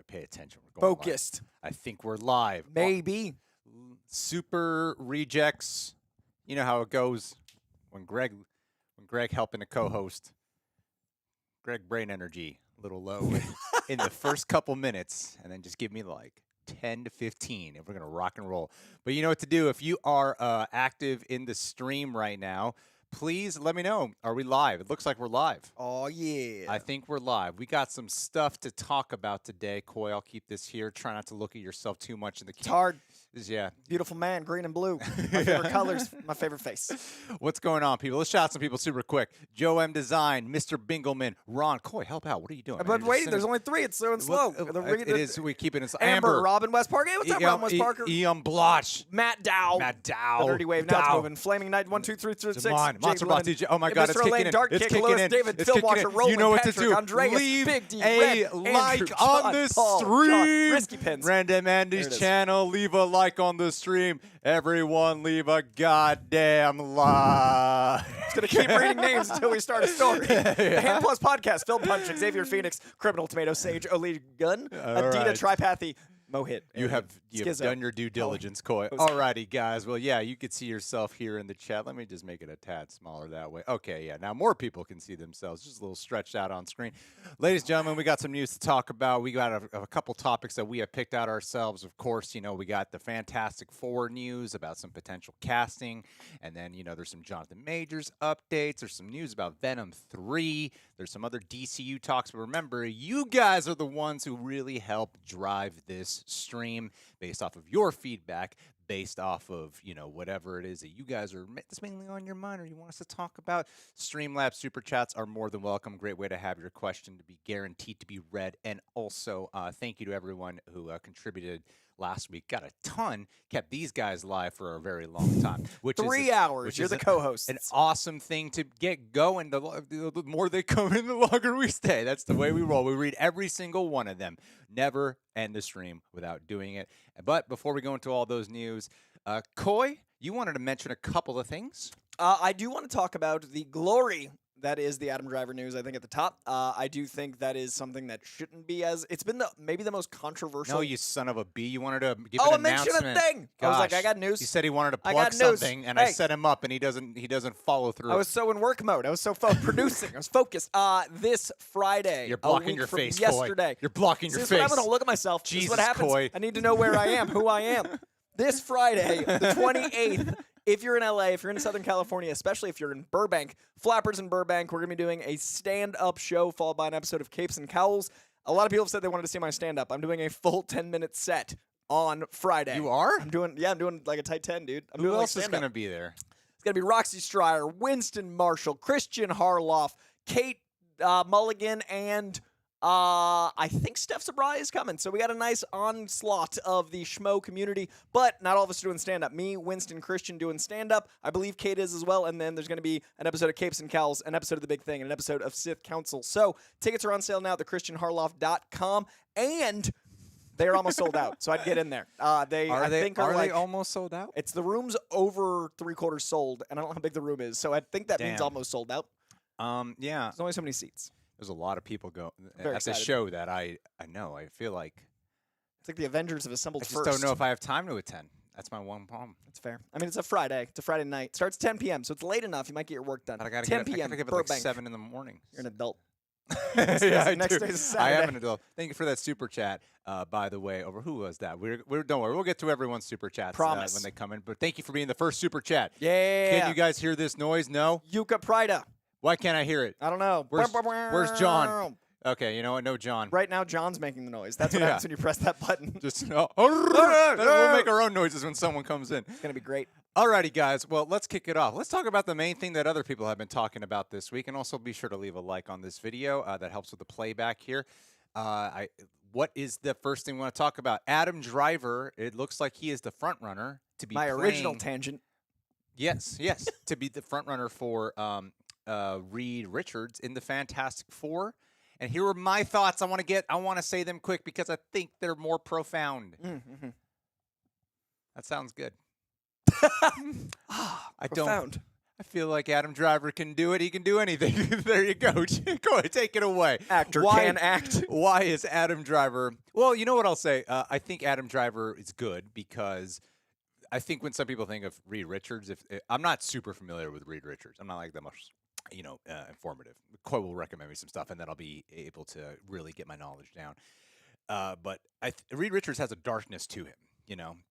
pay attention. We're going Focused. live. I think we're live. Maybe. Super rejects. You know how it goes when Greg helping a co-host. Greg brain energy a little low in the first couple minutes, and then just give me like 10 to 15, and we're gonna rock and roll. But you know what to do. If you are active in the stream right now, please let me know. Are we live? It looks like we're live. Oh, yeah. I think we're live. We got some stuff to talk about today. Coy, I'll keep this here. Try not to look at yourself too much in the camera. It's hard. Yeah. Beautiful man, green and blue. My favorite colors, my favorite face. What's going on, people? Let's shout out some people super quick. Joe M. Design, Mr. Bingelman, Ron. Coy, help out. What are you doing? But waiting, there's only 3. It's so slow. It is. We keep it in slow. Amber, Robin West Parker. Hey, what's up, Robin West Parker? Ian Blotch. Matt Dow. The Dirty Wave. Now it's moving. Flaming Knight, 1, 2, 3, 4, 6. Come on. Monster Bot DJ. Oh, my God. It's Mr. kicking Lane, in. Dark It's Kick, kicking Lewis, in. David, It's Phil kicking Watcher, in. Roland, You know what to Patrick, do. Andreas, Leave Big D, a Red, like Andrew, on John, the Paul, stream. John, Risky Pins. Random Andy's channel. Leave a like on the stream. Everyone leave a goddamn like. Just going to keep reading names until we start a story. The Hand Plus Podcast, Phil Punch, Xavier Phoenix, Criminal Tomato Sage, Oli Gunn, Adina Tripathy, Mohit. You have done your due diligence, Coy. Alrighty, guys. Well, yeah, you could see yourself here in the chat. Let me just make it a tad smaller that way. Okay, yeah. Now more people can see themselves. Just a little stretched out on screen. Ladies and gentlemen, we got some news to talk about. We got a couple topics that we have picked out ourselves. Of course, you know, we got the Fantastic Four news about some potential casting. And then, you know, there's some Jonathan Majors updates. There's some news about Venom 3. There's some other DCU talks. But remember, you guys are the ones who really help drive this stream based off of your feedback, based off of, you know, whatever it is that you guys are that's mainly on your mind or you want us to talk about. Streamlabs super chats are more than welcome. Great way to have your question to be guaranteed to be read. And also, thank you to everyone who contributed last week. Got a ton. Kept these guys live for a very long time. Which 3 hours. You're the co-host. An awesome thing to get going. The more they come in, the longer we stay. That's the way we roll. We read every single one of them. Never end the stream without doing it. But before we go into all those news, Coy, you wanted to mention a couple of things. I do want to talk about the glory that is the Adam Driver news, I think, at the top. I do think that is something that shouldn't be as... It's been maybe the most controversial... No, you son of a B. You wanted to give an announcement. mention a thing! Gosh, I was like, I got news. He said he wanted to plug something, and I set him up, and he doesn't follow through. I was so in work mode. I was so producing. I was focused. This Friday... You're blocking your face, yesterday. Coy. You're blocking your face. What I'm going to look at myself. Jesus, this is what happens. Coy. I need to know where I am, who I am. This Friday, the 28th... If you're in LA, if you're in Southern California, especially if you're in Burbank, Flappers in Burbank, we're going to be doing a stand-up show followed by an episode of Capes and Cowls. A lot of people have said they wanted to see my stand-up. I'm doing a full 10-minute set on Friday. You are? I'm doing like a tight 10, dude. Who else is going to be there? It's going to be Roxy Stryer, Winston Marshall, Christian Harloff, Kate Mulligan, and... I think Steph Sabrai is coming. So we got a nice onslaught of the schmo community, but not all of us are doing stand-up. Me, Winston, Christian doing stand-up. I believe Kate is as well. And then there's going to be an episode of Capes and Cowls, an episode of The Big Thing, and an episode of Sith Council. So tickets are on sale now at thechristianharloff.com, and they are almost sold out. So I'd get in there. Are they almost sold out? It's the room's over 3/4 sold, and I don't know how big the room is. So I think that means almost sold out. Yeah. There's only so many seats. There's a lot of people Very at the show that I know. I feel like it's like the Avengers have assembled first. I just don't know if I have time to attend. That's my one problem. That's fair. I mean, it's a Friday. It's a Friday night. Starts 10 p.m., so it's late enough. You might get your work done. But I gotta 10 give p.m. it like 7 in the morning. You're an adult. Yeah, I next do. day's Saturday. I am an adult. Thank you for that super chat. By the way, over who was that? We're don't worry. We'll get to everyone's super chats Promise. when they come in. But thank you for being the first super chat. Yeah. Can you guys hear this noise? No. Yuka Prida. Why can't I hear it? I don't know. Where's John? Okay, you know what? No, John. Right now, John's making the noise. That's what happens when you press that button. Just we'll make our own noises when someone comes in. It's gonna be great. Alrighty, guys. Well, let's kick it off. Let's talk about the main thing that other people have been talking about this week, and also be sure to leave a like on this video. That helps with the playback here. What is the first thing we want to talk about? Adam Driver. It looks like he is the front runner to be my original tangent. Yes, to be the front runner for Reed Richards in the Fantastic Four. And here are my thoughts. I want to say them quick because I think they're more profound. That sounds good. Profound. I feel like Adam Driver can do it. He can do anything. There you go. Go ahead, take it away. Actor can act. Why is Adam Driver? Well, you know what I'll say. I think Adam Driver is good because I think when some people think of Reed Richards, I'm not super familiar with Reed Richards. I'm not like the most, informative. Coy will recommend me some stuff, and then I'll be able to really get my knowledge down. But Reed Richards has a darkness to him.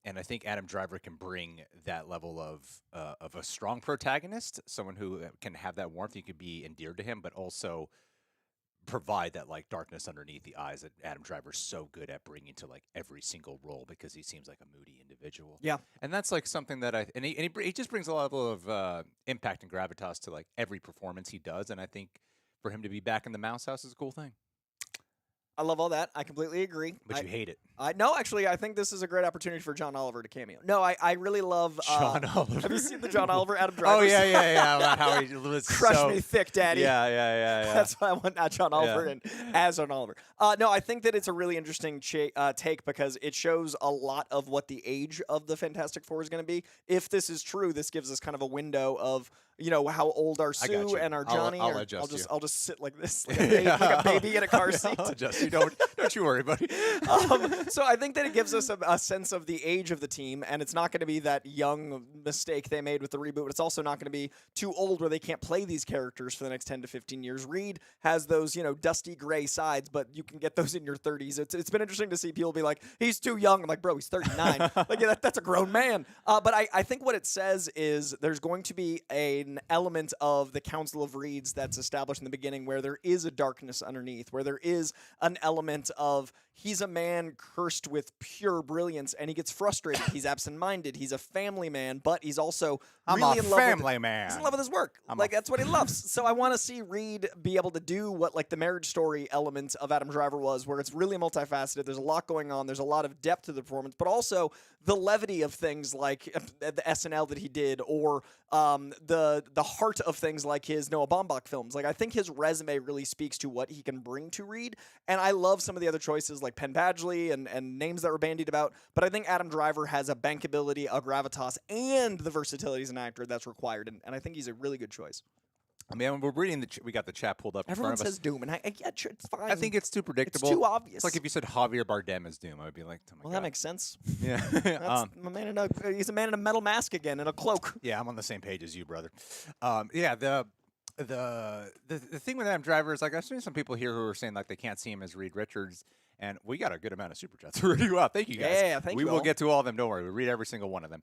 And I think Adam Driver can bring that level of a strong protagonist, someone who can have that warmth. You could be endeared to him, but also provide that like darkness underneath the eyes that Adam Driver's so good at bringing to like every single role because he seems like a moody individual. Yeah, and that's like something that he just brings a level of impact and gravitas to like every performance he does. And I think for him to be back in the Mouse House is a cool thing. I love all that. I completely agree. But you hate it. No, actually, I think this is a great opportunity for John Oliver to cameo. No, I really love John Oliver. Have you seen the John Oliver Adam Driver? Oh yeah. About how he was Crush me thick, daddy. Yeah. That's why I want John Oliver and as John Oliver. No, I think that it's a really interesting take because it shows a lot of what the age of the Fantastic Four is going to be. If this is true, this gives us kind of a window of how old our Sue and our Johnny. I'll adjust you. I'll just sit like this, like a baby in a car seat. I'll adjust you. Don't you worry, buddy. So I think that it gives us a sense of the age of the team, and it's not going to be that young mistake they made with the reboot, but it's also not going to be too old where they can't play these characters for the next 10 to 15 years. Reed has those, dusty gray sides, but you can get those in your 30s. It's been interesting to see people be like, he's too young. I'm like, bro, he's 39. Like, that's a grown man. But I think what it says is there's going to be an element of the Council of Reeds that's established in the beginning where there is a darkness underneath, where there is an element of he's a man cursed with pure brilliance, and he gets frustrated. He's absent-minded. He's a family man, but he's also really in love man. He's in love with his work. That's what he loves. So I want to see Reed be able to do what like the Marriage Story element of Adam Driver was, where it's really multifaceted. There's a lot going on. There's a lot of depth to the performance, but also the levity of things like the SNL that he did, or the heart of things like his Noah Baumbach films. Like I think his resume really speaks to what he can bring to Reed, and I love some of the other choices like Penn Badgley and names that were bandied about, but I think Adam Driver has a bankability, a gravitas, and the versatility as an actor that's required, and I think he's a really good choice. I mean, when we're reading we got the chat pulled up in Everyone front of us. says Doom, and it's fine. I think it's too predictable. It's too obvious. It's like if you said Javier Bardem as Doom, I would be like, oh my God. That makes sense. Yeah. He's a man in a metal mask again and a cloak. Yeah, I'm on the same page as you, brother. The thing with Adam Driver is like I've seen some people here who are saying like they can't see him as Reed Richards, and we got a good amount of super chats already. Wow, thank you guys. Yeah, thank you. We will get to all of them. Don't worry, we read every single one of them.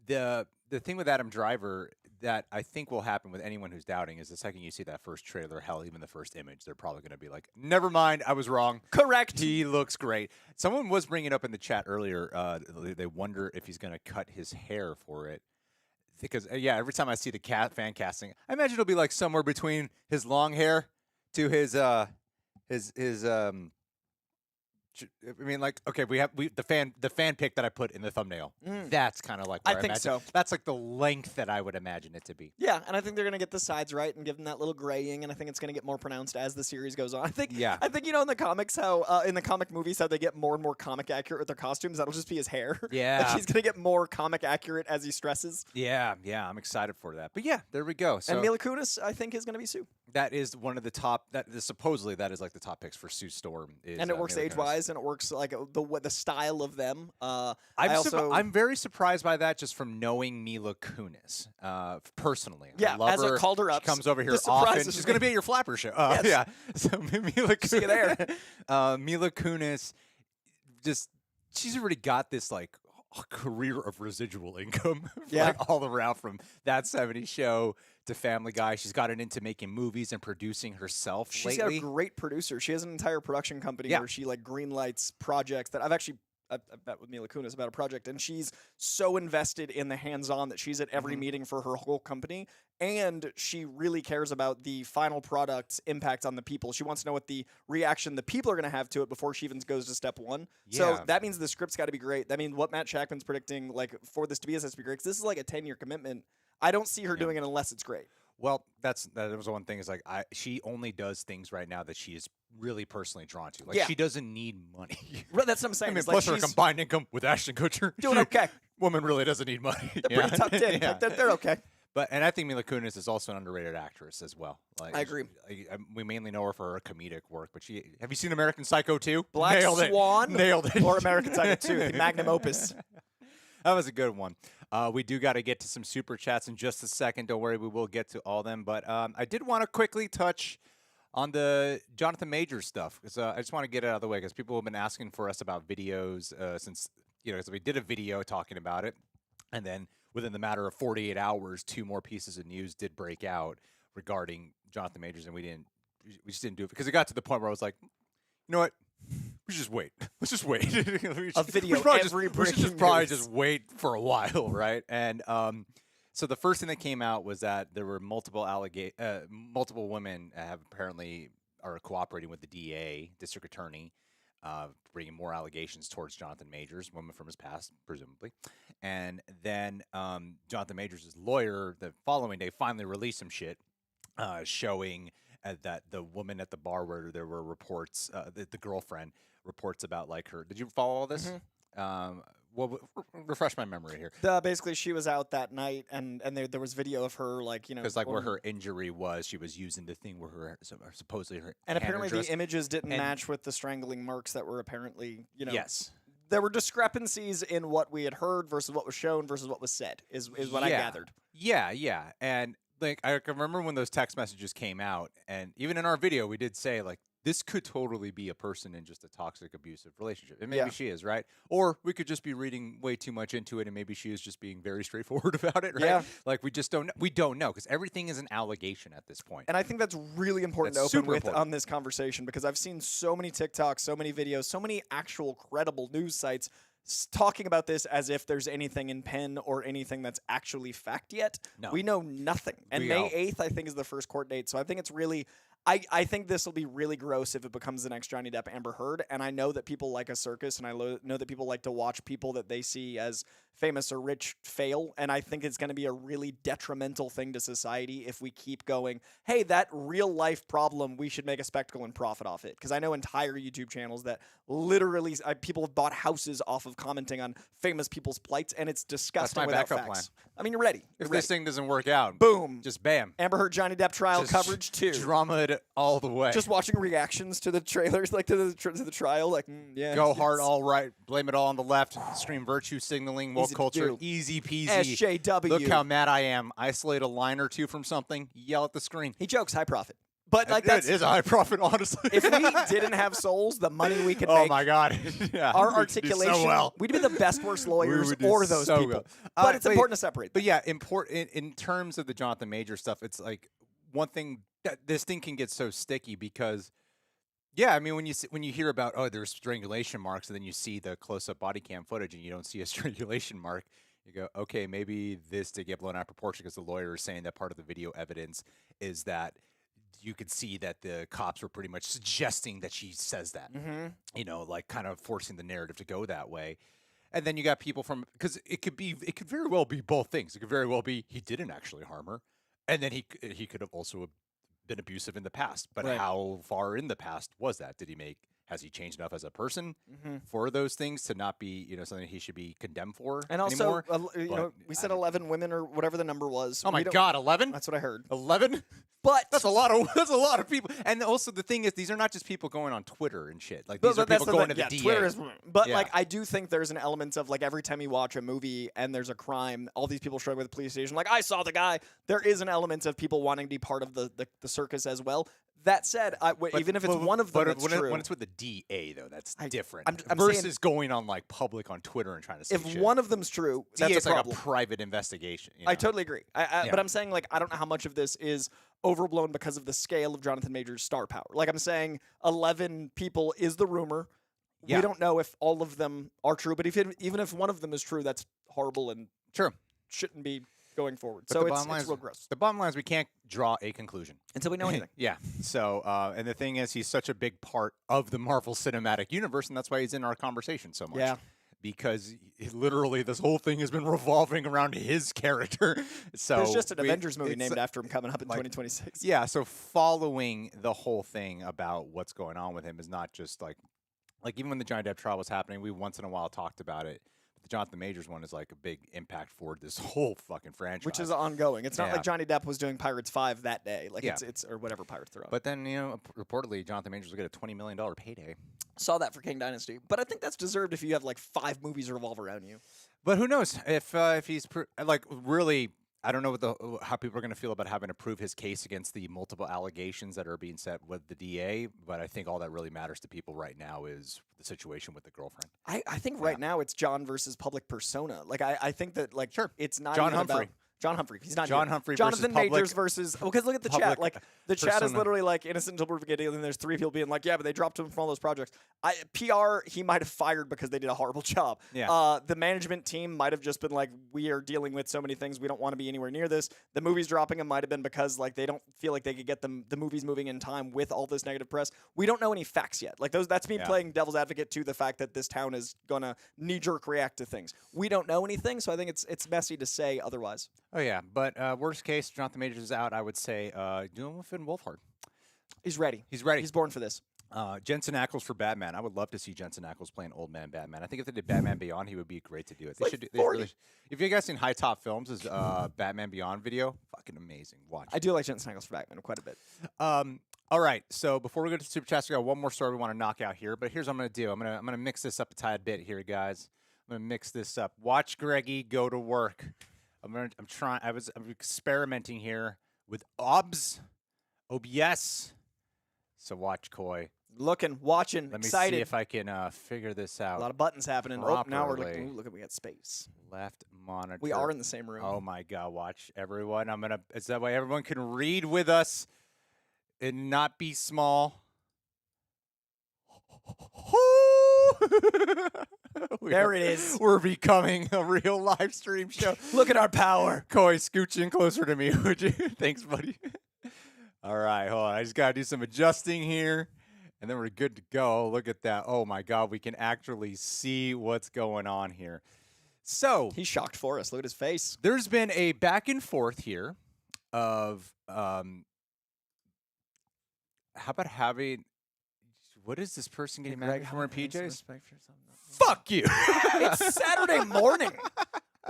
The thing with Adam Driver that I think will happen with anyone who's doubting is the second you see that first trailer, hell, even the first image, they're probably going to be like, never mind, I was wrong. Correct. He looks great. Someone was bringing up in the chat earlier, they wonder if he's going to cut his hair for it. Because, every time I see the fan casting, I imagine it'll be like somewhere between his long hair to his I mean, like, okay, we have the fan pic that I put in the thumbnail. That's kind of like where I think imagine. so. That's like the length that I would imagine it to be. Yeah, and I think they're gonna get the sides right and give them that little graying, and I think it's gonna get more pronounced as the series goes on. I think in the comics how in the comic movies how they get more and more comic accurate with their costumes. That'll just be his hair. Yeah, like he's gonna get more comic accurate as he stresses. Yeah, I'm excited for that. But yeah, there we go. So and Mila Kunis, I think, is gonna be Sue. That is one of the top. Supposedly that is like the top picks for Sue Storm. And it works age-wise, and it works like the style of them. I'm very surprised by that just from knowing Mila Kunis personally. Yeah, I love as her. I called her up, she comes over here often. She's going to be at your Flapper show. Yes. Yeah, so Mila Kunis. See you there. Mila Kunis, she's already got this like a career of residual income, like all around from That 70s Show to Family Guy. She's gotten into making movies and producing herself She's lately. got a great producer. She has an entire production company where she like greenlights projects that I've met with Mila Kunis about a project, and she's so invested in the hands-on that she's at every meeting for her whole company, and she really cares about the final product's impact on the people. She wants to know what the reaction the people are going to have to it before she even goes to step one. Yeah. So that means the script's got to be great. That means what Matt Jackman's predicting, like for this to be, has to be great. 'Cause this is like a 10-year commitment. I don't see her doing it unless it's great. Well, that was one thing is like she only does things right now that she is really personally drawn to. Like she doesn't need money. Right, that's what I'm saying. I mean, plus her combined income with Ashton Kutcher, doing okay. Woman really doesn't need money. They're pretty tucked in. Yeah. Like, they're okay. And I think Mila Kunis is also an underrated actress as well. Like, I agree. We mainly know her for her comedic work, but have you seen American Psycho 2? Black Nailed Swan? It. Nailed it. Or American Psycho 2, the magnum opus. That was a good one. We do got to get to some super chats in just a second. Don't worry, we will get to all them. But I did want to quickly touch on the Jonathan Majors stuff, because I just want to get it out of the way, because people have been asking for us about videos since, so we did a video talking about it, and then within the matter of 48 hours, 2 more pieces of news did break out regarding Jonathan Majors, and we just didn't do it, because it got to the point where I was like, you know what? We should just wait. Let's just wait. A video every we should just probably just wait for a while, right? And so the first thing that came out was that there were multiple women have apparently are cooperating with the DA, district attorney, bringing more allegations towards Jonathan Majors, women from his past, presumably. And then Jonathan Majors' lawyer, the following day, finally released some shit showing that the woman at the bar where there were reports, the girlfriend reports about like her. Did you follow all this? Well, refresh my memory here. Basically, she was out that night, and there was video of her, like, because like where her injury was, she was using the thing where her supposedly her and apparently dress. the images didn't match with the strangling marks that were apparently, Yes. There were discrepancies in what we had heard versus what was shown versus what was said, is what I gathered. Yeah. And like I can remember when those text messages came out, and even in our video, we did say like, this could totally be a person in just a toxic, abusive relationship. And maybe she is, right? Or we could just be reading way too much into it, and maybe she is just being very straightforward about it, right? Yeah. Like, we just don't know. We don't know, because everything is an allegation at this point. And I think that's really important to open with on this conversation, because I've seen so many TikToks, so many videos, so many actual credible news sites talking about this as if there's anything in pen or anything that's actually fact yet. No. We know nothing. And May 8th, I think, is the first court date. So I think it's really... I think this will be really gross if it becomes the next Johnny Depp Amber Heard, and I know that people like a circus, and I know that people like to watch people that they see as famous or rich fail, and I think it's going to be a really detrimental thing to society if we keep going, hey, that real-life problem, we should make a spectacle and profit off it, because I know entire YouTube channels that literally people have bought houses off of commenting on famous people's plights, and it's disgusting without facts. Plan. I mean, you're ready. If this thing doesn't work out, boom. Just bam. Amber Heard Johnny Depp trial just coverage too. Drama it all the way. Just watching reactions to the trailers, like to the trial, like yeah. Go hard, all right. Blame it all on the left. Scream virtue signaling, woke culture, easy peasy. SJW. Look how mad I am. Isolate a line or two from something. Yell at the screen. He jokes high profit. But like that is a high profit, honestly. If we didn't have souls, the money we could make. Oh my God! Yeah, our articulation. So well. We'd be the best worst lawyers or those people. Well. But it's important to separate. But yeah, important in terms of the Jonathan Major stuff. It's like one thing that this thing can get so sticky because, yeah, I mean when you hear about there's strangulation marks and then you see the close up body cam footage and you don't see a strangulation mark. You go, okay, maybe this did get blown out of proportion because the lawyer is saying that part of the video evidence is that you could see that the cops were pretty much suggesting that she says that, like kind of forcing the narrative to go that way. And then you got people because it could very well be both things. It could very well be he didn't actually harm her, and then he could have also been abusive in the past. But how far in the past was that? Has he changed enough as a person for those things to not be, something he should be condemned for and also, anymore? We said 11 women or whatever the number was. Oh my God, 11? That's what I heard. 11? But that's a lot of people. And also the thing is, these are not just people going on Twitter and shit. Like these are people going to the DA. Twitter is, but like I do think there's an element of like every time you watch a movie and there's a crime, all these people show up with the police station. Like I saw the guy. There is an element of people wanting to be part of the circus as well. That said, even if it's one of them, that's true. When it's with the DA, though, that's different. I'm versus saying, going on like public on Twitter and trying to say if one of them's true, that's a problem. Like a private investigation. I totally agree. But I'm saying like I don't know how much of this is overblown because of the scale of Jonathan Major's star power. Like I'm saying, 11 people is the rumor. Yeah. We don't know if all of them are true, but even if one of them is true, that's horrible and shouldn't be going forward. But so it's real gross. The bottom line is we can't draw a conclusion until we know anything. Yeah. So, and the thing is, he's such a big part of the Marvel Cinematic Universe, and that's why he's in our conversation so much. Yeah. Because literally this whole thing has been revolving around his character. So there's just an Avengers movie named after him coming up in 2026. Yeah. So following the whole thing about what's going on with him is not just like even when the Johnny Depp trial was happening, we once in a while talked about it. the Jonathan Majors one is like a big impact for this whole fucking franchise, which is ongoing. It's not Yeah. like Johnny Depp was doing Pirates 5 that day. Like Yeah. it's or whatever Pirates they're on. But then reportedly Jonathan Majors will get a $20 million payday. Saw that for King Dynasty. But I think that's deserved if you have like 5 movies revolve around you. But who knows if he's really. I don't know how people are going to feel about having to prove his case against the multiple allegations that are being set with the DA, but I think all that really matters to people right now is the situation with the girlfriend. I think right now it's John versus public persona. Like I think that like Sure. it's not John even Humphrey. about John Humphrey. He's not John here. Humphrey Jonathan versus Majors public- versus because look at the public chat. Like the chat is persona. literally like innocent until proven guilty, and then there's 3 people being like, yeah, but they dropped him from all those projects. PR he might have fired because they did a horrible job. Yeah. The management team might have just been like, we are dealing with so many things, we don't want to be anywhere near this. The movies dropping him might have been because like they don't feel like they could get the movies moving in time with all this negative press. We don't know any facts yet. Like that's me playing devil's advocate to the fact that this town is gonna knee-jerk react to things. We don't know anything, so I think it's messy to say otherwise. Oh yeah, but worst case, Jonathan Majors is out. I would say do him Finn Wolfhard. He's ready. He's ready. He's born for this. Jensen Ackles for Batman. I would love to see Jensen Ackles playing old man Batman. I think if they did Batman Beyond, he would be great to do it. They like should. 40. If you guys seen High Top Films' Batman Beyond video, fucking amazing. Watch. I do like Jensen Ackles for Batman quite a bit. All right. So before we go to Super Chats, we got one more story we want to knock out here. But here's what I'm going to do. I'm gonna mix this up a tad bit here, guys. I'm gonna mix this up. Watch Greggy go to work. I'm experimenting here with OBS. So watch Coy. Looking, watching, Let me excited. see if I can figure this out. A lot of buttons happening. Oh, now we're properly. looking. Ooh, look at we got space. Left monitor. We are in the same room. Oh my God! Watch everyone. It's that way everyone can read with us and not be small. There it is. We're becoming a real live stream show. Look at our power. Coy, scooch in closer to me, would you? Thanks, buddy. All right, hold on. I just got to do some adjusting here, and then we're good to go. Look at that. Oh, my God. We can actually see what's going on here. So He's shocked for us. Look at his face. there's been a back and forth here of how about having – what is this person getting mad for wearing PJs? Fuck you. It's Saturday morning.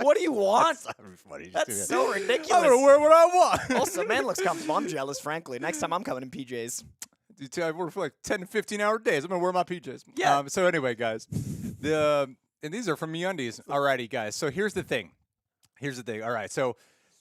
What do you want? That's not funny. Just do That's that. so I'm ridiculous. going to wear what I want. Also, man looks comfortable. I'm jealous, frankly. Next time I'm coming in PJs. Dude, I work for like 10 to 15-hour days. I'm going to wear my PJs. Yeah. So anyway, guys, and these are from MeUndies. Alrighty, guys. So here's the thing. All right. So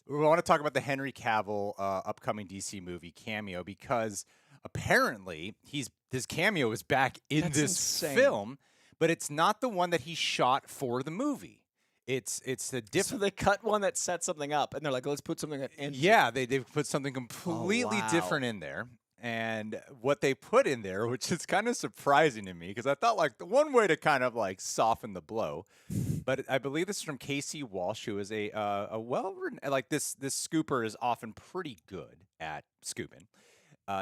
we want to talk about the Henry Cavill upcoming DC movie Cameo because apparently his cameo is back in That's this insane. film, but it's not the one that he shot for the movie. It's the So different. they cut one that set something up, and they're like, let's put something in. Yeah, they've put something completely wow. different in there. And what they put in there, which is kind of surprising to me, because I thought like the one way to kind of like soften the blow, but I believe this is from Casey Walsh, who is a well-written, like this scooper is often pretty good at scooping.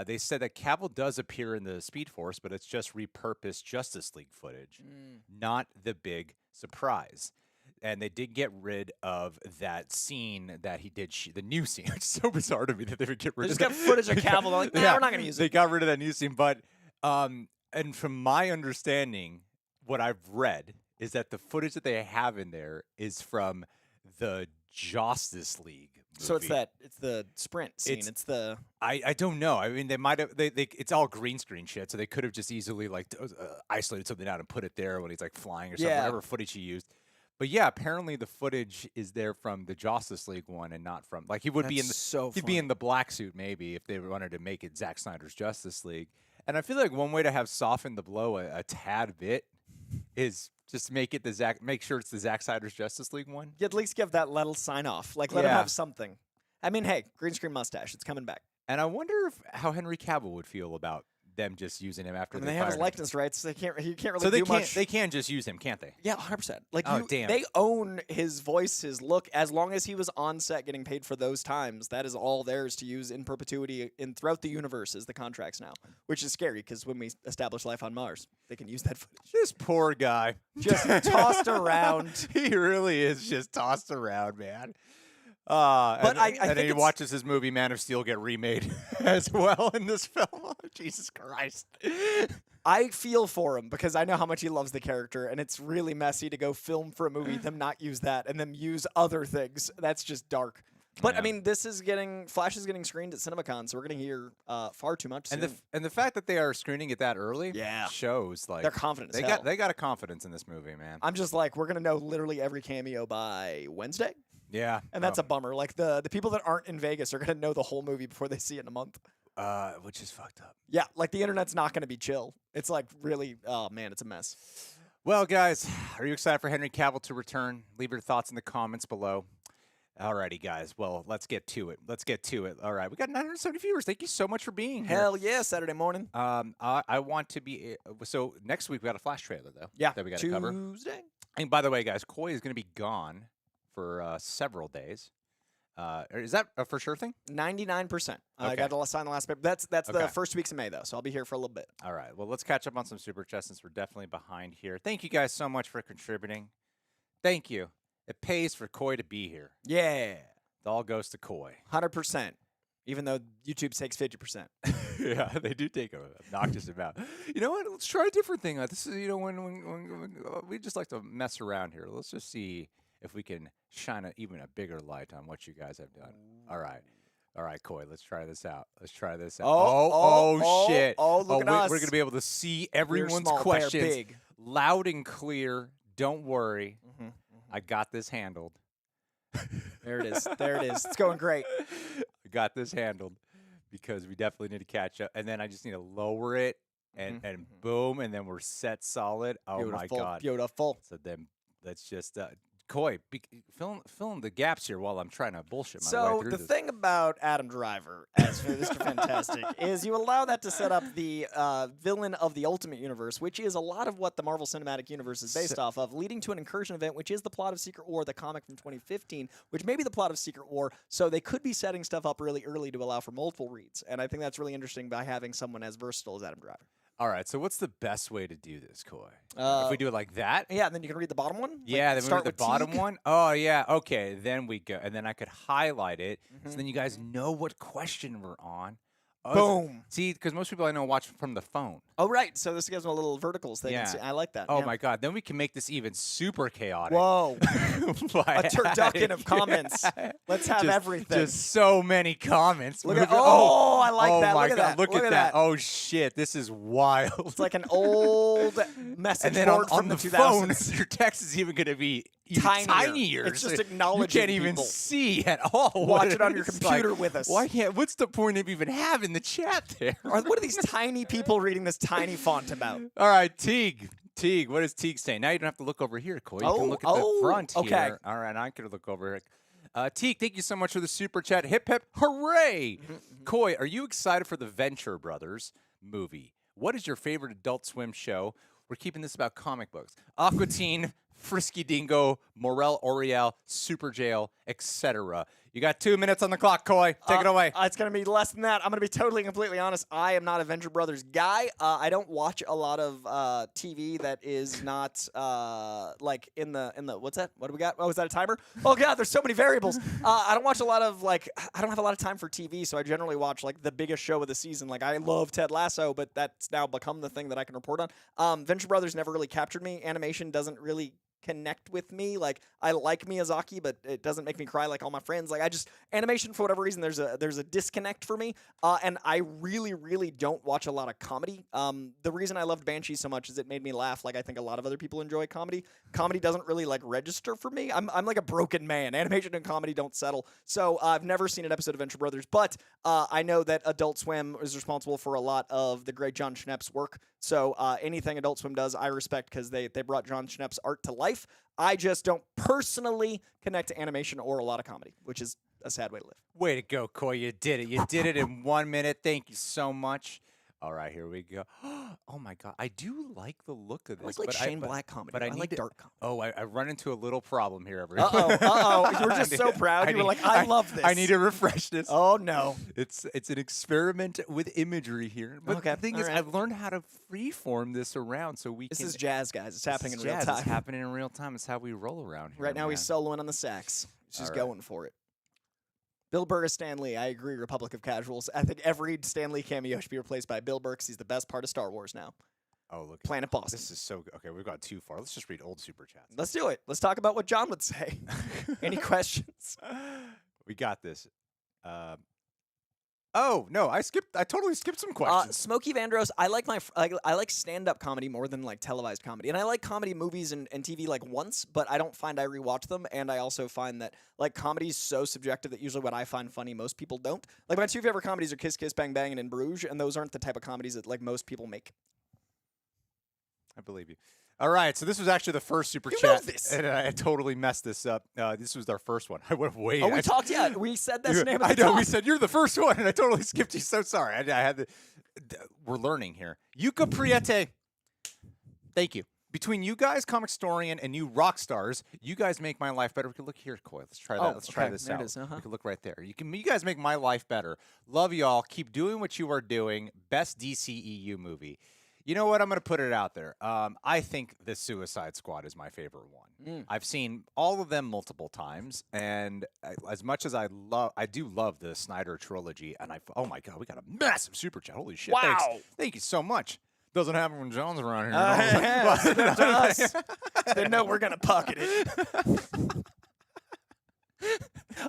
They said that Cavill does appear in the Speed Force, but it's just repurposed Justice League footage, not the big surprise. And they did get rid of that scene that he did, the new scene. It's so bizarre to me that they would get rid They of just got footage of Cavill. They're like, nah, we're not going to use They it. got rid of that new scene. But, and from my understanding, what I've read is that the footage that they have in there is from the Justice League movie. So it's the sprint scene. It's the. I don't know. I mean, they might have. It's all green screen shit, so they could have just easily like isolated something out and put it there when he's like flying or something. Yeah. Whatever footage he used. But yeah, apparently the footage is there from the Justice League one and not from like he would be in the he'd be in the black suit maybe if they wanted to make it Zack Snyder's Justice League. And I feel like one way to have softened the blow a tad bit is just make it make sure it's the Zack Snyder's Justice League one. You at least give that little sign off. Like let him Yeah. have something. I mean, hey, green screen mustache. It's coming back. And I wonder how Henry Cavill would feel about them just using him after And they they have his fired him. likeness rights. So he can't really So they do can't much. they can just use him, can't they? Yeah, 100%. Like Oh, damn. they own his voice, his look. As long as he was on set getting paid for those times, that is all theirs to use in perpetuity throughout the universe is the contracts now, which is scary because when we establish life on Mars, they can use that footage. This poor guy. Just tossed around. He really is just tossed around, man. But I and think then he it's- watches his movie Man of Steel get remade as well in this film. Jesus Christ. I feel for him because I know how much he loves the character, and it's really messy to go film for a movie, them not use that, and them use other things. That's just dark. But Yeah. I mean, Flash is getting screened at CinemaCon, so we're gonna hear far too much. And soon. the fact that they are screening it that early, Yeah. shows like They're confident as they hell. got a confidence in this movie, man. I'm just like, we're gonna know literally every cameo by Wednesday, Yeah, and that's a bummer. Like the people that aren't in Vegas are gonna know the whole movie before they see it in a month. which is fucked up. Yeah, like the internet's not gonna be chill. It's like really, oh man, it's a mess. Well, guys, are you excited for Henry Cavill to return? Leave your thoughts in the comments below. Alrighty, guys. Well, let's get to it. All right, we got 970 viewers. Thank you so much for being here. Hell yeah, Saturday morning. I want to be so next week we got a Flash trailer though. Yeah, that we got to cover. Tuesday. And by the way, guys, Coy is going to be gone for several days. Is that a for sure thing? 99%. I Okay. got to sign the last paper. That's the Okay. first 2 weeks of May though, so I'll be here for a little bit. All right. Well, let's catch up on some super chats since we're definitely behind here. Thank you guys so much for contributing. Thank you. It pays for Coy to be here. Yeah, It all goes to Coy. 100%. Even though YouTube takes 50%. Yeah, they do take an obnoxious amount. You know what? Let's try a different thing. This is, when we just like to mess around here. Let's just see if we can shine even a bigger light on what you guys have done. All right, Coy. Let's try this out. Oh, shit! Oh, look at us. We're gonna be able to see We're everyone's small, they're questions big. loud and clear. Don't worry, Mm-hmm. I got this handled. There it is. There it is. It's going great. I got this handled because we definitely need to catch up. And then I just need to lower it and boom, and then we're set solid. Oh Beautiful, my God. beautiful. So then let's just Coy, fill in the gaps here while I'm trying to bullshit my way So through the this. thing about Adam Driver as Mr. Fantastic is you allow that to set up the villain of the Ultimate Universe, which is a lot of what the Marvel Cinematic Universe is based off of, leading to an incursion event, which is the plot of Secret War, the comic from 2015, which may be the plot of Secret War. So they could be setting stuff up really early to allow for multiple reads, and I think that's really interesting by having someone as versatile as Adam Driver. All right, so what's the best way to do this, Coy? Uh, if we do it like that? Yeah, and then you can read the bottom one. Like, Yeah, then we start read the with bottom Teague. one. Oh, yeah. Okay, then we go. And then I could highlight it. Mm-hmm. So then you guys know what question we're on. Boom. See, because most people I know watch from the phone. Oh, right. So this gives them a little verticals. They Yeah. can see. I like that. Oh, yeah. my God. Then we can make this even super chaotic. Whoa. by A turducken of adding- comments. Let's have Just- everything. Just so many comments. Look at Moving- I like oh that. my Look at God. that. Look at that. Oh, shit. This is wild. It's like an old message and then board on from the the phone, 2000s. your text is even going to be even Tinier. tinier. It's just So acknowledging You can't even people. see at all. Watch what it on your is. computer Like, with us. Why can't? What's the point of even having the chat there? What are these tiny people reading this tiny font about? All right, Teague. Teague, what is Teague saying? Now you don't have to look over here, Coy. You can look at the front okay. here. All right, I can look over here. Teague, thank you so much for the super chat. Hip hip hooray! Coy, are you excited for the Venture Brothers movie? What is your favorite Adult Swim show? We're keeping this about comic books. Aqua Teen, Frisky Dingo, Morel Oriel, Super Jail, etc. You got 2 minutes on the clock, Coy. Take it away. It's going to be less than that. I'm going to be totally, completely honest. I am not a Venture Brothers guy. I don't watch a lot of TV that is not like in the what's that? What do we got? Oh, is that a timer? Oh God, there's so many variables. I don't watch a lot of I don't have a lot of time for TV, so I generally watch like the biggest show of the season. Like I love Ted Lasso, but that's now become the thing that I can report on. Venture Brothers never really captured me. Animation doesn't really connect with me. Like I like Miyazaki, but it doesn't make me cry like all my friends. Like animation for whatever reason there's a disconnect for me. And I really don't watch a lot of comedy. The reason I loved Banshee so much is it made me laugh. Like I think a lot of other people enjoy comedy. Comedy doesn't really like register for me. I'm like a broken man. Animation and comedy don't settle. So I've never seen an episode of Venture Brothers, but I know that Adult Swim is responsible for a lot of the great John Schnepp's work. So anything Adult Swim does, I respect because they brought John Schnepp's art to life. I just don't personally connect to animation or a lot of comedy, which is a sad way to live. Way to go, Coy. You did it. You did it in 1 minute. Thank you so much. All right, here we go. Oh, my God. I do like the look of this. I like Shane Black comedy. But I like need dark comedy. Oh, I run into a little problem here, everyone. Uh-oh. You were just so proud. You were like, I love this. I need to refresh this. Oh, no. It's an experiment with imagery here. But Okay, the thing all is, right. I've learned how to freeform this around so we This can... is jazz, guys. It's happening in This is real jazz. time. It's happening in real time. It's how we roll around here, Right now, man. he's soloing on the sax. He's just All right. going for it. Bill Burr is Stan Lee. I agree, Republic of Casuals. I think every Stan Lee cameo should be replaced by Bill Burr 'cause he's the best part of Star Wars now. Oh, look. Planet Boston. This is so good. Okay, we've got too far. Let's just read old super chats. Let's do it. Let's talk about what John would say. Any questions? We got this. Oh no, I totally skipped some questions. Smokey Vandross, I like stand-up comedy more than like televised comedy, and I like comedy movies and TV like once, but I don't find I rewatch them, and I also find that like comedy is so subjective that usually what I find funny, most people don't. Like my two favorite comedies are Kiss Kiss Bang Bang and In Bruges, and those aren't the type of comedies that like most people make. I believe you. All right, so this was actually the first super You chat, know this. and I totally messed this up. This was our first one. I went way. Oh, we talked. Yeah, we said that's the name of the I know. talk. We said you're the first one, and I totally skipped you. So sorry. I had the. We're learning here. Yuka Priete. Thank you. Between you guys, Comic Storian, and you rock stars, you guys make my life better. We can look here, Coy. Let's try that. Let's try this there out. it is, uh-huh. We can look right there. You guys make my life better. Love y'all. Keep doing what you are doing. Best DCEU movie. You know what? I'm going to put it out there. I think The Suicide Squad is my favorite one. I've seen all of them multiple times, and as much as I do love the Snyder trilogy. And oh my god, we got a massive super chat! Holy shit! Wow! Thank you so much. Doesn't happen when John's around here. They know we're gonna pocket it.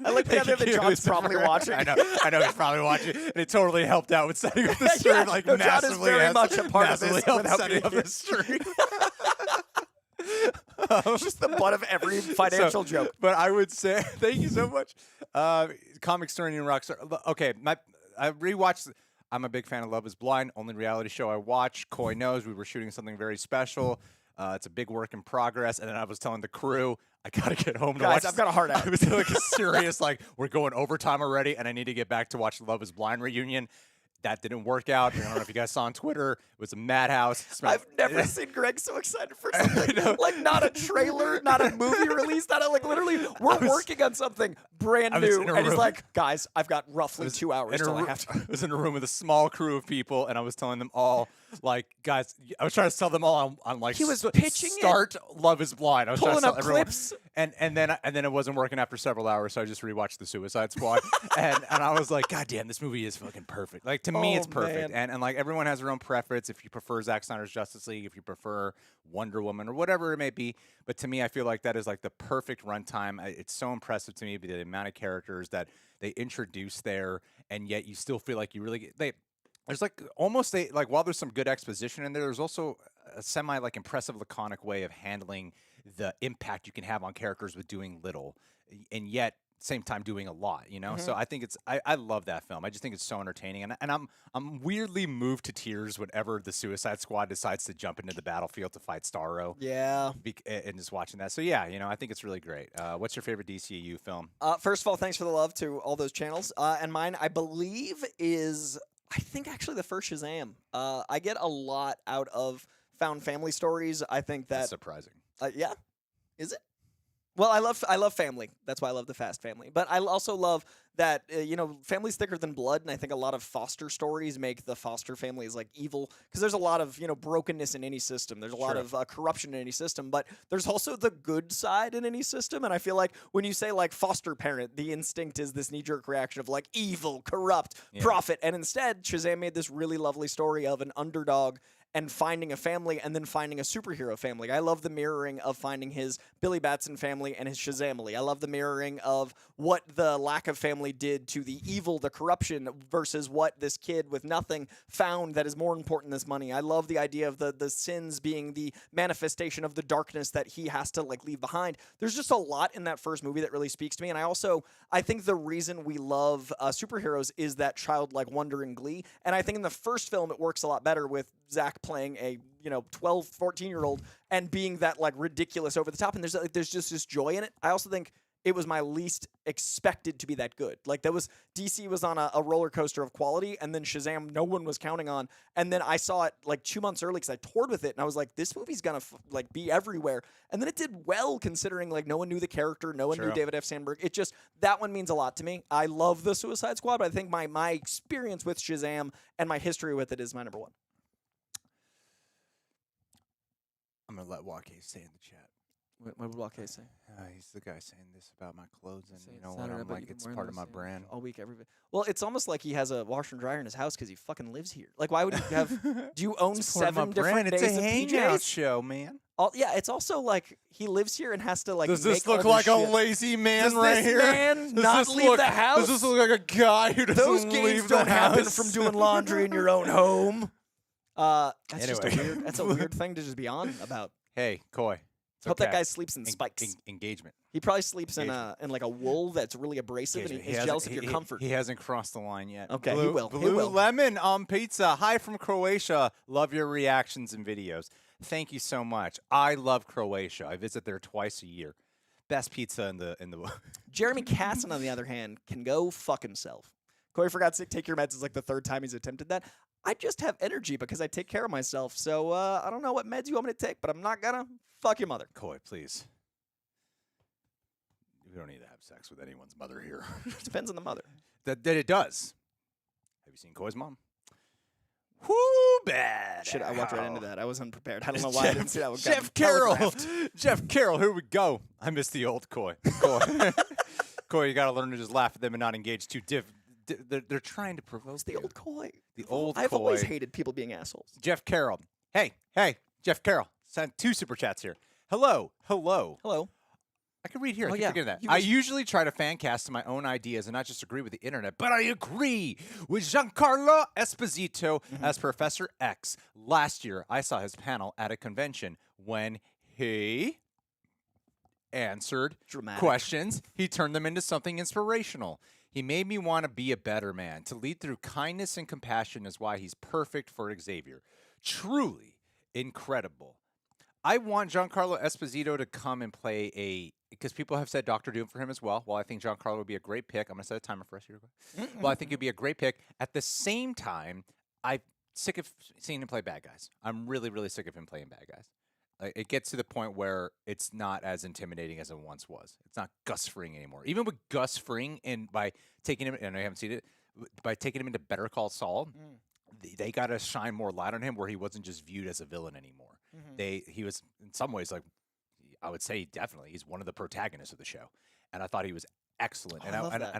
I like the idea that John's probably watching. I know he's probably watching, and it totally helped out with setting up the stream. Yeah, like no, John is massively, very much a part of this helped without setting being up here. the stream. Just the butt of every financial joke. But I would say, thank you so much. Comic Story and Rockstar. Okay, I rewatched. I'm a big fan of Love Is Blind, only reality show I watch. Coy knows we were shooting something very special. It's a big work in progress. And then I was telling the crew, I got to get home to watch. Guys, I've got a heart out. I was like a serious, like, we're going overtime already, and I need to get back to watch the Love Is Blind reunion. That didn't work out. I don't know if you guys saw on Twitter. It was a madhouse. I've never seen Greg so excited for something. Like, not a trailer, not a movie release, not a, like, literally, we're working on something brand new. And he's like, guys, I've got roughly 2 hours till I have to. I was in a room with a small crew of people, and I was telling them all, like, guys, I was trying to tell them all on like, he was pitching start Love Is Blind. I was pulling trying to up tell everyone. clips. And then it wasn't working after several hours, so I just rewatched The Suicide Squad. and I was like, God damn, this movie is fucking perfect. Like, to me, it's perfect. Man. And like, everyone has their own preference. If you prefer Zack Snyder's Justice League, if you prefer Wonder Woman, or whatever it may be. But to me, I feel like that is like the perfect runtime. It's so impressive to me, the amount of characters that they introduce there, and yet you still feel like you really there's like almost while there's some good exposition in there, there's also a semi like impressive laconic way of handling the impact you can have on characters with doing little, and yet same time doing a lot, you know? So I think I love that film. I just think it's so entertaining, and I'm weirdly moved to tears whenever the Suicide Squad decides to jump into the battlefield to fight Starro. Yeah. And just watching that. So yeah, you know, I think it's really great. What's your favorite DCEU film? First of all, thanks for the love to all those channels. And mine, I believe, is I think actually the first Shazam. I get a lot out of found family stories. I think That's that surprising. yeah, is it? Well, I love family. That's why I love the Fast Family. But I also love that family's thicker than blood, and I think a lot of foster stories make the foster families like evil because there's a lot of brokenness in any system. There's a lot of corruption in any system, but there's also the good side in any system. And I feel like when you say like foster parent, the instinct is this knee-jerk reaction of like evil, corrupt, profit, and instead Shazam made this really lovely story of an underdog and finding a family and then finding a superhero family. I love the mirroring of finding his Billy Batson family and his Shazamily. I love the mirroring of what the lack of family did to the evil, the corruption, versus what this kid with nothing found that is more important than this money. I love the idea of the sins being the manifestation of the darkness that he has to like leave behind. There's just a lot in that first movie that really speaks to me. And I think the reason we love superheroes is that childlike wonder and glee. And I think in the first film, it works a lot better with Zack playing a 12, 14-year-old and being that like ridiculous over the top, and there's just this joy in it. I also think it was my least expected to be that good. Like DC was on a roller coaster of quality, and then Shazam no one was counting on, and then I saw it like 2 months early because I toured with it, and I was like, this movie's gonna be everywhere, and then it did well considering like no one knew the character, no one knew David F. Sandberg. It just that one means a lot to me. I love the Suicide Squad, but I think my experience with Shazam and my history with it is my number one. I'm gonna let Wake stay in the chat. What would Waka say? He's the guy saying this about my clothes, and you know It's what? not I'm about like, you it's wearing part of those my things brand. all week, every. Well, it's almost like he has a washer and dryer in his house because he fucking lives here. Like, why would he have? Do you own It's part of my 7 different brand. days It's a of hangout PJs? show, man. Yeah, it's also like he lives here and has to like. Does this make all look the like a shit. lazy man Does right this here? man Does not this leave look, the house? Does this look like a guy who doesn't Those leave gains the don't happen house? from doing laundry in your own home. That's just a Anyway. weird. That's a weird thing to just be on about. Hey, Coy. It's Hope okay. that guy sleeps in spikes. Engagement. He probably sleeps in like a wool that's really abrasive, and he's jealous of your comfort. He hasn't crossed the line yet. Okay, Blue, he will. Blue He will. Lemon on pizza. Hi from Croatia. Love your reactions and videos. Thank you so much. I love Croatia. I visit there twice a year. Best pizza in the. Jeremy Casson, on the other hand, can go fuck himself. Corey, for God's sake, take your meds is like the 3rd time he's attempted that. I just have energy because I take care of myself. So I don't know what meds you want me to take, but I'm not gonna. Fuck your mother. Coy, please. We don't need to have sex with anyone's mother here. Depends on the mother. That it does. Have you seen Coy's mom? Whoo, bad. Shit, I walked right into that. I was unprepared. I don't know why I didn't see that one. Jeff Carroll. Jeff Carroll, here we go. I miss the old Coy. Coy, you got to learn to just laugh at them and not engage too they're trying to provoke the old Coy. The old I've Coy. always hated people being assholes. Jeff Carroll. Hey, Jeff Carroll. Sent 2 super chats here. Hello. I can read here. I keep forgetting that. I usually try to fan cast to my own ideas and not just agree with the internet, but I agree with Giancarlo Esposito as Professor X. Last year, I saw his panel at a convention when he answered questions. He turned them into something inspirational. He made me want to be a better man. To lead through kindness and compassion is why he's perfect for Xavier. Truly incredible. I want Giancarlo Esposito to come and play because people have said Dr. Doom for him as well. Well, I think Giancarlo would be a great pick. I'm going to set a timer for us here. Well, I think he'd be a great pick. At the same time, I'm sick of seeing him play bad guys. I'm really, really sick of him playing bad guys. It gets to the point where it's not as intimidating as it once was. It's not Gus Fring anymore. Even with Gus Fring, and by taking him, and I haven't seen it, by taking him into Better Call Saul, they got to shine more light on him where he wasn't just viewed as a villain anymore. He was, in some ways, like, I would say definitely, he's one of the protagonists of the show. And I thought he was excellent. And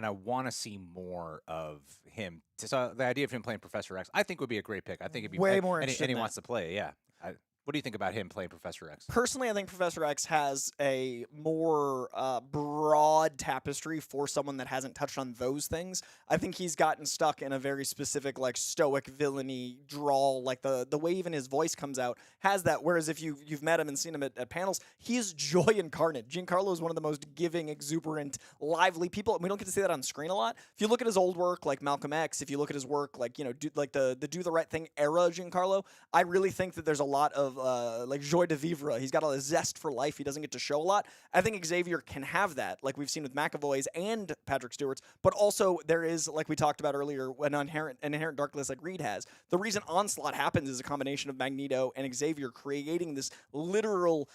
I want to see more of him. So the idea of him playing Professor X, I think would be a great pick. I think it'd be way more interesting. And he wants to play, yeah. What do you think about him playing Professor X? Personally, I think Professor X has a more broad tapestry for someone that hasn't touched on those things. I think he's gotten stuck in a very specific, like, stoic villainy drawl. Like, the way even his voice comes out has that. Whereas if you've met him and seen him at panels, he is joy incarnate. Giancarlo is one of the most giving, exuberant, lively people. We don't get to see that on screen a lot. If you look at his old work, like Malcolm X, if you look at his work, like, the Do the Right Thing era Giancarlo, I really think that there's a lot of like joie de vivre. He's got a zest for life. He doesn't get to show a lot. I think Xavier can have that, like we've seen with McAvoy's and Patrick Stewart's, but also there is, like we talked about earlier, an inherent darkness like Reed has. The reason Onslaught happens is a combination of Magneto and Xavier creating this literal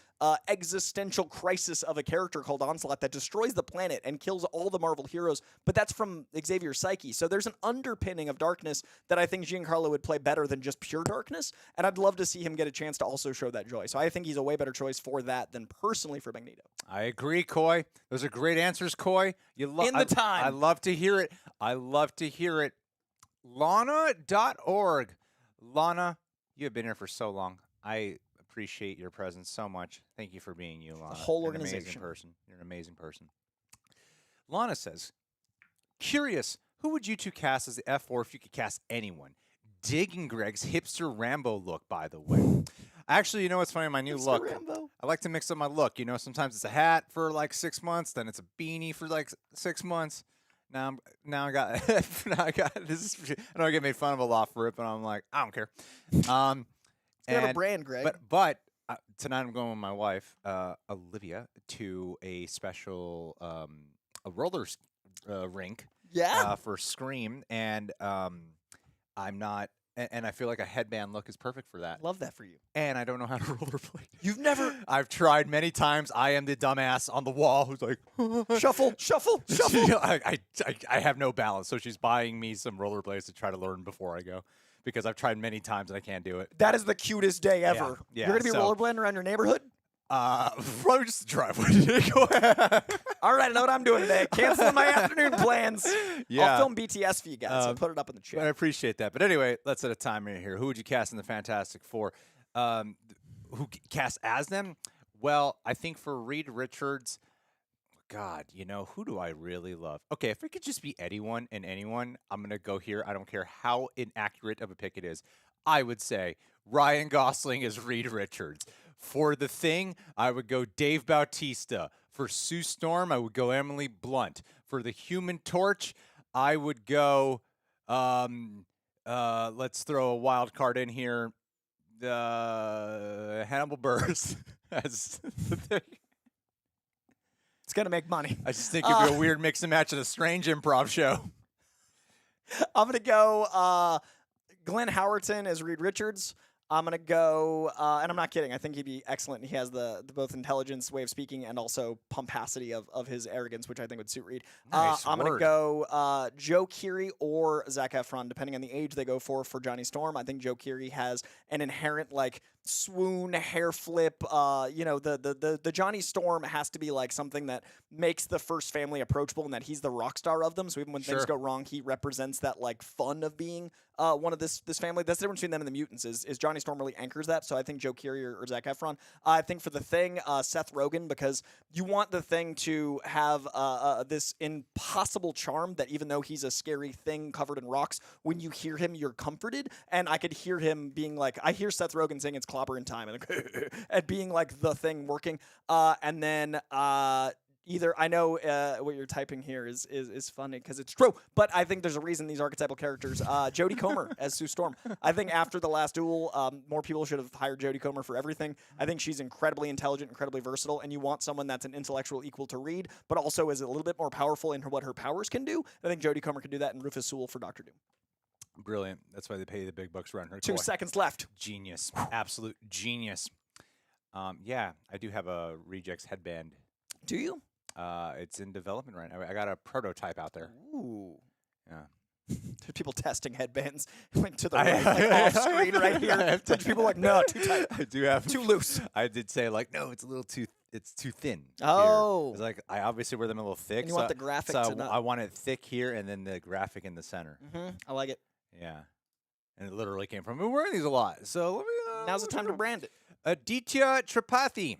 existential crisis of a character called Onslaught that destroys the planet and kills all the Marvel heroes, but that's from Xavier's psyche. So there's an underpinning of darkness that I think Giancarlo would play better than just pure darkness, and I'd love to see him get a chance to also show that joy. So I think he's a way better choice for that than personally for Magneto. I agree, Coy. Those are great answers, Coy. In the time. I love to hear it. I love to hear it. Lana.org. Lana, you have been here for so long. I appreciate your presence so much. Thank you for being you, Lana. The whole You're an organization. amazing person. You're an amazing person. Lana says, curious, who would you two cast as the F4 if you could cast anyone? Digging Greg's hipster Rambo look, by the way. Actually, you know what's funny? My new look. Rambo. I like to mix up my look. You know, sometimes it's a hat for like 6 months, then it's a beanie for like 6 months. Now I got this. I know I get made fun of a lot for it, but I'm like, I don't care. You have a brand, Greg. But tonight I'm going with my wife, Olivia, to a special a roller rink. Yeah. For Scream, and I'm not. And I feel like a headband look is perfect for that. Love that for you. And I don't know how to rollerblade. You've never... I've tried many times. I am the dumbass on the wall who's like... shuffle. I have no balance. So she's buying me some rollerblades to try to learn before I go. Because I've tried many times and I can't do it. That is the cutest day ever. Yeah, You're going to be rollerblading around your neighborhood? Probably just the driveway. Go ahead. All right, I know what I'm doing today. Canceling my afternoon plans. Yeah. I'll film BTS for you guys. I'll put it up in the But I chat. appreciate that. But anyway, let's set a timer here. Who would you cast in the Fantastic Four? Who cast as them? Well, I think for Reed Richards, God, who do I really love? Okay, if it could just be anyone and anyone, I'm going to go here. I don't care how inaccurate of a pick it is. I would say Ryan Gosling is Reed Richards. For The Thing, I would go Dave Bautista. For Sue Storm, I would go Emily Blunt. For The Human Torch, I would go, let's throw a wild card in here, Hannibal Buress as The Thing. It's going to make money. I just think it'd be a weird mix and match at a strange improv show. I'm going to go Glenn Howerton as Reed Richards. I'm going to go, and I'm not kidding, I think he'd be excellent. He has the both intelligence, way of speaking, and also pumpacity of his arrogance, which I think would suit Reed. Nice I'm going to word. go Joe Keery or Zac Efron, depending on the age they go for Johnny Storm. I think Joe Keery has an inherent, swoon, hair flip. The Johnny Storm has to be, something that makes the first family approachable and that he's the rock star of them. So even when things go wrong, he represents that, fun of being one of this family. That's the difference between them and the mutants is Johnny Storm really anchors that. So I think Joe Keery or Zac Efron. I think for The Thing, Seth Rogen, because you want The Thing to have this impossible charm that even though he's a scary thing covered in rocks, when you hear him, you're comforted. And I could hear him being I hear Seth Rogen saying it's clobber in time and being The Thing working. And then either I know what you're typing here is funny because it's true, but I think there's a reason these archetypal characters. Jodie Comer as Sue Storm. I think after The Last Duel, more people should have hired Jodie Comer for everything. I think she's incredibly intelligent, incredibly versatile, and you want someone that's an intellectual equal to Reed, but also is a little bit more powerful in what her powers can do. I think Jodie Comer can do that, and Rufus Sewell for Doctor Doom. Brilliant. That's why they pay the big bucks around her. 2 seconds left. Genius. Absolute genius. Yeah, I do have a Rejects headband. Do you? It's in development right now. I got a prototype out there. Ooh. Yeah. There's people testing headbands to the right, off screen right here. There's people no, too tight. I do have too loose. I did say no, it's a little too. It's too thin. Oh. Here. It's I obviously wear them a little thick. And you want the graphic so to not. I want it thick here and then the graphic in the center. Mm-hmm. I like it. Yeah. And it literally came from. We're wearing these a lot. So let me. Now's the time to brand it. Aditya Tripathi.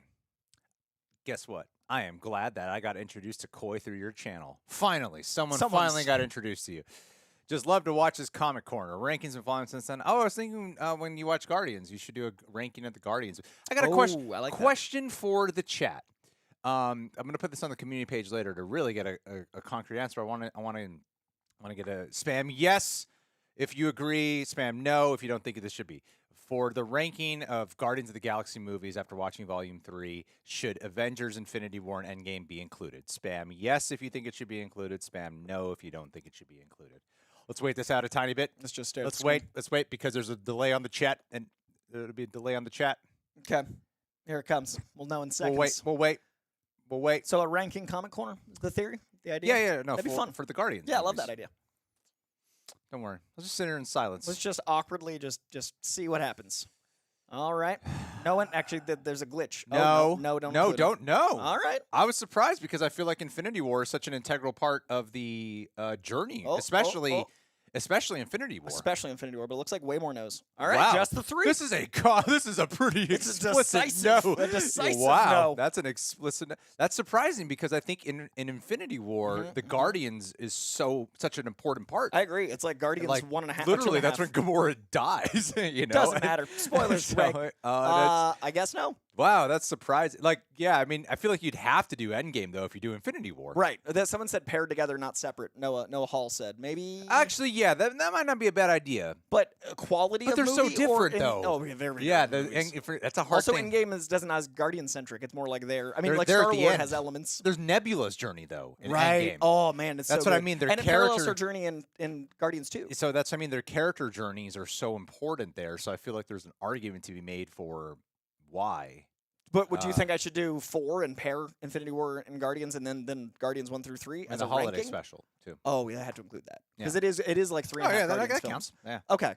Guess what? I am glad that I got introduced to Koi through your channel. Finally, someone finally got introduced to you. Just love to watch this Comic Corner. Rankings and volume since then. Oh, I was thinking when you watch Guardians, you should do a ranking of the Guardians. I got a question for the chat. I'm going to put this on the community page later to really get a concrete answer. I want to get a spam yes if you agree, spam no if you don't think this should be. For the ranking of Guardians of the Galaxy movies after watching Volume 3, should Avengers, Infinity War, and Endgame be included? Spam yes if you think it should be included. Spam no if you don't think it should be included. Let's wait this out a tiny bit. Let's just stare. Let's wait. Let's wait because there's a delay on the chat, and there'll be a delay on the chat. Okay, here it comes. We'll know in seconds. We'll wait. So a ranking Comic Corner is the theory, the idea. Yeah. No, that'd be fun for the Guardians. Yeah, I movies. love that idea. Don't worry. Let's just sit here in silence. Let's just awkwardly just see what happens. All right. No one actually. There's a glitch. No, don't. All right. I was surprised because I feel like Infinity War is such an integral part of the journey, especially Infinity War. Especially Infinity War, but it looks like way more no's. All right, wow. just the 3. This is a pretty explicit no. A decisive wow, no. That's an explicit. That's surprising because I think in Infinity War, the Guardians is such an important part. I agree. It's like Guardians 1.5. Literally, that's when Gamora dies. Doesn't matter. Spoilers. So, I guess no. Wow, that's surprising. I mean, I feel like you'd have to do Endgame though if you do Infinity War. Right. Someone said paired together, not separate. Noah Hall said maybe. Actually, yeah, that might not be a bad idea. But quality but of they're movie so different though. Oh, very yeah. Different That's a hard thing. thing. Also, Endgame doesn't have Guardian centric. It's more like there. I mean, they're Star at the Lord end. has elements. There's Nebula's journey though. In right. Endgame. Oh man, that's what good. I mean. Their and character it parallels her journey in Guardians too. So that's what I mean. Their character journeys are so important there. So I feel like there's an argument to be made for why. But would you think I should do 4 and pair Infinity War and Guardians, and then Guardians 1 through 3 as as a holiday ranking? special too? Oh, yeah, I had to include that because it is like 3. Oh yeah, that Guardians counts. films. Yeah. Okay.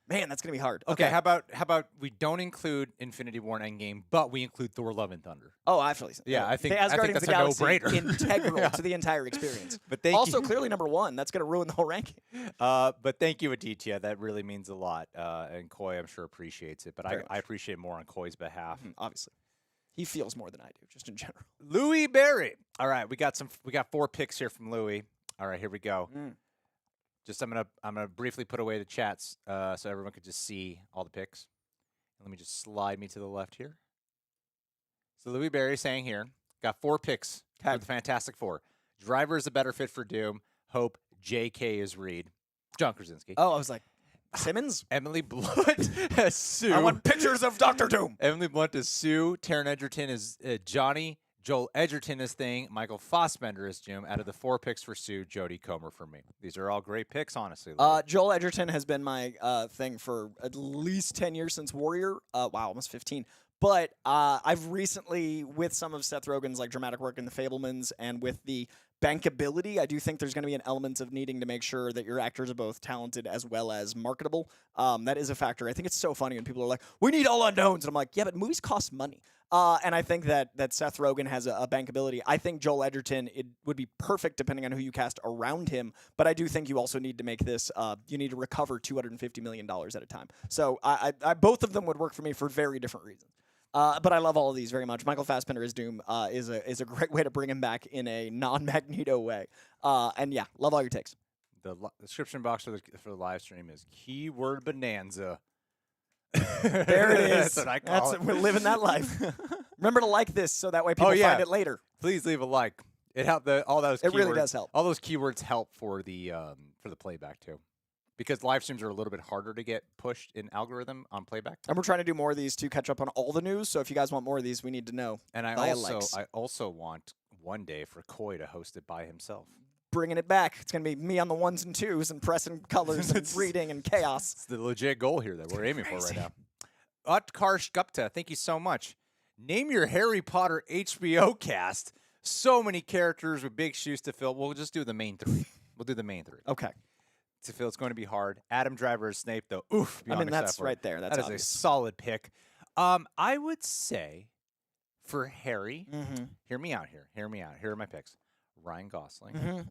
Man, that's gonna be hard. Okay, how about we don't include Infinity War and Endgame, but we include Thor: Love and Thunder. Oh, absolutely. Yeah, I think Asgardians that's of the a Galaxy no-brainer. integral to the entire experience. But thank also, you. clearly number 1. That's gonna ruin the whole ranking. But thank you, Aditya. That really means a lot. And Koi, I'm sure, appreciates it. But I appreciate more on Koi's behalf. Obviously, he feels more than I do, just in general. Louis Berry. All right, we got 4 picks here from Louis. All right, here we go. Just I'm gonna briefly put away the chats so everyone could just see all the picks. Let me just slide me to the left here. So Louis Berry saying here, got 4 picks for the Fantastic Four. Driver is a better fit for Doom. Hope J.K. is Reed. John Krasinski. Oh, I was like, Simmons? Emily Blunt as Sue. I want pictures of Dr. Doom. Emily Blunt is Sue. Taron Egerton is Johnny. Joel Edgerton is Thing. Michael Fassbender is Jim. Out of the 4 picks for Sue, Jodie Comer for me. These are all great picks, honestly. Joel Edgerton has been my thing for at least 10 years since Warrior. Wow, almost 15. But I've recently, with some of Seth Rogen's like dramatic work in The Fabelmans and with the bankability, I do think there's going to be an element of needing to make sure that your actors are both talented as well as marketable. That is a factor. I think it's so funny when people are like, we need all unknowns. And I'm like, yeah, but movies cost money. And I think that Seth Rogen has a bankability. I think Joel Edgerton, it would be perfect depending on who you cast around him. But I do think you also need to make this, you need to recover $250 million at a time. So I both of them would work for me for very different reasons. But I love all of these very much. Michael Fassbender as Doom is a great way to bring him back in a non-Magneto way. And yeah, love all your takes. The description box for the live stream is keyword bonanza. There it is. That's what I call it. We're living that life. Remember to like this so that way people find it later. Please leave a like. It helped. All those. It really does help. All those keywords help for the playback too, because live streams are a little bit harder to get pushed in algorithm on playback. And we're trying to do more of these to catch up on all the news. So if you guys want more of these, we need to know. And I also want one day for Koi to host it by himself. Bringing it back. It's going to be me on the 1s and 2s and pressing colors and reading and chaos. It's the legit goal here that we're aiming for right now. Utkarsh Gupta, thank you so much. Name your Harry Potter HBO cast. So many characters with big shoes to fill. We'll just do the main 3. We'll do the main 3. Okay. To fill, it's going to be hard. Adam Driver is Snape, though. Oof. I mean, that's right there. That's that is a solid pick. I would say for Harry, hear me out here. Hear me out. Here are my picks. Ryan Gosling,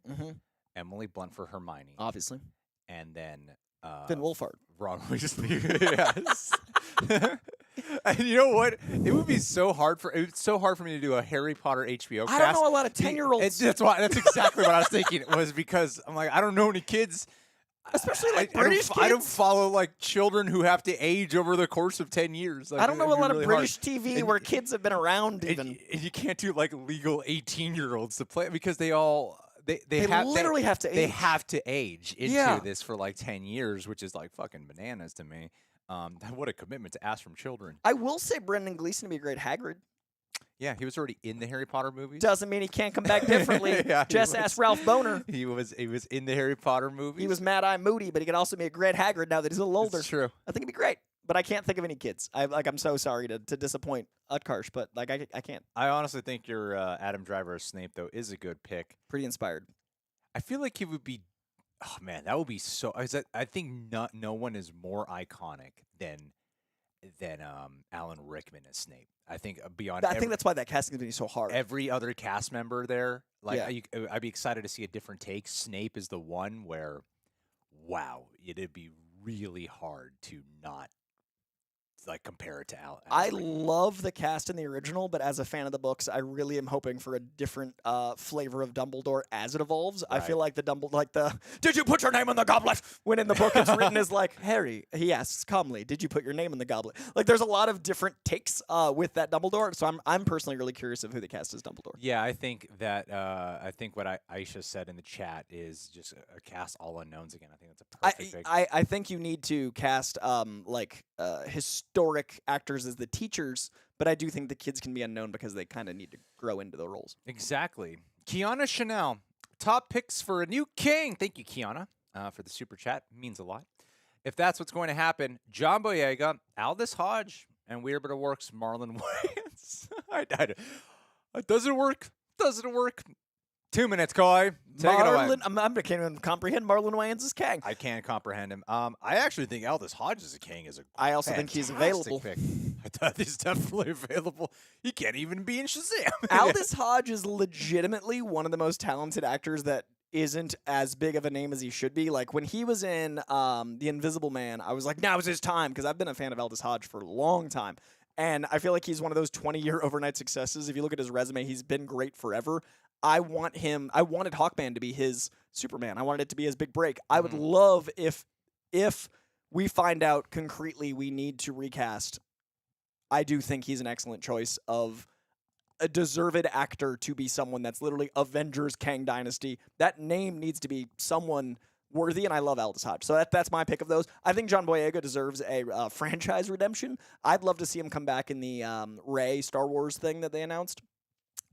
Emily Blunt for Hermione, obviously, and then Finn Wolfhard. Ron Weasley. Yes. And you know what? It would be so hard for me to do a Harry Potter HBO cast. I don't know a lot of 10-year-olds. That's exactly what I was thinking. It was because I'm like, I don't know any kids. Especially like British kids. I don't follow like children who have to age over the course of 10 years. Like, I don't know a lot really of British hard. TV where kids have been around even. And you can't do like legal 18-year-olds to play because they literally have to age. They have to age into this for like 10 years, which is like fucking bananas to me. What a commitment to ask from children. I will say Brendan Gleeson would be a great Hagrid. Yeah, he was already in the Harry Potter movies. Doesn't mean he can't come back differently. Just ask Ralph Boner. He was in the Harry Potter movies. He was Mad Eye Moody, but he could also be a great Hagrid now that he's a little older. That's true. I think it'd be great, but I can't think of any kids. I'm so sorry to disappoint Utkarsh, but like I can't. I honestly think your Adam Driver as Snape though is a good pick. Pretty inspired. I feel like he would be. Oh man, that would be so. I think no one is more iconic than Alan Rickman as Snape. I think beyond. I think that's why that casting is going to be so hard. Every other cast member there, like I'd be excited to see a different take. Snape is the one where, wow, it'd be really hard to not like compare it to Alan. I love the cast in the original, but as a fan of the books, I really am hoping for a different flavor of Dumbledore as it evolves. Right. I feel like the Dumbledore, like the "Did you put your name in the goblet?" when in the book it's written as like Harry. He asks calmly, "Did you put your name in the goblet?" Like there's a lot of different takes with that Dumbledore. So I'm personally really curious of who they cast as Dumbledore. Yeah, I think that what Aisha said in the chat is just a cast all unknowns again. I think that's a perfect pick. I think you need to cast historic actors as the teachers, but I do think the kids can be unknown because they kind of need to grow into the roles. Exactly. Kiana Chanel, top picks for a new king. Thank you, Kiana, for the super chat. Means a lot. If that's what's going to happen, John Boyega, Aldous Hodge, and Weird But It Works, Marlon Wayans. It doesn't work. Doesn't work. 2 minutes, Coy. Take it away. I can't even comprehend Marlon Wayans as Kang. I can't comprehend him. I actually think Aldous Hodge as a Kang is a I also think he's available. pick. I thought he's definitely available. He can't even be in Shazam. Aldous Hodge is legitimately one of the most talented actors that isn't as big of a name as he should be. Like when he was in The Invisible Man, I was like, now is his time, because I've been a fan of Aldous Hodge for a long time. And I feel like he's one of those 20-year overnight successes. If you look at his resume, he's been great forever. I wanted Hawkman to be his Superman. I wanted it to be his big break. I would love if we find out concretely we need to recast. I do think he's an excellent choice of a deserved actor to be someone that's literally Avengers, Kang Dynasty. That name needs to be someone worthy, and I love Aldous Hodge. So that's my pick of those. I think John Boyega deserves a franchise redemption. I'd love to see him come back in the Rey Star Wars thing that they announced.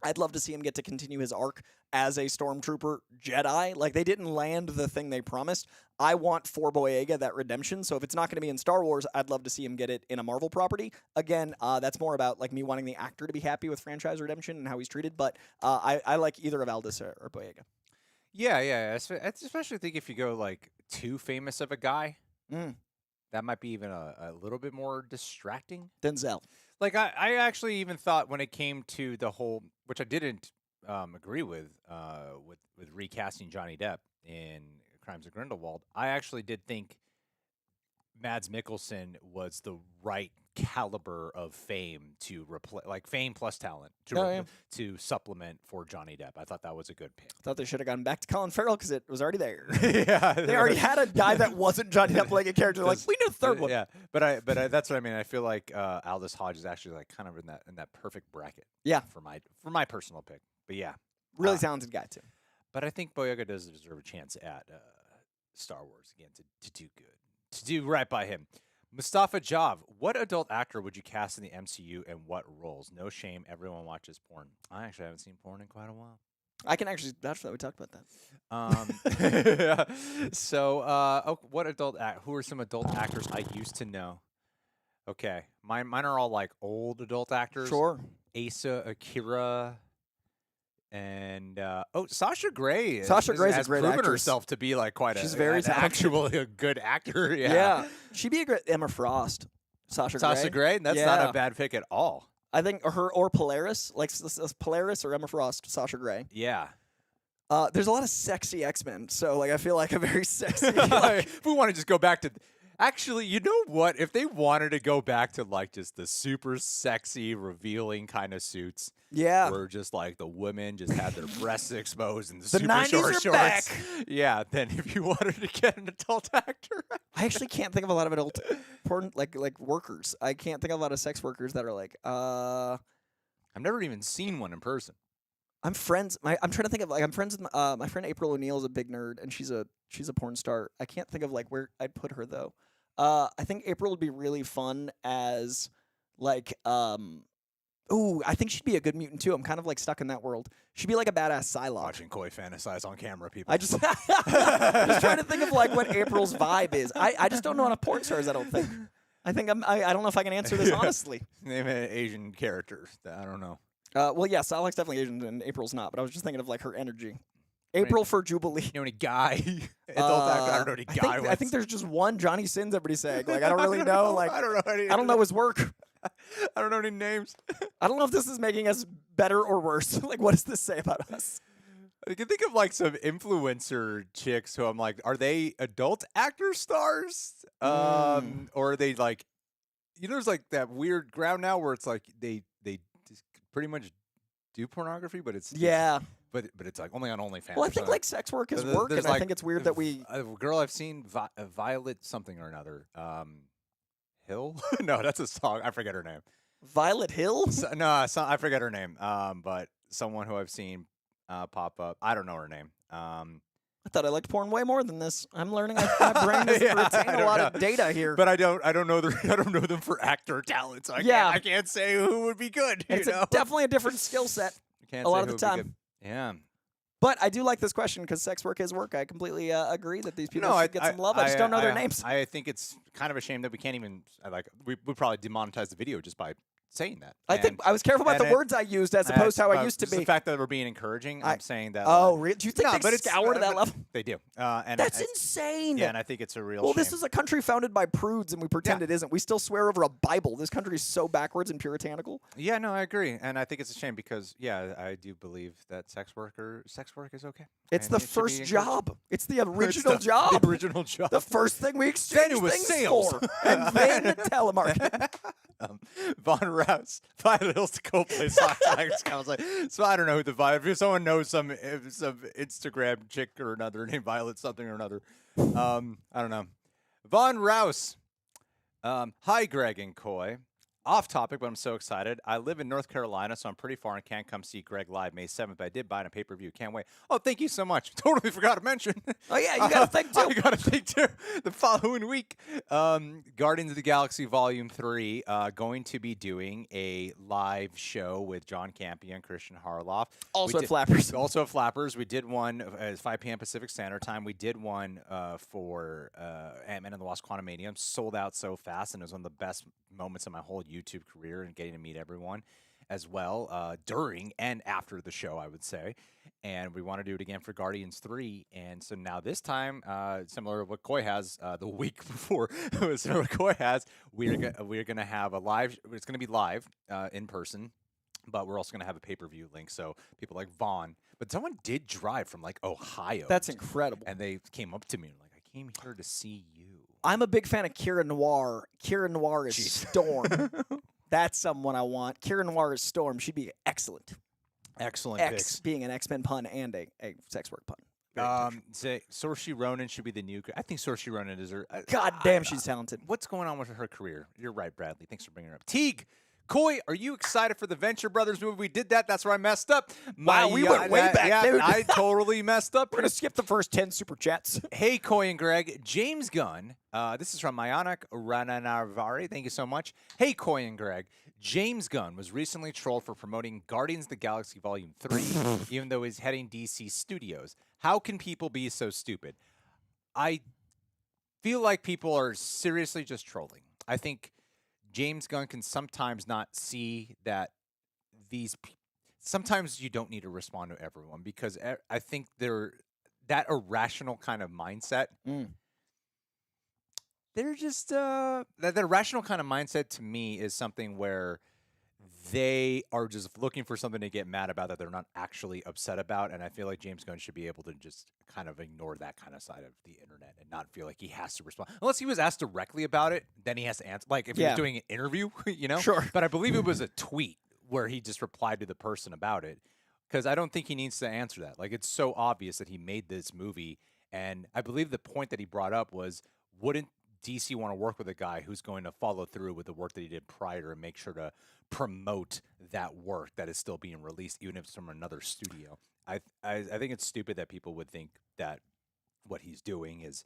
I'd love to see him get to continue his arc as a Stormtrooper Jedi. Like, they didn't land the thing they promised. I want for Boyega that redemption. So if it's not going to be in Star Wars, I'd love to see him get it in a Marvel property. Again, that's more about like me wanting the actor to be happy with franchise redemption and how he's treated. But I like either of Aldous or Boyega. Yeah. I especially think if you go like too famous of a guy, that might be even a little bit more distracting. Denzel. Like I actually even thought when it came to the whole, which I didn't agree with recasting Johnny Depp in Crimes of Grindelwald, I actually did think Mads Mikkelsen was the right caliber of fame to replace, like fame plus talent to supplement for Johnny Depp. I thought that was a good pick. I thought they should have gone back to Colin Farrell because it was already there. Yeah, they already had a guy that wasn't Johnny Depp playing a character. Like, we need a third one. Yeah, but that's what I mean. I feel like Aldous Hodge is actually like kind of in that perfect bracket. Yeah, for my personal pick. But yeah, really talented guy too. But I think Boyega does deserve a chance at Star Wars again to do good, to do right by him. Mustafa Jav, what adult actor would you cast in the MCU and what roles? No shame, everyone watches porn. I actually haven't seen porn in quite a while. I can actually vouch that we talked about that. So, what who are some adult actors I used to know? Okay, mine are all like old adult actors. Sure. Asa Akira. And Sasha Grey. Sasha Grey's a great proven actress. herself to be like She's very talented. actually a good actor. Yeah, she'd be a great Emma Frost. Sasha Grey. That's not a bad pick at all. I think her or Polaris, like Polaris or Emma Frost, Sasha Grey. Yeah. There's a lot of sexy X-Men, so like I feel like a very sexy. If we want to just go back to. Actually, you know what? If they wanted to go back to like just the super sexy, revealing kind of suits, where just like the women just had their breasts exposed and the super 90s short are shorts, back. Yeah. Then if you wanted to get an adult actor, I actually can't think of a lot of adult porn like workers. I can't think of a lot of sex workers that are like. I've never even seen one in person. I'm friends. I'm trying to think of like I'm friends with my friend April O'Neil is a big nerd and she's a porn star. I can't think of like where I'd put her though. I think April would be really fun as like I think she'd be a good mutant too. I'm kind of like stuck in that world. She'd be like a badass Psylocke. Watching Coy fantasize on camera, people. I just just trying to think of like what April's vibe is. I just don't know enough porn stars. I don't think. I don't know if I can answer this honestly. Name an Asian character. I don't know. Well, yeah, Psylocke's definitely Asian and April's not. But I was just thinking of like her energy. April for Jubilee. You know any guy? I don't know any guy. I think there's just one Johnny Sins. Everybody's saying like I don't really know. Like I don't know. I don't know his work. I don't know any names. I don't know if this is making us better or worse. Like, what does this say about us? I can think of like some influencer chicks who I'm like, are they adult actor stars? Or are they like, there's like that weird ground now where it's like they just pretty much do pornography, but it's But it's like only on OnlyFans. Well, I think like sex work is work, and I think it's weird that we. A girl I've seen, Violet something or another. Hill? No, that's a song. I forget her name. Violet Hill? I forget her name. But someone who I've seen pop up. I don't know her name. I thought I liked porn way more than this. I'm learning. My brain is retaining a lot of data here. But I don't know them for actor talent. So I can't say who would be good. It's definitely a different skill set. A lot of the time. Yeah. But I do like this question because sex work is work. I completely agree that these people should get some love. I just don't know their names. I think it's kind of a shame that we can't even we probably demonetize the video just by saying that. I think I was careful about the words I used as opposed to how I used to be. The fact that we're being encouraging, I'm saying that. Oh, do you think they but scour to that level? They do. That's insane. Yeah, and I think it's a real Well, shame. this is a country founded by prudes, and we pretend it isn't. We still swear over a Bible. This country is so backwards and puritanical. Yeah, no, I agree. And I think it's a shame because, I do believe that sex work is okay. It's the first job. It's the original job. The original job. The first thing we exchange things sales. for. And then telemarketing. Von Rouse, Violet to go play soccer. I was like, so I don't know who the Violet. If someone knows some Instagram chick or another named Violet something or another, I don't know. Von Rouse. Hi, Greg and Coy. Off topic, but I'm so excited. I live in North Carolina, so I'm pretty far and can't come see Greg live May 7th, but I did buy it on pay-per-view. Can't wait. Oh, thank you so much. Totally forgot to mention. Oh, yeah, you got to think, too. I got to think, too. The following week, Guardians of the Galaxy Volume 3, going to be doing a live show with John Campea and Christian Harloff. Also Flappers. Also Flappers. We did one at 5 p.m. Pacific Standard Time. We did one for Ant-Man and the Wasp: Quantumania. Sold out so fast, and it was one of the best moments of my whole YouTube career and getting to meet everyone as well during and after the show, I would say. And we want to do it again for Guardians 3. And so now this time, similar to what Coy has the week before, similar to what Coy has, we're going to have a live, it's going to be live in person, but we're also going to have a pay-per-view link. So people like Vaughn, but someone did drive from like Ohio. That's incredible. And they came up to me and like, I came here to see you. I'm a big fan of Kira Noir. Kira Noir is Storm. That's someone I want. Kira Noir is Storm. She'd be excellent. Excellent X picks. being an X-Men pun and a sex work pun. Say Saoirse Ronan should be the new. I think Saoirse Ronan is her. God damn, she's talented. What's going on with her career? You're right, Bradley. Thanks for bringing her up. Teague. Coy, are you excited for the Venture Brothers movie? We did that. That's where I messed up. Wow, we went way back, dude. I totally messed up. We're going to skip the first 10 super chats. Hey, Coy and Greg. James Gunn. This is from Mayanak Rananarvari. Thank you so much. Hey, Coy and Greg. James Gunn was recently trolled for promoting Guardians of the Galaxy Volume 3, even though he's heading DC Studios. How can people be so stupid? I feel like people are seriously just trolling. I think James Gunn can sometimes not see that sometimes you don't need to respond to everyone because I think that irrational kind of mindset. They're just that irrational kind of mindset to me is something where they are just looking for something to get mad about that they're not actually upset about. And I feel like James Gunn should be able to just kind of ignore that kind of side of the internet and not feel like he has to respond. Unless he was asked directly about it, then he has to answer. Like if he was doing an interview, you know? Sure. But I believe it was a tweet where he just replied to the person about it because I don't think he needs to answer that. Like it's so obvious that he made this movie. And I believe the point that he brought up was, wouldn't DC want to work with a guy who's going to follow through with the work that he did prior and make sure to promote that work that is still being released, even if it's from another studio. I think it's stupid that people would think that what he's doing is.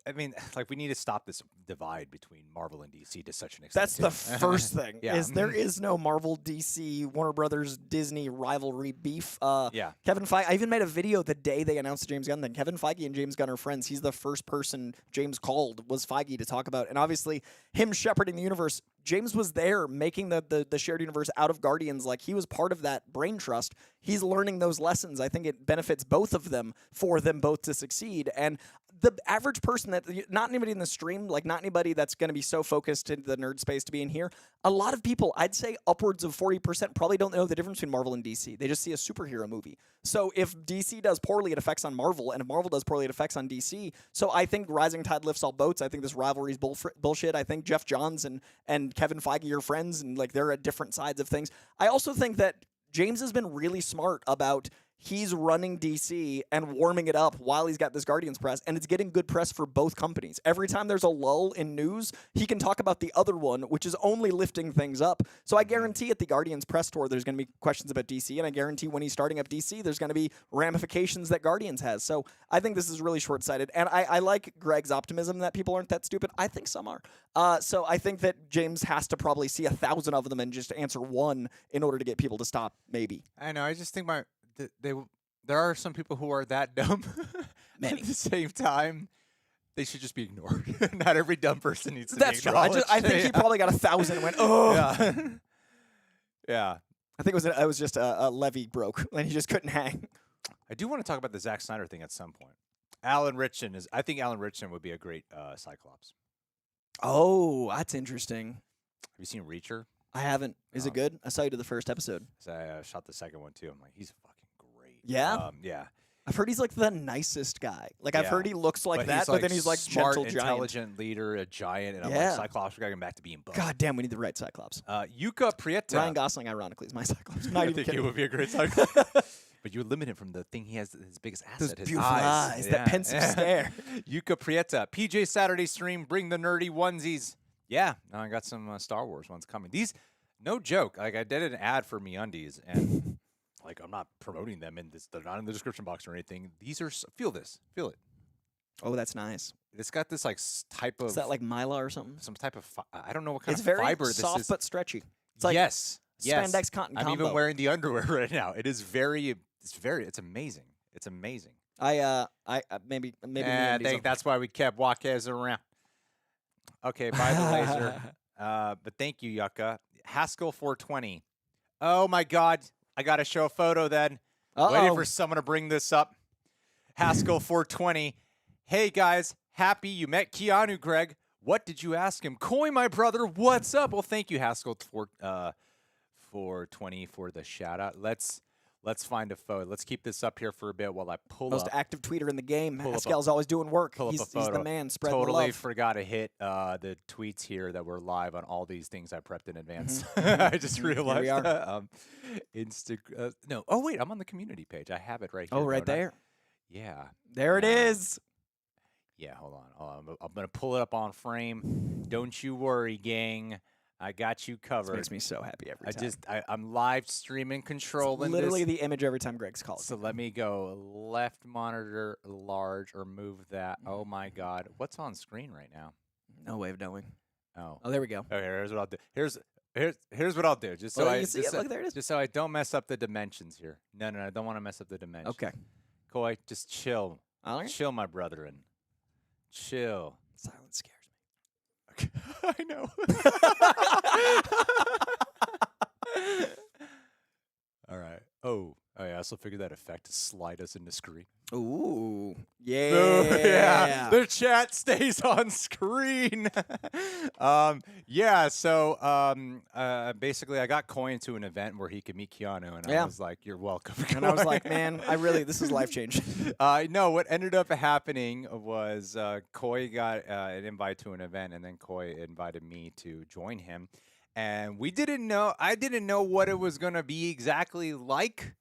I mean, like we need to stop this divide between Marvel and DC to such an extent. That's the first thing. Yeah. Is there is no Marvel, DC, Warner Brothers, Disney rivalry beef. Yeah. Kevin Feige. I even made a video the day they announced James Gunn. Then Kevin Feige and James Gunn are friends. He's the first person James called was Feige to talk about, and obviously him shepherding the universe. James was there making the shared universe out of Guardians. Like he was part of that brain trust. He's learning those lessons. I think it benefits both of them for them both to succeed. And the average person that not anybody in the stream, like not anybody that's going to be so focused in the nerd space to be in here. A lot of people, I'd say upwards of 40%, probably don't know the difference between Marvel and DC. They just see a superhero movie. So if DC does poorly, it affects on Marvel, and if Marvel does poorly, it affects on DC. So I think rising tide lifts all boats. I think this rivalry is bullshit. I think Jeff Johns and Kevin Feige are friends, and like they're at different sides of things. I also think that James has been really smart about he's running DC and warming it up while he's got this Guardians press, and it's getting good press for both companies. Every time there's a lull in news, he can talk about the other one, which is only lifting things up. So I guarantee at the Guardians press tour, there's going to be questions about DC, and I guarantee when he's starting up DC, there's going to be ramifications that Guardians has. So I think this is really short-sighted, and I like Greg's optimism that people aren't that stupid. I think some are. So I think that James has to probably see 1,000 of them and just answer one in order to get people to stop, maybe. I know. I just think there are some people who are that dumb. Many. At the same time, they should just be ignored. Not every dumb person needs to That's be true. acknowledged. I think he probably got 1,000 and went, oh. Yeah. Yeah. I think it was just a levee broke and he just couldn't hang. I do want to talk about the Zack Snyder thing at some point. Alan Ritchson I think Alan Ritchson would be a great Cyclops. Oh, that's interesting. Have you seen Reacher? I haven't. Is it good? I saw you to the first episode. So I shot the second one too. I'm like, he's fucking great. Yeah? Yeah. I've heard he's like the nicest guy. Like I've Yeah. heard he looks like that, he's, but then he's like smart, gentle giant. intelligent leader, a giant, and I'm Yeah. like, Cyclops, we got to get back to being both. God damn, we need the right Cyclops. Yuka Prieta. Ryan Gosling, ironically, is my Cyclops. Not I even think kidding. he would be a great Cyclops. But you limit him from the thing he has, his biggest Those asset, his beautiful eyes, that pensive stare. Yuka Prieta, PJ Saturday stream, bring the nerdy onesies. Yeah, now I got some Star Wars ones coming. These, no joke, like I did an ad for MeUndies, and like I'm not promoting them in this, they're not in the description box or anything. These are, feel this, feel it. Oh, that's nice. It's got this like type of. Is that like Mila or something? Some type of, I don't know what kind It's of very fiber soft this is. but stretchy. It's like yes. spandex cotton I'm combo. even wearing the underwear right now. It is it's amazing. It's amazing. Maybe I MeUndies think will- that's why we kept Walkez around. Okay, buy the laser. But thank you, Yucca. Haskell 420. Oh my God. I got to show a photo then. Waiting for someone to bring this up. Haskell 420. Hey guys, happy you met Keanu, Greg. What did you ask him? Coy, my brother, what's up? Well, thank you, Haskell 420 for the shout out. Let's find a photo. Let's keep this up here for a bit while I pull Most up. active tweeter in the game. Pull up Pascal's always doing work. pull up He's a photo. the man spreading Totally the love. forgot to hit the tweets here that were live on all these things I prepped in advance. Mhm. I just realized. Here we are. No. Oh wait, I'm on the community page. I have it right here. Oh, right don't I? there. Yeah. There it is. Yeah. Hold on. I'm gonna pull it up on frame. Don't you worry, gang. I got you This covered. makes me so happy every time. I'm live streaming, controlling literally this. the image every time Greg's called. So let me go left monitor large or move that. Oh my God. What's on screen right now? No way of knowing. Oh. Oh, there we go. Okay, here's what I'll do. Here's what I'll do. Just so Oh, I you see just it? Look, there it is. just so I don't mess up the dimensions here. No, I don't want to mess up the dimensions. Okay. Koi, just chill. All right. Chill, my brethren. Chill. Silence scares me. I know. All right. Oh, I also figured that effect to slide us into screen. Ooh. Yeah. Yeah. The chat stays on screen. Basically I got Coin to an event where he could meet Keanu, and I was like, you're welcome. And I was like, man, this is life changing. No, what ended up happening was Coy got an invite to an event, and then Coy invited me to join him. And I didn't know what it was going to be exactly like.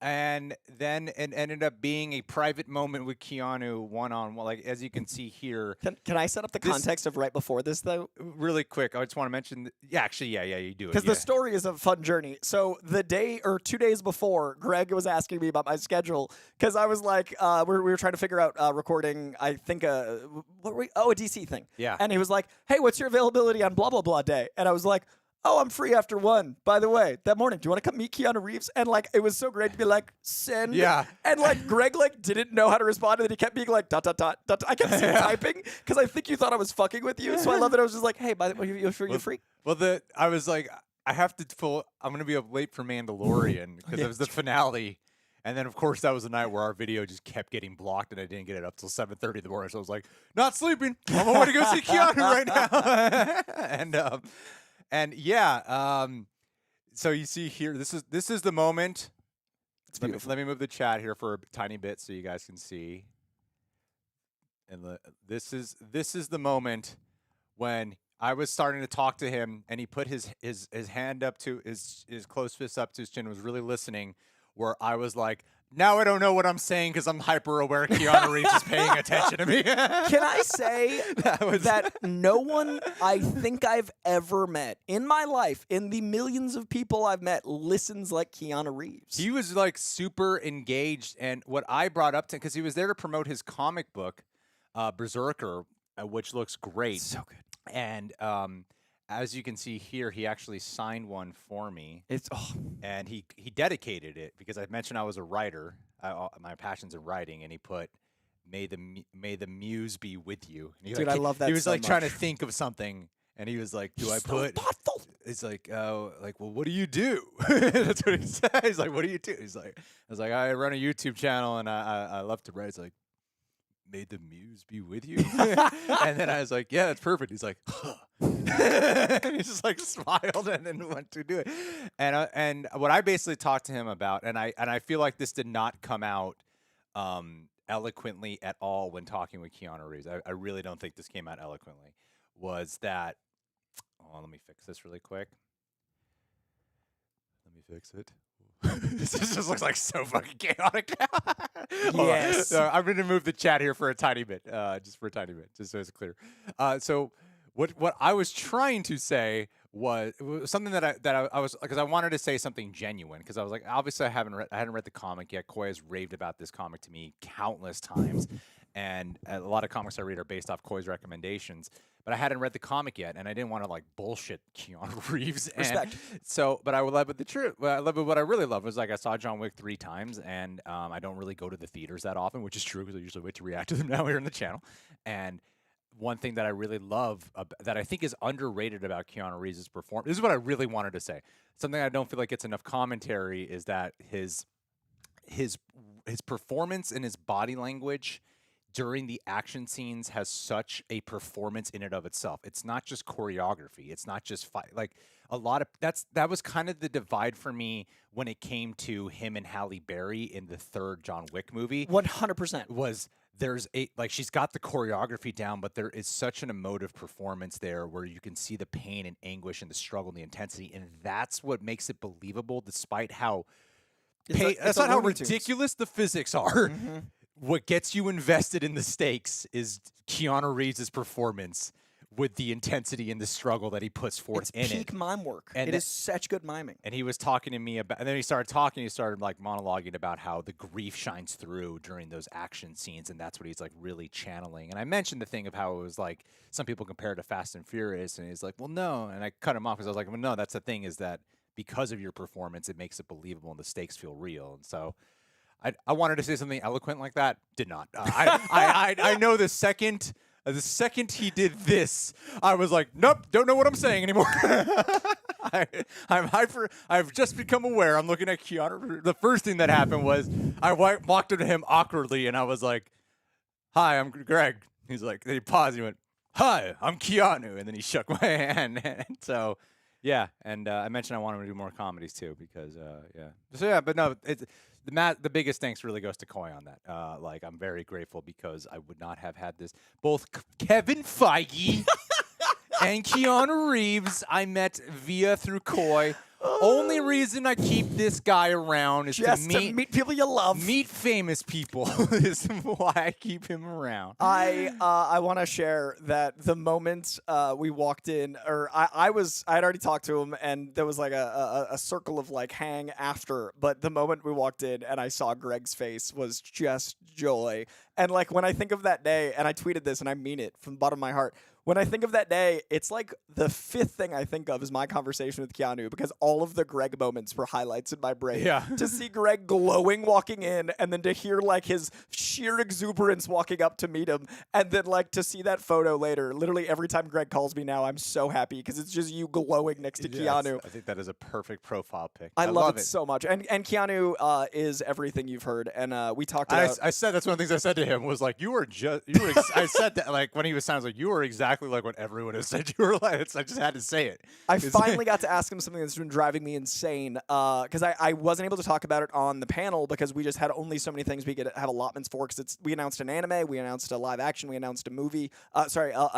And then it ended up being a private moment with Keanu one-on-one, like as you can see here. Can I set up the context of right before this, though? Really quick, I just want to mention, you do it. Because the story is a fun journey. So the day or 2 days before, Greg was asking me about my schedule because I was like, we were trying to figure out recording, I think, a DC thing. Yeah. And he was like, hey, what's your availability on blah, blah, blah day? And I was like, oh, I'm free after 1. By the way, that morning, do you want to come meet Keanu Reeves? And like, it was so great to be like, send. Yeah. And like, Greg like didn't know how to respond, and then he kept being like, dot, dot, dot, dot. I kept typing because I think you thought I was fucking with you. So I love that I was just like, hey, by the way, you're free. Well, I was like, I have to I'm going to be up late for Mandalorian because it was the finale. And then, of course, that was the night where our video just kept getting blocked, and I didn't get it up till 7:30 in the morning. So I was like, not sleeping. I'm on my way to go see Keanu right now. So you see here, this is the moment. It's Let beautiful. me move the chat here for a tiny bit so you guys can see. And this is the moment when I was starting to talk to him, and he put his hand up to his closed fist up to his chin, was really listening. Where I was like, now I don't know what I'm saying because I'm hyper aware Keanu Reeves is paying attention to me. Can I say that no one I think I've ever met in my life, in the millions of people I've met, listens like Keanu Reeves? He was like super engaged, and what I brought up to, because he was there to promote his comic book, Berserker, which looks great. So good. And as you can see here, he actually signed one for me. And he dedicated it because I mentioned I was a writer. My passion's in writing, and he put may the muse be with you. And Dude, I love that He was so like trying to much. think of something, and he was like, "Do I He's so put?" thoughtful. It's like, well, what do you do? That's what he said. He's like, what do you do? He's like, I was like, I run a YouTube channel and I love to write. He's like, may the muse be with you. And then I was like, yeah, that's perfect. He's like, huh. And he just like smiled and then went to do it. And what I basically talked to him about, and I feel like this did not come out eloquently at all when talking with Keanu Reeves. I really don't think this came out eloquently. Was that? Oh, let me fix this really quick. Let me fix it. This just looks like so fucking chaotic. Yes. So I'm going to move the chat here for a tiny bit, just for a tiny bit, just so it's clear. So what I was trying to say was something that I was, because I wanted to say something genuine, because I was like, obviously I hadn't read the comic yet. Koi has raved about this comic to me countless times, and a lot of comics I read are based off Koi's recommendations. But I hadn't read the comic yet, and I didn't want to like bullshit Keanu Reeves. Respect. So, but I would love with the truth. What I really love was like I saw John Wick 3 times, and I don't really go to the theaters that often, which is true because I usually wait to react to them now here on the channel. And one thing that I really love that I think is underrated about Keanu Reeves' performance. This is what I really wanted to say. Something I don't feel like gets enough commentary is that his performance and his body language during the action scenes has such a performance in and of itself. It's not just choreography. It's not just fight. Like a lot of that was kind of the divide for me when it came to him and Halle Berry in the third John Wick movie. 100%. Was there's a like she's got the choreography down, but there is such an emotive performance there where you can see the pain and anguish and the struggle and the intensity, and that's what makes it believable, despite how that's not how ridiculous the physics are. Mm-hmm. What gets you invested in the stakes is Keanu Reeves' performance with the intensity and the struggle that he puts forth in it. It's peak mime work. And it is such good miming. And he was talking to me about, and then he started talking, he started like monologuing about how the grief shines through during those action scenes, and that's what he's like really channeling. And I mentioned the thing of how it was like, some people compare it to Fast and Furious, and he's like, well, no. And I cut him off because I was like, well, no, that's the thing, is that because of your performance, it makes it believable and the stakes feel real. And so I wanted to say something eloquent like that. Did not. I know the second he did this, I was like, nope, don't know what I'm saying anymore. I'm hyper. I've just become aware. I'm looking at Keanu. The first thing that happened was I walked up to him awkwardly, and I was like, hi, I'm Greg. He's like, then he paused. He went, hi, I'm Keanu. And then he shook my hand. And so, yeah. And I mentioned I wanted to do more comedies too, because, yeah. So, yeah, but no, it's. The biggest thanks really goes to Koi on that. Like, I'm very grateful because I would not have had this. Both Kevin Feige and Keanu Reeves I met through Koi. Only reason I keep this guy around is just to meet people you love. Meet famous people is why I keep him around. I want to share that the moment we walked in, or I had already talked to him, and there was like a circle of like hang after. But the moment we walked in and I saw Greg's face was just joy. And like when I think of that day, and I tweeted this and I mean it from the bottom of my heart. When I think of that day, it's like the fifth thing I think of is my conversation with Keanu, because all of the Greg moments were highlights in my brain. Yeah. To see Greg glowing walking in, and then to hear like his sheer exuberance walking up to meet him, and then like to see that photo later. Literally every time Greg calls me now, I'm so happy because it's just you glowing next to Keanu. I think that is a perfect profile pic. I love it so much. And Keanu is everything you've heard. And we talked about... I said, that's one of the things I said to him was like, I said that like when he was sounds like you were exactly like what everyone has said you were like. I just had to say it. I finally got to ask him something that's been driving me insane, because I wasn't able to talk about it on the panel because we just had only so many things we could have allotments for, because we announced an anime, we announced a live action, we announced a movie, a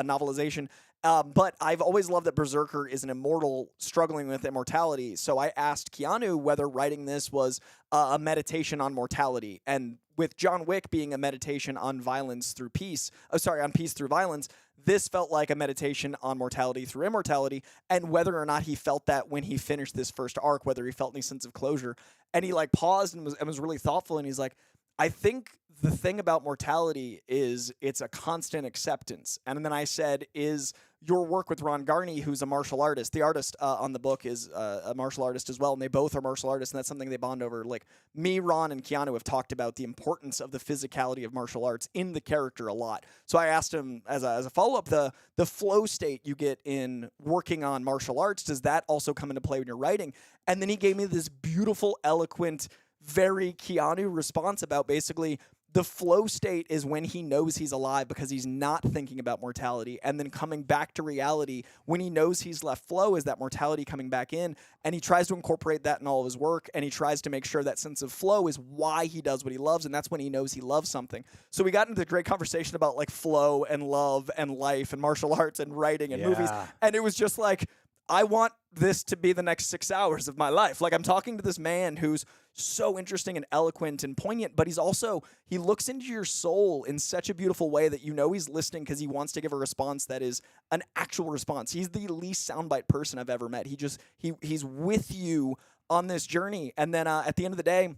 novelization. But I've always loved that Berserker is an immortal struggling with immortality. So I asked Keanu whether writing this was a meditation on mortality. And with John Wick being a meditation on violence through peace, on peace through violence, this felt like a meditation on mortality through immortality, and whether or not he felt that when he finished this first arc, whether he felt any sense of closure. And he like paused and was really thoughtful, and he's like, I think the thing about mortality is it's a constant acceptance. And then I said, is your work with Ron Garney, who's a martial artist, the artist on the book is a martial artist as well, and they both are martial artists, and that's something they bond over. Like, me, Ron, and Keanu have talked about the importance of the physicality of martial arts in the character a lot. So I asked him, as a follow-up, the flow state you get in working on martial arts, does that also come into play when you're writing? And then he gave me this beautiful, eloquent, very Keanu response about basically the flow state is when he knows he's alive because he's not thinking about mortality, and then coming back to reality when he knows he's left flow is that mortality coming back in, and he tries to incorporate that in all of his work, and he tries to make sure that sense of flow is why he does what he loves, and that's when he knows he loves something. So we got into the great conversation about like flow and love and life and martial arts and writing and movies, and it was just like, I want this to be the next 6 hours of my life. Like, I'm talking to this man who's so interesting and eloquent and poignant, but he looks into your soul in such a beautiful way that you know he's listening because he wants to give a response that is an actual response. He's the least soundbite person I've ever met. He's with you on this journey. And then at the end of the day,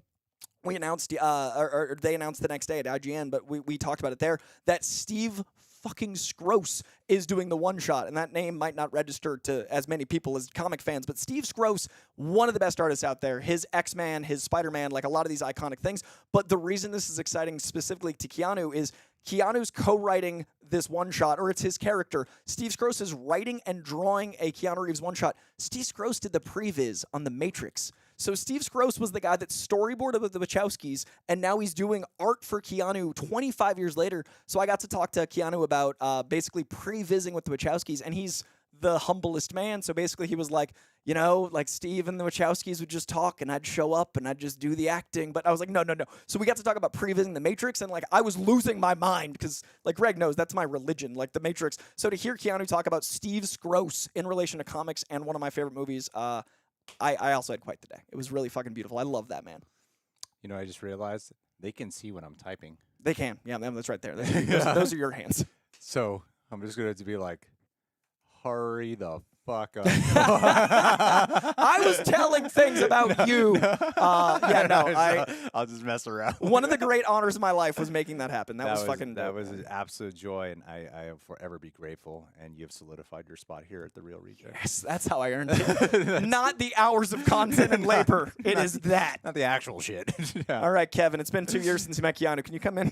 we announced, or they announced the next day at IGN, but we talked about it there, that Steve fucking Scrose is doing the one shot, and that name might not register to as many people as comic fans, but Steve Scrose, one of the best artists out there, his X-Man, his Spider-Man, like a lot of these iconic things. But the reason this is exciting specifically to Keanu is Keanu's co-writing this one shot, or it's his character. Steve Scrose is writing and drawing a Keanu Reeves one shot. Steve Scrose did the previs on The Matrix. So Steve Scrose was the guy that storyboarded with the Wachowskis, and now he's doing art for Keanu 25 years later. So I got to talk to Keanu about basically pre-vising with the Wachowskis, and he's the humblest man. So basically he was like, you know, like Steve and the Wachowskis would just talk, and I'd show up, and I'd just do the acting. But I was like, no. So we got to talk about pre-vising The Matrix, and like I was losing my mind because, like Greg knows, that's my religion, like The Matrix. So to hear Keanu talk about Steve Scrose in relation to comics and one of my favorite movies, I also had quite the day. It was really fucking beautiful. I love that man. You know, I just realized they can see when I'm typing. They can. Yeah, that's right there. Those are your hands. So I'm just going to be like, hurry the fuck up. I was telling things about you. I'll just mess around. One of the great honors of my life was making that happen. That was an absolute joy, and I will forever be grateful. And you've solidified your spot here at The Real Reject. Yes, that's how I earned it. Not the hours of content and labor. It is that. Not the actual shit. Yeah. All right, Kevin, it's been 2 years since you met Keanu. Can you come in?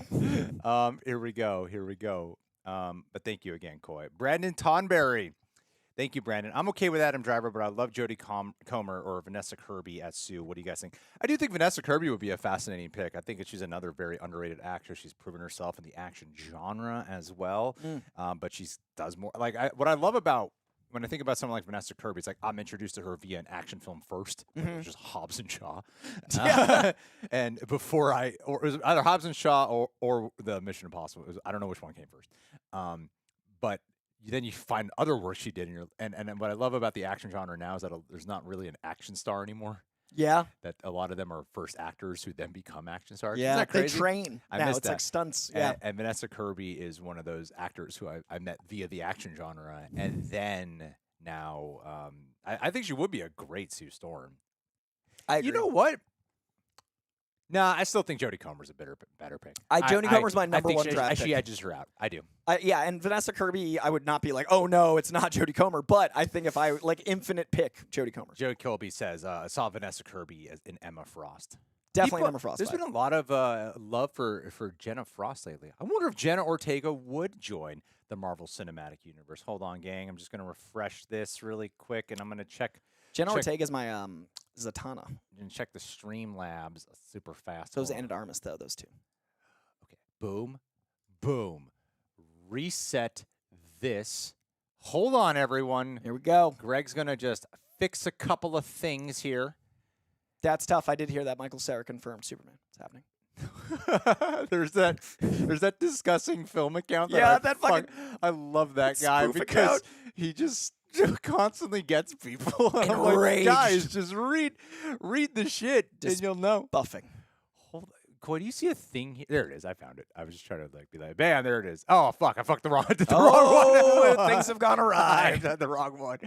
Here we go. But thank you again, Coy. Brandon Tonberry. Thank you, Brandon. I'm okay with Adam Driver, but I love Jodie Comer or Vanessa Kirby as Sue. What do you guys think? I do think Vanessa Kirby would be a fascinating pick. I think she's another very underrated actress. She's proven herself in the action genre as well, but she does more. Like what I love about when I think about someone like Vanessa Kirby, it's like I'm introduced to her via an action film first, which is Hobbs and Shaw. And before it was either Hobbs and Shaw or the Mission Impossible. I don't know which one came first. But then you find other work she did, and what I love about the action genre now is that there's not really an action star anymore. Yeah, that a lot of them are first actors who then become action stars. Yeah, Isn't that crazy? They train. Now it's like stunts. Yeah, and Vanessa Kirby is one of those actors who I met via the action genre, and then now I think she would be a great Sue Storm. I agree. You know what? Nah, I still think Jodie Comer's a better pick. Jodie Comer's my number one draft pick. She edges her out. I do. Yeah, and Vanessa Kirby, I would not be like, oh no, it's not Jodie Comer. But I think if I like infinite pick, Jodie Comer. Jodie Kirby says, saw Vanessa Kirby in Emma Frost. Definitely Emma Frost. There's been a lot of love for Jenna Frost lately. I wonder if Jenna Ortega would join the Marvel Cinematic Universe. Hold on, gang. I'm just going to refresh this really quick, and I'm going to check. Jenna Ortega is my Zatanna. And check the Streamlabs super fast. So is Anna de Armas, though, those two. Okay. Boom. Boom. Reset this. Hold on, everyone. Here we go. Greg's going to just fix a couple of things here. That's tough. I did hear that Michael Cera confirmed Superman. It's happening. There's that discussing film account. I love that guy because he just constantly gets people. And I'm like, guys, just read the shit, and you'll know. Buffing. Hold on. Coy, do you see a thing here? There it is. I found it. I was just trying to be like, bam, there it is. Oh, fuck. I fucked the wrong one. Things have gone awry. I the wrong one.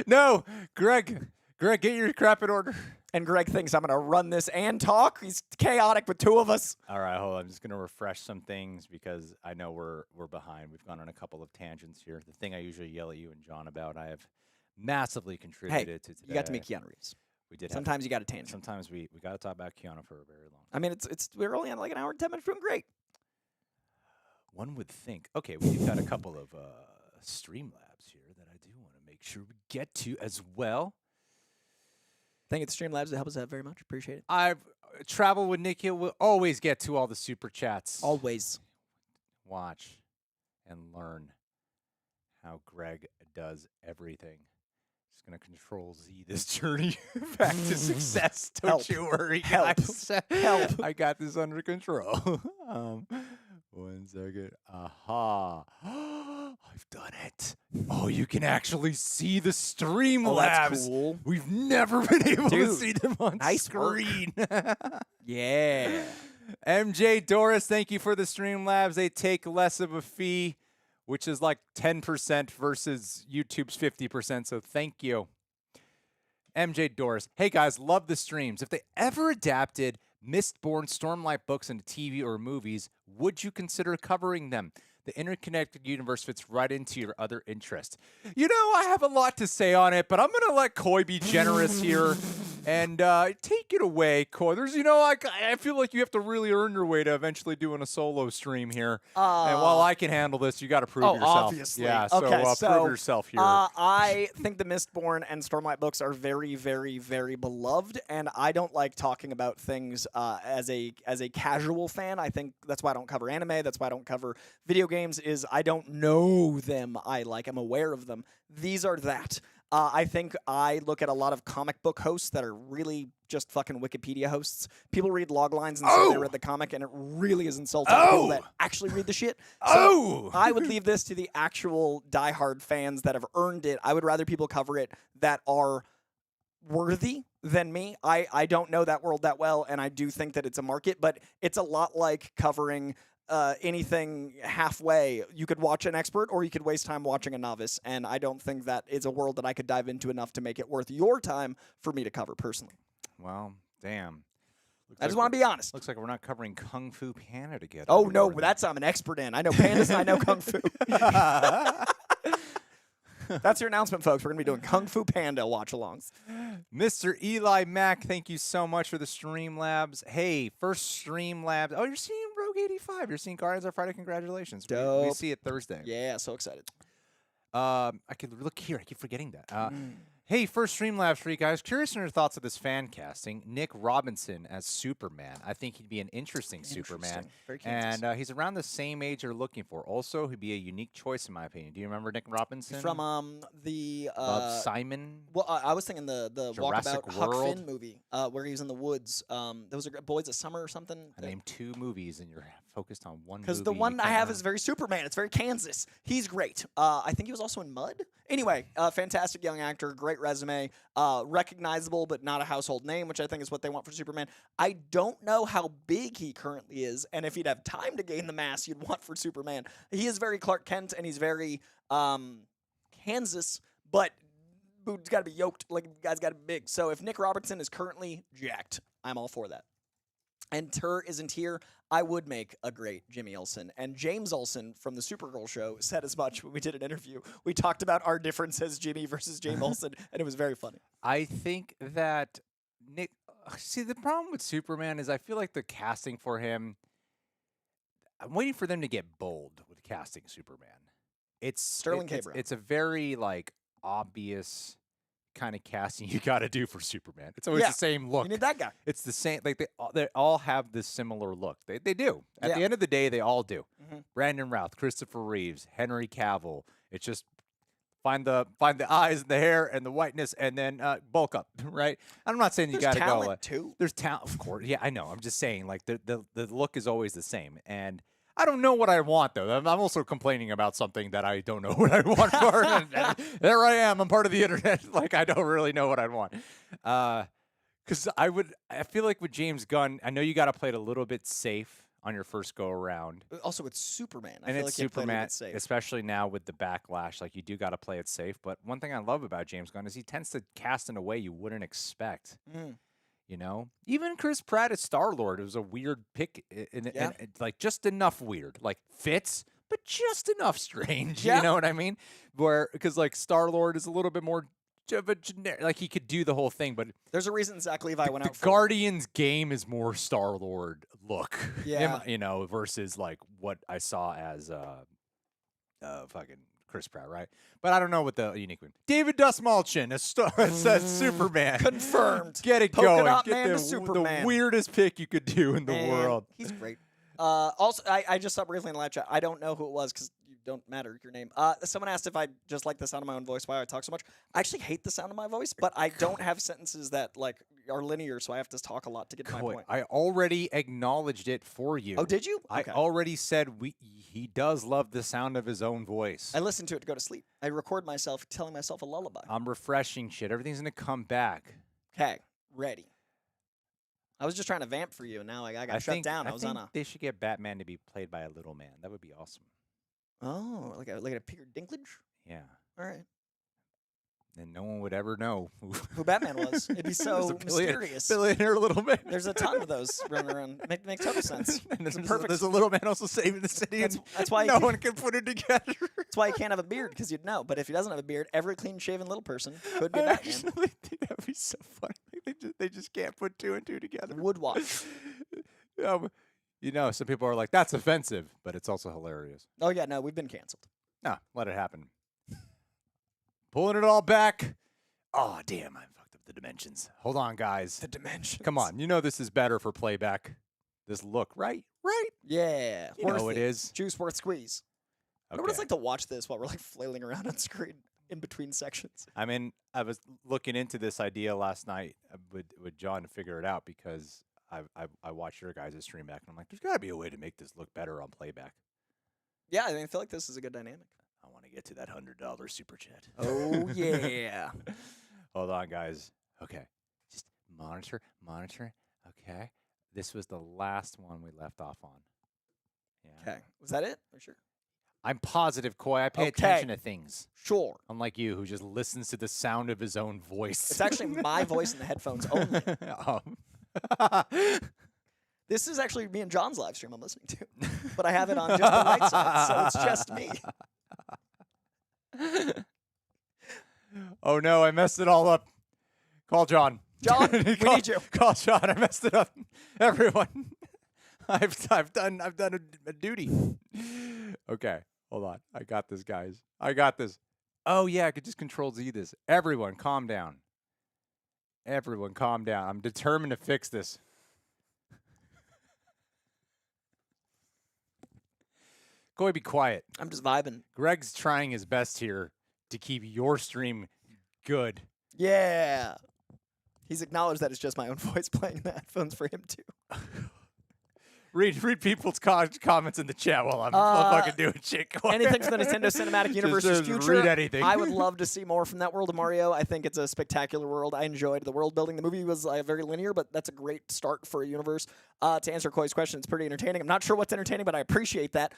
No, Greg, Greg, get your crap in order. And Greg thinks I'm going to run this and talk. He's chaotic with two of us. All right, hold on. I'm just going to refresh some things because I know we're behind. We've gone on a couple of tangents here. The thing I usually yell at you and John about, I have massively contributed to today. You got to meet Keanu Reeves. We did. Sometimes you got to tangent. Sometimes we got to talk about Keanu for a very long time. I mean, we're only on like an hour and 10 minutes. Doing great. One would think. Okay, we've got a couple of Streamlabs here that I do want to make sure we get to as well. Thank you to Streamlabs to help us out very much. Appreciate it. I've traveled with Nick. We'll always get to all the super chats. Always. Watch and learn how Greg does everything. Just going to Control Z this journey back to success. Don't you worry, guys. Help. I got this under control. 1 second. Aha. I've done it. Oh, you can actually see the Streamlabs. Oh, that's cool. We've never been able to see them on screen. Yeah. MJ Doris, thank you for the Streamlabs. They take less of a fee, which is like 10% versus YouTube's 50%, so thank you. MJ Doris, hey guys, love the streams. If they ever adapted Mistborn Stormlight books into TV or movies, would you consider covering them? The interconnected universe fits right into your other interest. You know, I have a lot to say on it, but I'm going to let Coy be generous here and take it away, Coy. There's, I feel like you have to really earn your way to eventually doing a solo stream here. And while I can handle this, you got to prove yourself. Obviously. Yeah, okay, so prove yourself here. I think the Mistborn and Stormlight books are very, very, very beloved, and I don't like talking about things as a casual fan. I think that's why I don't cover anime. That's why I don't cover video games. Is I don't know them. I'm aware of them. These are that. I think I look at a lot of comic book hosts that are really just fucking Wikipedia hosts. People read log lines and say they read the comic, and it really is insulting to people that actually read the shit. So I would leave this to the actual diehard fans that have earned it. I would rather people cover it that are worthy than me. I don't know that world that well, and I do think that it's a market, but it's a lot like covering anything halfway. You could watch an expert or you could waste time watching a novice, and I don't think that is a world that I could dive into enough to make it worth your time for me to cover personally. Well, damn. I just want to be honest. Looks like we're not covering Kung Fu Panda together. Oh, no, that's I'm an expert in. I know pandas and I know Kung Fu. That's your announcement, folks. We're going to be doing Kung Fu Panda watch-alongs. Mr. Eli Mack, thank you so much for the Streamlabs. Hey, first Streamlabs. Oh, you're seeing Rogue 85. You're seeing Guardians on Friday. Congratulations. Dope. We see it Thursday. Yeah, so excited. I could look here. I keep forgetting that. Hey, first Streamlabs for you guys. Curious on your thoughts of this fan casting. Nick Robinson as Superman. I think he'd be an interesting Superman. Very Kansas. And he's around the same age you're looking for. Also, he'd be a unique choice, in my opinion. Do you remember Nick Robinson? He's from the... Bob Simon? Well, I was thinking the Jurassic Walkabout Huck World? Finn movie where he's in the woods. Those are Boys of Summer or something. I named 2 movies, and you're focused on one movie. Because the one I have is very Superman. It's very Kansas. He's great. I think he was also in Mud. Anyway, fantastic young actor, great resume, recognizable but not a household name, which I think is what they want for Superman. I don't know how big he currently is, and if he'd have time to gain the mass you'd want for Superman. He is very Clark Kent, and he's very Kansas, but dude's got to be yoked. Like, guy's got to be big. So if Nick Robertson is currently jacked, I'm all for that. And Tur isn't here, I would make a great Jimmy Olsen. And James Olsen from the Supergirl show said as much when we did an interview. We talked about our difference as Jimmy versus James Olsen, and it was very funny. I think that Nick... See, the problem with Superman is I feel like the casting for him... I'm waiting for them to get bold with casting Superman. It's Sterling K. Brown. It's a very, obvious... kind of casting you got to do for Superman. It's always the same look. You need that guy. It's the same. Like they all have this similar look. They do. At the end of the day, they all do. Brandon Routh, Christopher Reeves, Henry Cavill. It's just find the eyes and the hair and the whiteness, and then bulk up. Right. I'm not saying you got to go. There's talent too. There's talent, of course. Yeah, I know. I'm just saying the look is always the same. And I don't know what I want, though. I'm also complaining about something that I don't know what I want for. And there I am. I'm part of the internet. I don't really know what I want. Because I feel like with James Gunn, I know you got to play it a little bit safe on your first go around. Also, it's Superman. I And feel it's like you played Superman, it safe. especially now with the backlash. Like, you do got to play it safe. But one thing I love about James Gunn is he tends to cast in a way you wouldn't expect. You know, even Chris Pratt as Star-Lord, it was a weird pick, and like just enough weird, like fits, but just enough strange. Yeah. You know what I mean? Because like Star-Lord is a little bit more of a generic, like he could do the whole thing, but There's a reason Zach Levi went out the for Guardians game is more Star-Lord look. Yeah. You know, versus like what I saw as fucking Chris Pratt, right? But I don't know what the unique one. David Dastmalchian as Superman. confirmed. Get it Polka going. Dot Get Man to the Superman. weirdest pick you could do in the Man, world. He's great. Also, I just saw briefly in the live chat. I don't know who it was because you don't matter your name. Someone asked if I just like the sound of my own voice, why I talk so much. I actually hate the sound of my voice, but I don't have sentences that like are linear, so I have to talk a lot to get to my point. I already acknowledged it for you. Oh, did you? I Okay. already said he does love the sound of his own voice. I listen to it to go to sleep. I record myself telling myself a lullaby. I'm refreshing shit. Everything's going to come back. Okay, ready. I was just trying to vamp for you, and now I got shut down. I was think on a they should get Batman to be played by a little man. That would be awesome. like a Peter Dinklage. Yeah. All right, And no one would ever know who Batman was. It'd be It was so a mysterious. billionaire little man. There's a ton of those running around. Makes total sense. And It's a there's, perfect. there's a little man also saving the city. That's- and that's why no he- one can put it together. That's why he can't have a beard because you'd know. But if he doesn't have a beard, every clean-shaven little person could be I Batman. actually think that'd be so funny. Like, they just can't put two and two together. Would watch. You know, some people are like, that's offensive, but it's also hilarious. Oh yeah, no, we've been canceled. No, let it happen. Pulling it all back. Oh, damn, I fucked up the dimensions. Hold on, guys. The dimensions. Come on. You know this is better for playback. This look, right? Right? Yeah. You know it is. Juice worth squeeze. I wonder what it's like to watch this while we're like flailing around on screen in between sections. I mean, I was looking into this idea last night with John to figure it out because I watched your guys' stream back and I'm like, there's got to be a way to make this look better on playback. Yeah, I feel like this is a good dynamic. I want to get to that $100 super chat. Oh yeah. Hold on, guys. Okay. Just monitor. Okay. This was the last one we left off on. Yeah. Okay. Was that it? Are you sure? I'm positive, Coy. I pay Okay. attention to things. Sure. Unlike you, who just listens to the sound of his own voice. It's actually my voice in the headphones only. This is actually me and John's live stream I'm listening to. But I have it on just the right side, so it's just me. Oh no, I messed it all up. Call John. John, we need you. Call John. I messed it up. Everyone, I've done a duty. Okay, hold on. I got this, guys. I got this. Oh yeah, I could just Control Z this. Everyone, calm down. Everyone, calm down. I'm determined to fix this. Coy, be quiet. I'm just vibing. Greg's trying his best here to keep your stream good. Yeah. He's acknowledged that it's just my own voice playing the headphones for him too. Read people's comments in the chat while I'm fucking doing shit. Anything from the Nintendo Cinematic Universe's Just future. read anything. I would love to see more from that world of Mario. I think it's a spectacular world. I enjoyed the world building. The movie was very linear, but that's a great start for a universe. To answer Coy's question, it's pretty entertaining. I'm not sure what's entertaining, but I appreciate that.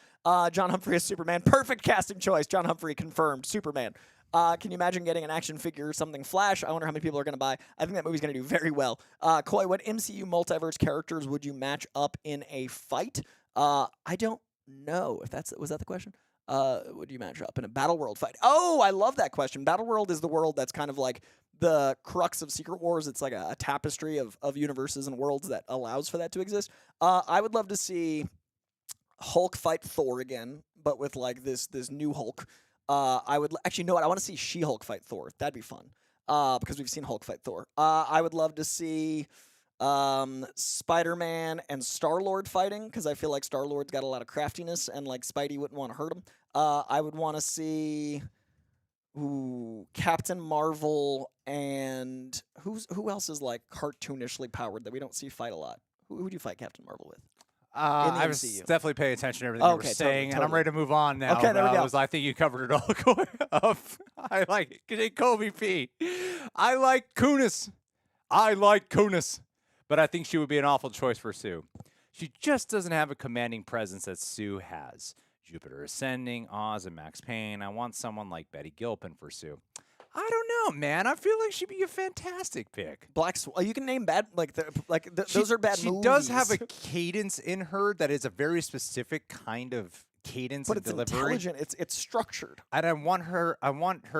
John Humphrey as Superman. Perfect casting choice. John Humphrey confirmed. Superman. Can you imagine getting an action figure or something Flash? I wonder how many people are going to buy. I think that movie's going to do very well. Coy, what MCU multiverse characters would you match up in a fight? I don't know if was that the question. Would you match up in a Battle World fight? Oh, I love that question. Battle World is the world that's kind of like the crux of Secret Wars. It's like a tapestry of universes and worlds that allows for that to exist. I would love to see Hulk fight Thor again, but with like this new Hulk. I would actually know what I want to see She-Hulk fight Thor. That'd be fun because we've seen Hulk fight Thor. I would love to see Spider-Man and Star-Lord fighting because I feel like Star-Lord's got a lot of craftiness and like Spidey wouldn't want to hurt him. I would want to see Captain Marvel and who else is like cartoonishly powered that we don't see fight a lot. Who do you fight Captain Marvel with? I was MCU. definitely paying attention to everything you were saying, and I'm totally. ready to move on now. Okay, there we go. I think you covered it all. I like Kobe P. I like Kunis. But I think she would be an awful choice for Sue. She just doesn't have a commanding presence that Sue has. Jupiter Ascending, Oz, and Max Payne. I want someone like Betty Gilpin for Sue. I don't know, man. I feel like she'd be a fantastic pick. Black Swan. You can name bad those are bad movies. She does have a cadence in her that is a very specific kind of cadence but and it's delivery. Intelligent. It's structured. And I want her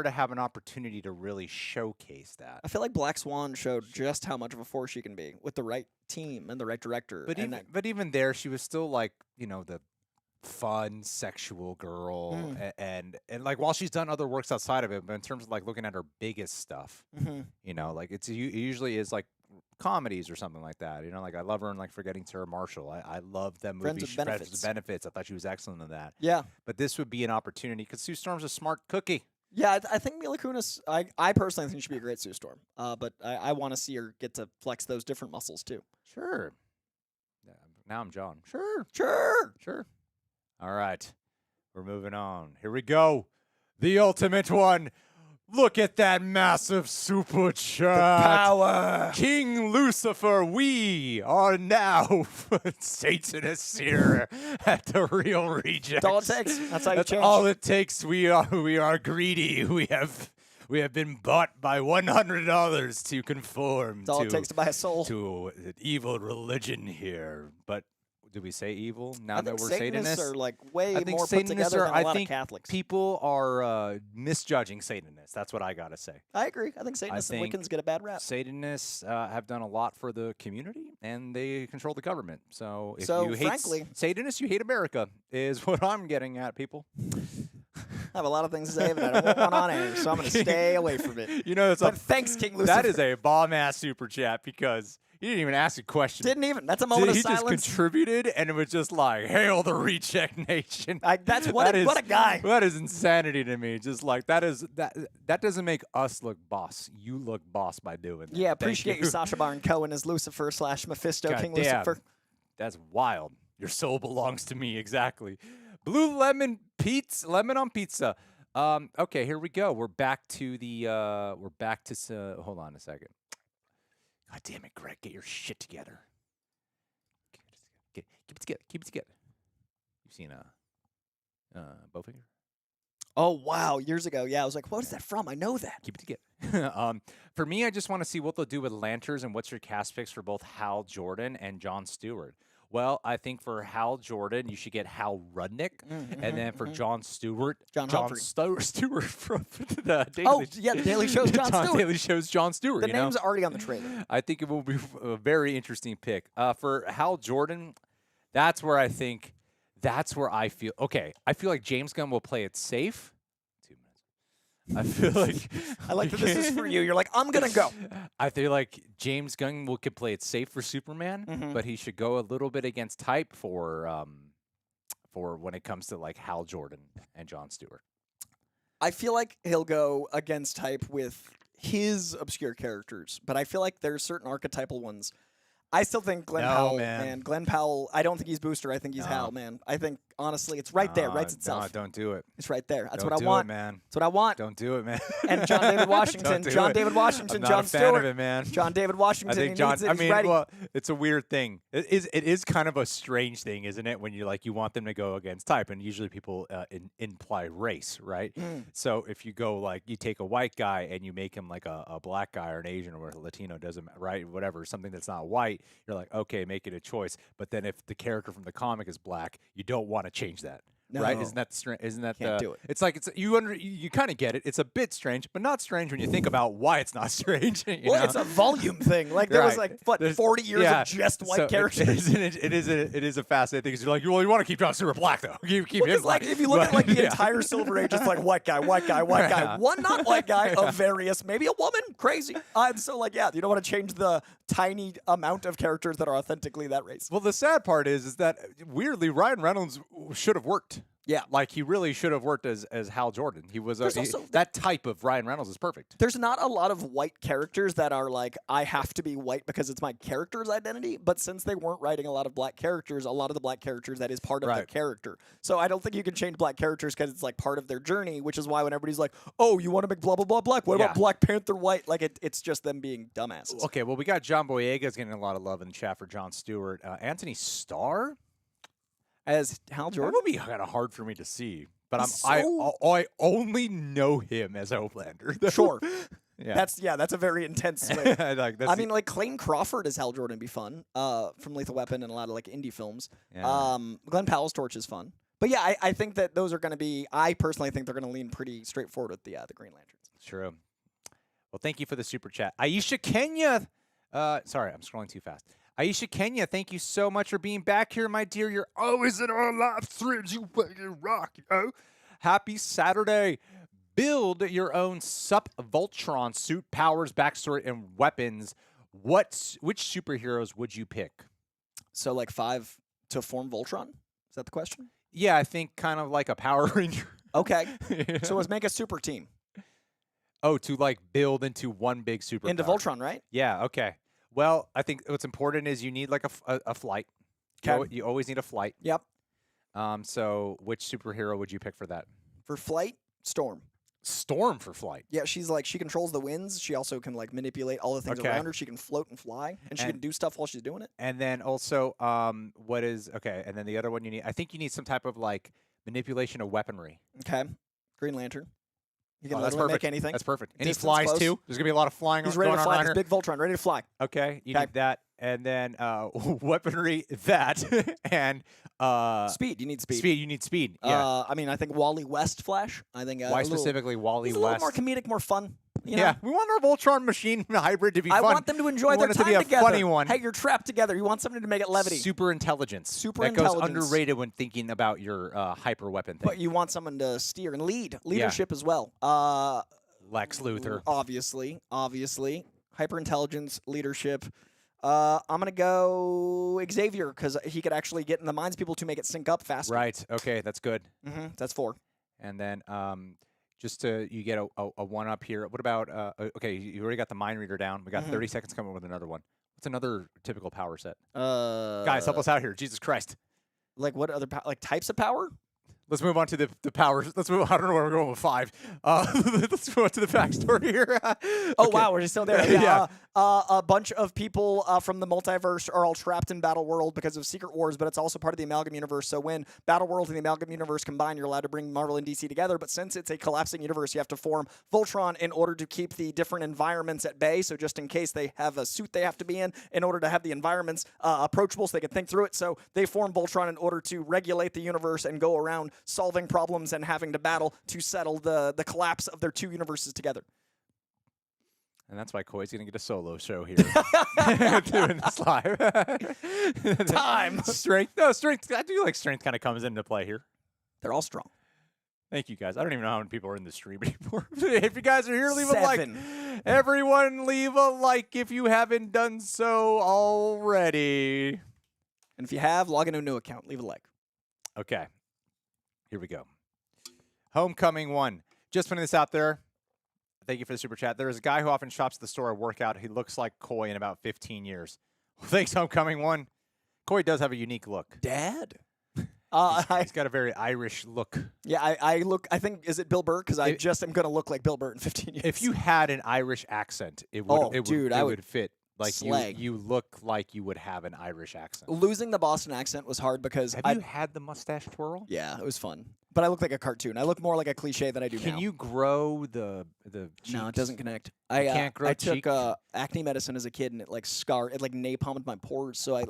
to have an opportunity to really showcase that. I feel like Black Swan showed just how much of a force she can be with the right team and the right director. But even there, she was still like, the fun sexual girl, and like while she's done other works outside of it, but in terms of like looking at her biggest stuff, like it usually is like comedies or something like that. Like I love her in like Forgetting Sarah Marshall. I love that movie. Friends with Benefits. I thought she was excellent in that. Yeah. But this would be an opportunity because Sue Storm's a smart cookie. Yeah, I think Mila Kunis, I personally think she'd be a great Sue Storm. But I want to see her get to flex those different muscles too. Sure. Yeah, now I'm John. Sure. All right. We're moving on. Here we go. The ultimate one. Look at that massive super chat. The power. King Lucifer, we are now Satanists here at the Real Rejects. That's all it takes. That's how you change. All it takes. We are greedy. We have been bought by $100 to conform. That's all it takes to buy a soul. To an evil religion here. But did we say evil now that we're Satanists? Satanists? Are like way I think more put Satanists together than a lot think of Catholics. people are misjudging Satanists. That's what I gotta say. I agree. I think Satanists and Wiccans get a bad rap. Satanists have done a lot for the community, and they control the government. So if you frankly, hate Satanists, you hate America, is what I'm getting at, people. I have a lot of things to say, but I don't want one on air, so I'm going to stay away from it. Thanks, King Lucifer. That is a bomb-ass super chat because he didn't even ask a question. Didn't even. That's a moment of silence. He just contributed, and it was just like, hail the Reject Nation. What a guy. That is insanity to me. Just like, that doesn't make us look boss. You look boss by doing that. Yeah, appreciate you, Sacha Baron Cohen as Lucifer / Mephisto, God King damn. Lucifer. That's wild. Your soul belongs to me, exactly. Blue lemon pizza, lemon on pizza. Okay, here we go. We're back to hold on a second. God damn it, Greg, get your shit together. Keep it together. You've seen Bowfinger? Oh, wow, years ago. Yeah, I was like, what is that from? I know that. Keep it together. For me, I just want to see what they'll do with Lanterns and what's your cast picks for both Hal Jordan and Jon Stewart. Well, I think for Hal Jordan, you should get Hal Rudnick, and then for Jon Stewart, Jon Stewart from the Daily. The Daily Show's Jon Stewart. Daily Show's Jon Stewart. The name's already on the trailer. I think it will be a very interesting pick. For Hal Jordan, that's where I feel. Okay, I feel like James Gunn will play it safe. 2 minutes. I feel like I like that this is for you. You're like, I'm gonna go. I feel like James Gunn could play it safe for Superman, but he should go a little bit against type for when it comes to like Hal Jordan and Jon Stewart. I feel like he'll go against type with his obscure characters, but I feel like there's certain archetypal ones. I still think Glenn Powell, man. Glenn Powell, I don't think he's Booster. I think he's Hal, man. I think, honestly, it's right there. Writes itself. No, don't do it. It's right there. That's what I Don't want. do it, man. That's what I want. Don't do it, man. And John David Washington. John David Washington. I'm not Jon a fan Stewart. of it, man. John David Washington. I think John. He's ready. Well, it's a weird thing. It is kind of a strange thing, isn't it? When you want them to go against type, and usually people imply race, right? So if you go like you take a white guy and you make him like a black guy or an Asian or a Latino, doesn't right, whatever, something that's not white, you're like, okay, make it a choice. But then if the character from the comic is black, you don't want to change that. No. Right? Isn't that Can't do it. It's like you kind of get it. It's a bit strange, but not strange when you think about why it's not strange. You know? It's a volume thing. Like there was like 40 years of just white characters. It is a fascinating thing because you're like, well, you want to keep Jon Stewart black though. Keep him black. Like if you look at like the entire Silver Age, it's like white guy, one not white guy of various, maybe a woman, crazy. And so like you don't want to change the tiny amount of characters that are authentically that race. Well, the sad part is that weirdly Ryan Reynolds should have worked. Yeah. Like, he really should have worked as Hal Jordan. He was that type of Ryan Reynolds is perfect. There's not a lot of white characters that are like, I have to be white because it's my character's identity. But since they weren't writing a lot of black characters, a lot of the black characters, that is part of their character. So I don't think you can change black characters because it's like part of their journey, which is why when everybody's like, oh, you want to make blah, blah, blah, black? What about Black Panther white? Like, it's just them being dumbasses. Okay, well, we got John Boyega's getting a lot of love in the chat for Jon Stewart. Anthony Starr? As Hal Jordan? That would be kind of hard for me to see. But I only know him as Homelander. Sure. Yeah. That's a very intense swing. I mean, like Clayton Crawford as Hal Jordan would be fun from Lethal Weapon and a lot of like indie films. Yeah. Glenn Powell's Torch is fun. But yeah, I think that those are going to be. I personally think they're going to lean pretty straightforward with the Green Lanterns. True. Well, thank you for the super chat, Aisha Kenya. Sorry, I'm scrolling too fast. Aisha Kenya, thank you so much for being back here, my dear. You're always in our live streams. You fucking rock, Happy Saturday. Build your own Sup Voltron suit, powers, backstory, and weapons. Which superheroes would you pick? So like 5 to form Voltron? Is that the question? Yeah, I think kind of like a Power Ranger. Okay. So let's make a super team. Oh, to like build into one big super. Into Voltron, right? Yeah, okay. Well, I think what's important is you need like a flight. Okay. You always need a flight. Yep. So which superhero would you pick for that? For flight, Storm. Storm for flight. Yeah, she's like, she controls the winds. She also can like manipulate all the things around her. She can float and fly, and she can do stuff while she's doing it. And then also, and then the other one you need, I think you need some type of like manipulation of weaponry. Okay. Green Lantern. You can that's literally perfect. make anything. That's perfect. And Distance he flies close. too. There's gonna be a lot of flying. He's ready to fly. This Here. big Voltron, ready to fly. Okay, you need that, and then weaponry that, and speed. You need speed. Speed. You need speed. Yeah. I mean, I think Wally West Flash. I think why specifically Wally West? West? A little more comedic, more fun. Yeah, we want our Voltron machine hybrid to be fun. I want them to enjoy their time together. together. Funny one. Hey, you're trapped together. You want something to make it levity. Super intelligence. Super that intelligence. goes underrated when thinking about your hyper weapon thing. But you want someone to steer and leadership as well. Lex Luthor. Obviously. Hyper intelligence, leadership. I'm gonna go Xavier because he could actually get in the minds of people to make it sync up faster. Right. Okay, that's good. That's 4. And then just to you get a one up here. What about okay? You already got the mind reader down. We got 30 seconds coming with another one. What's another typical power set? Guys, help us out here. Jesus Christ. Like what other types of power? Let's move on to the powers. Let's move. I don't know where we're going with 5. Let's move on to the backstory here. Oh wow, we're just still there. Yeah. A bunch of people from the multiverse are all trapped in Battle World because of Secret Wars, but it's also part of the Amalgam Universe. So when Battle World and the Amalgam Universe combine, you're allowed to bring Marvel and DC together. But since it's a collapsing universe, you have to form Voltron in order to keep the different environments at bay. So just in case they have a suit they have to be in order to have the environments approachable, so they can think through it. So they form Voltron in order to regulate the universe and go around solving problems and having to battle to settle the collapse of their 2 universes together. And that's why Koi's going to get a solo show here. Doing this live. Time. Strength. No, strength. I do like strength kind of comes into play here. They're all strong. Thank you, guys. I don't even know how many people are in the stream anymore. If you guys are here, leave 7. a like. Everyone, leave a like if you haven't done so already. And if you have, log into a new account. Leave a like. Okay. Here we go. Homecoming 1. Just putting this out there. Thank you for the super chat. There is a guy who often shops at the store I work out. He looks like Koi in about 15 years. Well, thanks, Homecoming 1. Koi does have a unique look. Dad? He's got a very Irish look. Yeah, I look. I think, is it Bill Burr? Because I just am going to look like Bill Burr in 15 years. If you had an Irish accent, it would fit. Like you look like you would have an Irish accent. Losing the Boston accent was hard because have you had the mustache twirl? Yeah, it was fun. But I look like a cartoon. I look more like a cliche than I do now. Can you grow the cheeks? No, it doesn't connect. I can't grow cheek? I took acne medicine as a kid, and it napalmed my pores. So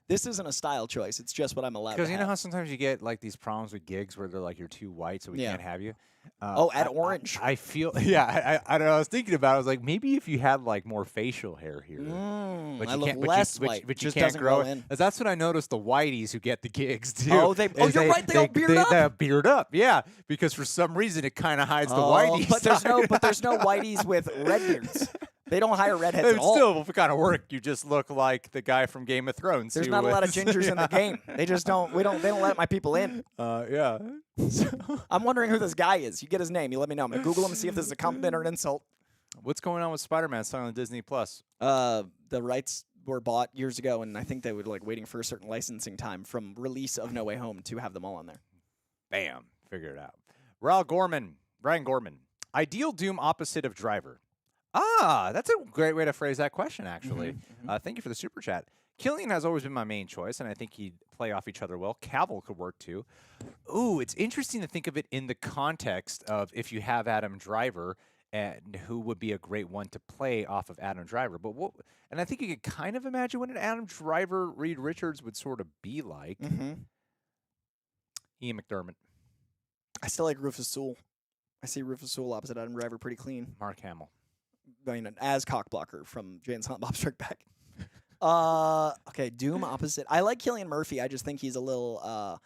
this isn't a style choice. It's just what I'm allowed to have. Because you know how sometimes you get like these problems with gigs where they're like, you're too white, so we can't have you? Add orange. I feel, I don't know. I was thinking about it. I was like, maybe if you had like more facial hair here. But I look less white. But you just can't doesn't grow in. That's what I noticed the whiteys who get the gigs do. Oh, you're right. They all beard up. They beard up, yeah. Because for some reason it kind of hides the whiteys. But there's no whiteys with red beards. They don't hire redheads at all. Still, for kind of work, you just look like the guy from Game of Thrones. There's not a lot of gingers in the game. They just don't. They don't let my people in. Yeah. I'm wondering who this guy is. You get his name. You let me know. I'm gonna Google him and see if this is a compliment or an insult. What's going on with Spider-Man starring on Disney Plus? The rights were bought years ago, and I think they were like waiting for a certain licensing time from release of No Way Home to have them all on there. Bam, figure it out. Ryan Gorman, ideal Doom opposite of Driver. That's a great way to phrase that question, actually. Thank you for the super chat. Killian has always been my main choice, and I think he'd play off each other well. Cavill could work, too. Ooh, it's interesting to think of it in the context of if you have Adam Driver, and who would be a great one to play off of Adam Driver. But and I think you could kind of imagine what an Adam Driver Reed Richards would sort of be like. Ian McDermott. I still like Rufus Sewell. I see Rufus Sewell opposite Adam Driver pretty clean. Mark Hamill. I mean, as cockblocker from Jay and Silent Bob Strike Back. Okay, Doom opposite. I like Cillian Murphy. I just think he's a little,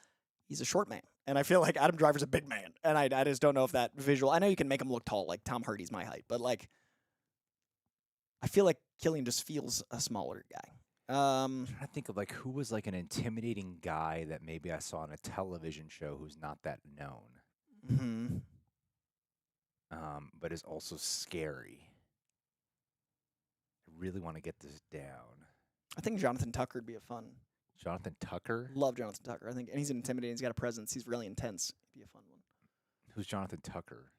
he's a short man. And I feel like Adam Driver's a big man. And I just don't know if that visual, I know you can make him look tall, like Tom Hardy's my height, but like, I feel like Cillian just feels a smaller guy. I'm trying to think of like who was like an intimidating guy that maybe I saw on a television show who's not that known. But is also scary. I really want to get this down. I think Jonathan Tucker would be a fun. Jonathan Tucker? Love Jonathan Tucker. I think, and he's intimidating. He's got a presence. He's really intense. He'd be a fun one. Who's Jonathan Tucker?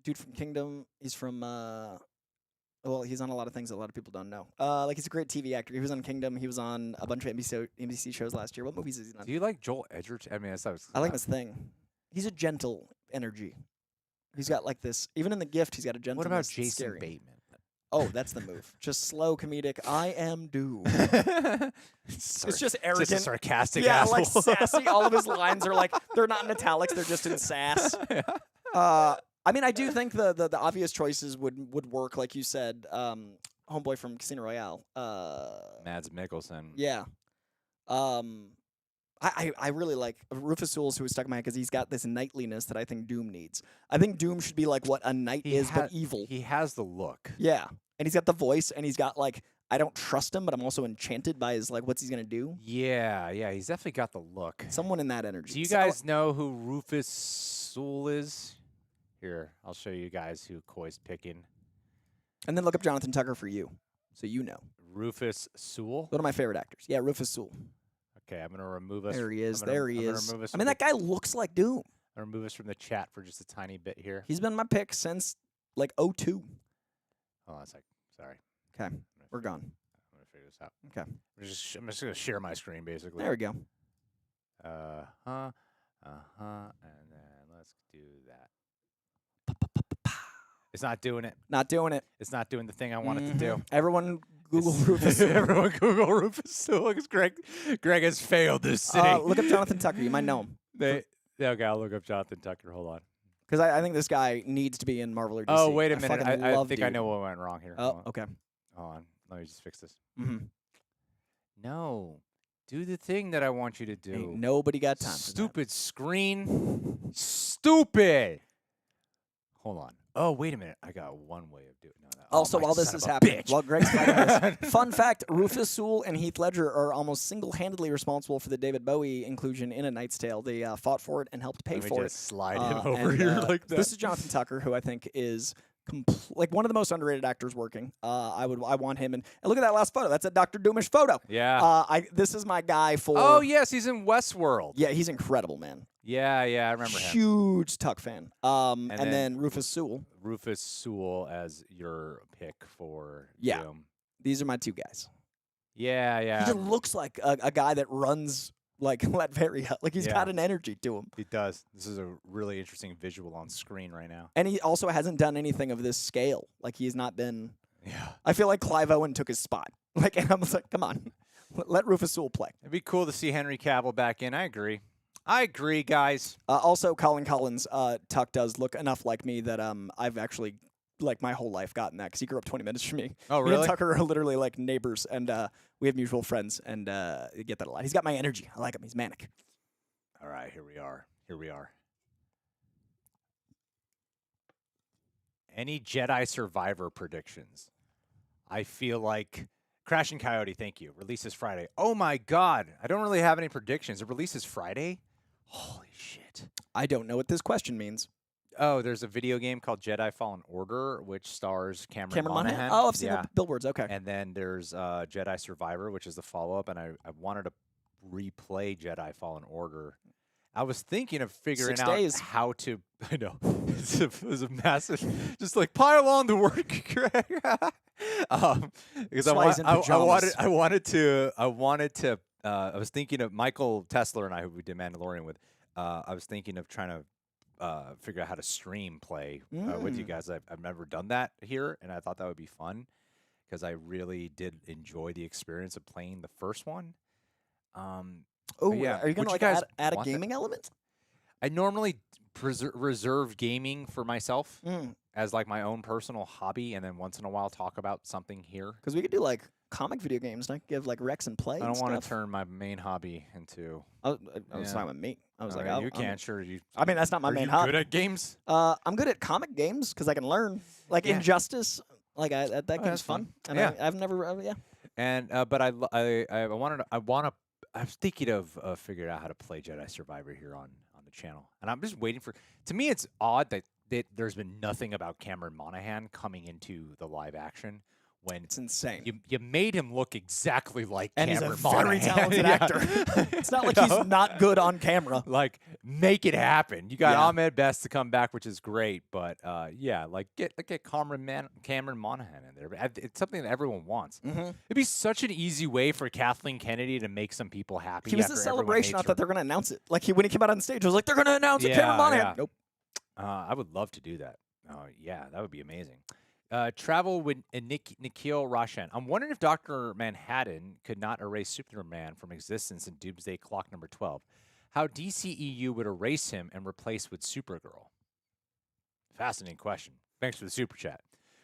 Dude from Kingdom. He's from. Well, he's on a lot of things that a lot of people don't know. Like he's a great TV actor. He was on Kingdom. He was on a bunch of NBC shows last year. What movies is he on? Do you like Joel Edgerton? I mean, I like his thing. He's a gentle energy. He's got like this. Even in The Gift, he's got a gentleness. What about Jason scary. Bateman? Oh, that's the move. Just slow comedic. I am Doom. It's just arrogant. Just a sarcastic yeah, asshole. like sassy. All of his lines are like, they're not in italics. They're just in sass. I mean, I do think the obvious choices would work, like you said. Homeboy from Casino Royale. Mads Mikkelsen. Yeah. I really like Rufus Sewell, who was stuck in my head because he's got this knightliness that I think Doom needs. I think Doom should be like what a knight is, but evil. He has the look. Yeah. And he's got the voice, and he's got like, I don't trust him, but I'm also enchanted by his like, what's he gonna do? Yeah, he's definitely got the look. Someone in that energy. Do you guys know who Rufus Sewell is? Here, I'll show you guys who Koi's picking. And then look up Jonathan Tucker for you, so you know. Rufus Sewell? One of my favorite actors. Yeah, Rufus Sewell. Okay, I'm going to remove us. There he is. There he is. I mean, that guy looks like Doom. I'm going to remove us from the chat for just a tiny bit here. He's been my pick since like 02. Hold on a sec. Sorry. Okay, we're gone. I'm going to figure this out. Okay. I'm just going to share my screen, basically. There we go. And then let's do that. It's not doing it. Not doing it. It's not doing the thing I want it to do. Everyone Google Rufus. Everyone Google Rufus Sewell because Greg has failed this city. Look up Jonathan Tucker. You might know him. Okay, I'll look up Jonathan Tucker. Hold on. Because I think this guy needs to be in Marvel or DC. Oh, wait a minute. I think I dude. know what went wrong here. Oh, okay. Hold on. Let me just fix this. No. Do the thing that I want you to do. Ain't nobody got time Stupid screen. Stupid. Hold on. Oh, wait a minute. I got one way of doing it. Also, while this is happening, while Greg's fighting this, fun fact, Rufus Sewell and Heath Ledger are almost single-handedly responsible for the David Bowie inclusion in A Knight's Tale. They fought for it and helped pay for it. Just slide him over here like that. This is Jonathan Tucker, who I think is like one of the most underrated actors working. I want him. And look at that last photo. That's a Dr. Doomish photo. Yeah. This is my guy for... Oh, yes. He's in Westworld. Yeah, he's incredible, man. Yeah, I remember him. Huge Tuck fan. And then Rufus Sewell. Rufus Sewell as your pick for Doom. These are my two guys. Yeah. He just looks like a guy that runs like Latveria. Like he's got an energy to him. He does. This is a really interesting visual on screen right now. And he also hasn't done anything of this scale. Like he's not been... Yeah. I feel like Clive Owen took his spot. Like, and I was like, come on. Let Rufus Sewell play. It'd be cool to see Henry Cavill back in. I agree, guys. Also, Colin Collins, Tuck does look enough like me that I've actually, like, my whole life gotten that because he grew up 20 minutes from me. Oh, really? Me and Tucker are literally, like, neighbors, and we have mutual friends, and you get that a lot. He's got my energy. I like him. He's manic. All right, here we are. Any Jedi Survivor predictions? I feel like Crashing Coyote, thank you, releases Friday. Oh my God, I don't really have any predictions. It releases Friday? Holy shit. I don't know what this question means. Oh, there's a video game called Jedi Fallen Order, which stars Cameron Monaghan. Oh, I've seen the billboards. Okay. And then there's Jedi Survivor, which is the follow-up, and I wanted to replay Jedi Fallen Order. I was thinking of figuring out how to. I know it was a massive, just like pile on the work, because I was thinking of Michael Tesler and I, who we did Mandalorian with. I was thinking of trying to figure out how to stream play with you guys. I've never done that here, and I thought that would be fun because I really did enjoy the experience of playing the first one. Oh, yeah. Are you going to add a gaming element? I normally reserve gaming for myself as like my own personal hobby, and then once in a while talk about something here. Because we could do like comic video games, and I could give like Rex and Play. I don't want to turn my main hobby into. I was talking with me. I was like, you can't. Sure, you. I mean, that's not my main hobby. Good at games? I'm good at comic games because I can learn. Like Injustice, like that game's fun. And yeah. I've never, And but I was thinking of figuring out how to play Jedi Survivor here on the channel, and I'm just waiting for. To me, it's odd that there's been nothing about Cameron Monaghan coming into the live action. When it's insane. You made him look exactly like and Cameron he's a very talented actor. It's not like he's not good on camera. Like, make it happen. You got Ahmed Best to come back, which is great, but like get Cameron Monaghan in there. It's something that everyone wants. It'd be such an easy way for Kathleen Kennedy to make some people happy. He was a celebration. I thought they were going to announce it. Like when he came out on stage, I was like, they're going to announce it. Cameron Monaghan. Yeah. Nope. I would love to do that. Yeah, that would be amazing. Travel with Nikhil Roshan. I'm wondering if Dr. Manhattan could not erase Superman from existence in Doomsday Clock number 12. How DCEU would erase him and replace with Supergirl? Fascinating question. Thanks for the super chat.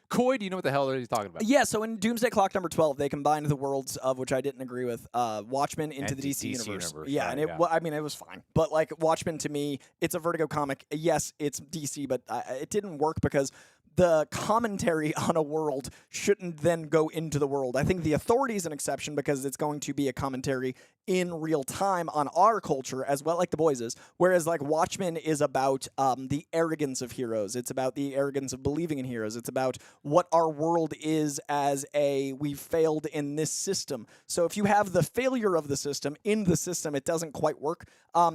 Coy, do you know what the hell he's talking about? Yeah, so in Doomsday Clock number 12, they combined the worlds of, which I didn't agree with, Watchmen into the DC universe. Yeah, and I mean, it was fine. But like Watchmen, to me, it's a Vertigo comic. Yes, it's DC, but it didn't work because the commentary on a world shouldn't then go into the world. I think the Authority is an exception because it's going to be a commentary in real time on our culture as well, like The Boys is. Whereas like Watchmen is about the arrogance of heroes. It's about the arrogance of believing in heroes. It's about what our world is as we've failed in this system. So if you have the failure of the system in the system, it doesn't quite work.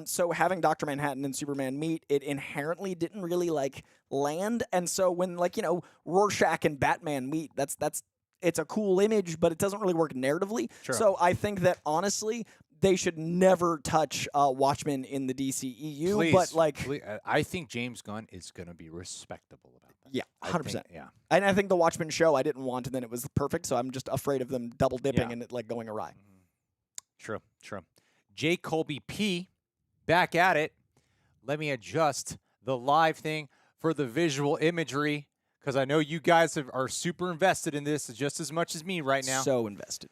So having Dr. Manhattan and Superman meet, it inherently didn't really like land. And so when like, Rorschach and Batman meet, it's a cool image, but it doesn't really work narratively. Sure. So I think that honestly, they should never touch Watchmen in the DCEU. Please, but like, I think James Gunn is going to be respectable about that. Yeah, 100%. Yeah, and I think the Watchmen show I didn't want, and then it was perfect. So I'm just afraid of them double dipping and it like going awry. True. J. Colby P. back at it. Let me adjust the live thing for the visual imagery, because I know you guys are super invested in this just as much as me right now. So invested.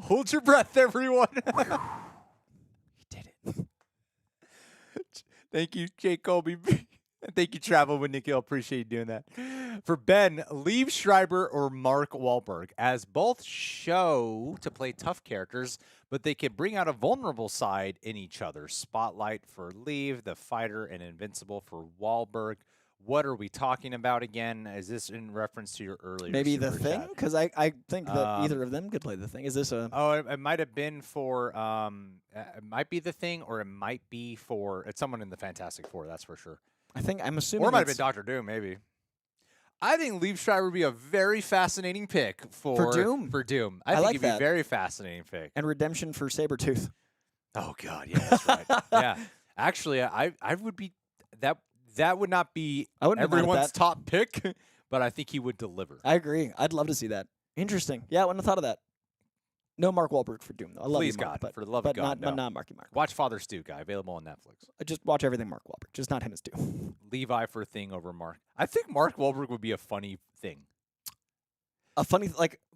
Hold your breath, everyone. You did it. Thank you, Jake Colby. Thank you, Travel with Nikhil. Appreciate you doing that. For Ben, Liev Schreiber or Mark Wahlberg, as both show to play tough characters, but they can bring out a vulnerable side in each other. Spotlight for Liev, the fighter, and Invincible for Wahlberg. What are we talking about again? Is this in reference to your earlier Maybe The super Thing? chat? Because I think that either of them could play The Thing. Is this a... Oh, it might have been for... it might be The Thing, or it might be for... It's someone in the Fantastic Four, that's for sure. I'm assuming Or it might have been Doctor Doom, maybe. I think Liev Schreiber would be a very fascinating pick for Doom. For Doom, I think like it'd be that. a very fascinating pick. And redemption for Sabretooth. Oh God, yeah, that's right. Yeah, actually, I would be that would not be everyone's top pick, but I think he would deliver. I agree. I'd love to see that. Interesting. Yeah, I wouldn't have thought of that. No Mark Wahlberg for Doom, though. I love Please, you, Mark, God, for the love of God, but not Marky Mark. Watch Father Stu, guy, available on Netflix. Just watch everything Mark Wahlberg, just not him as Doom. Levi for Thing over Mark. I think Mark Wahlberg would be a funny Thing. A funny,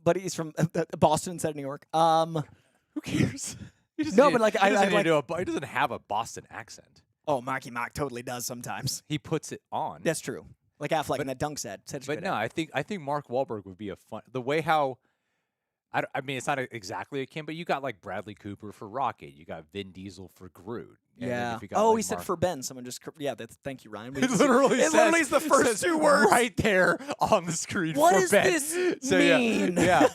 but he's from Boston instead of New York. Who cares? But like he doesn't have a Boston accent. Oh, Marky Mark totally does sometimes. He puts it on. That's true. Like Affleck in that dunk set. But no, I think Mark Wahlberg would be a fun. The way how. I mean, it's not exactly a Kim, but you got like Bradley Cooper for Rocket. You got Vin Diesel for Groot. And Yeah. if you got, Oh, like, he said Mark- for Ben. Someone just. Yeah. Thank you, Ryan. It literally is the first says 2 words right there on the screen. What for does Ben. this So, mean? Yeah.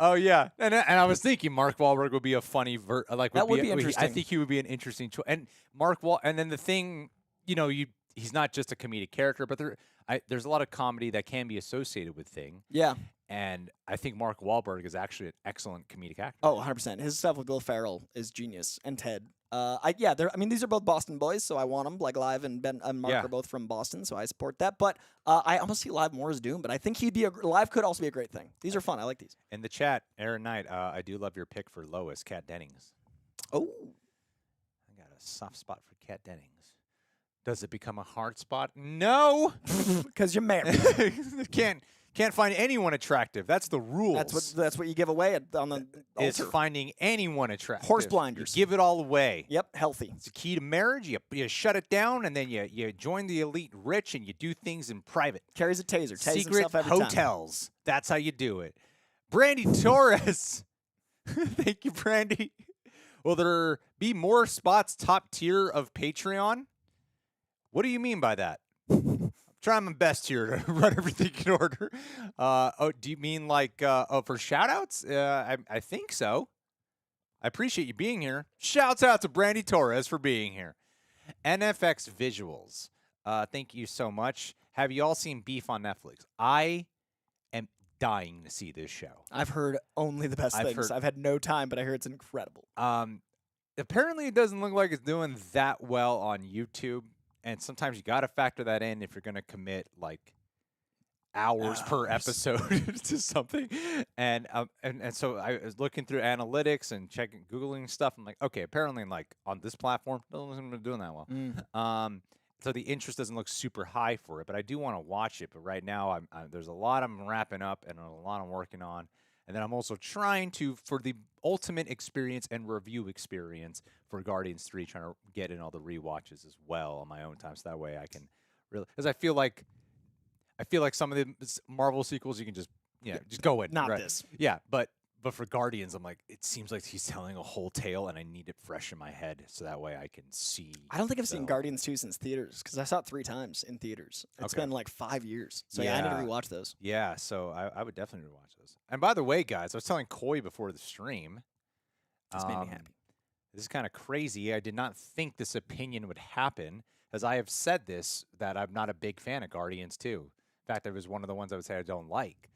Oh yeah, and I was thinking Mark Wahlberg would be a funny That would be I interesting. think he would be an interesting choice. And and then the thing, he's not just a comedic character, but there's a lot of comedy that can be associated with Thing. Yeah. And I think Mark Wahlberg is actually an excellent comedic actor. Oh, 100%. His stuff with Will Ferrell is genius, and Ted. These are both Boston boys, so I want them. Like Live and Ben and Mark are both from Boston, so I support that. But I almost see Live more as Doom, but I think Live could also be a great thing. These are fun. I like these. In the chat, Aaron Knight, I do love your pick for Lois, Kat Dennings. Oh, I got a soft spot for Kat Dennings. Does it become a hard spot? No, because you're married. Can't find anyone attractive. That's the rules. That's what you give away on the It's altar. finding anyone attractive. Horse blinders. You give it all away. Yep, healthy. It's the key to marriage. You shut it down, and then you join the elite rich, and you do things in private. Carries a taser. Tases Secret himself every time. hotels. That's how you do it. Brandy Torres. Thank you, Brandy. Will there be more spots top tier of Patreon? What do you mean by that? Trying my best here to run everything in order. Do you mean like for shout-outs? I think so. I appreciate you being here. Shouts out to Brandy Torres for being here. NFX Visuals. Thank you so much. Have you all seen Beef on Netflix? I am dying to see this show. I've heard only the best things. I've had no time, but I hear it's incredible. Apparently, it doesn't look like it's doing that well on YouTube. And sometimes you got to factor that in if you're going to commit like hours per episode to something. And so I was looking through analytics and Googling stuff. I'm like, okay, apparently like on this platform, it doesn't look doing that well. So the interest doesn't look super high for it, but I do want to watch it. But right now, there's a lot I'm wrapping up and a lot I'm working on. And then I'm also trying to, for the ultimate experience and review experience for Guardians 3, trying to get in all the rewatches as well on my own time. So that way I can really, because I feel like some of the Marvel sequels you can just go in. Not right? this. Yeah, but for Guardians, I'm like, it seems like he's telling a whole tale, and I need it fresh in my head so that way I can see. I don't think I've seen Guardians 2 since theaters because I saw it 3 times in theaters. It's been like 5 years. So yeah, I need to rewatch those. Yeah, so I would definitely rewatch those. And by the way, guys, I was telling Coy before the stream. This made me happy. This is kind of crazy. I did not think this opinion would happen, as I have said this, that I'm not a big fan of Guardians 2. In fact, it was one of the ones I would say I don't like.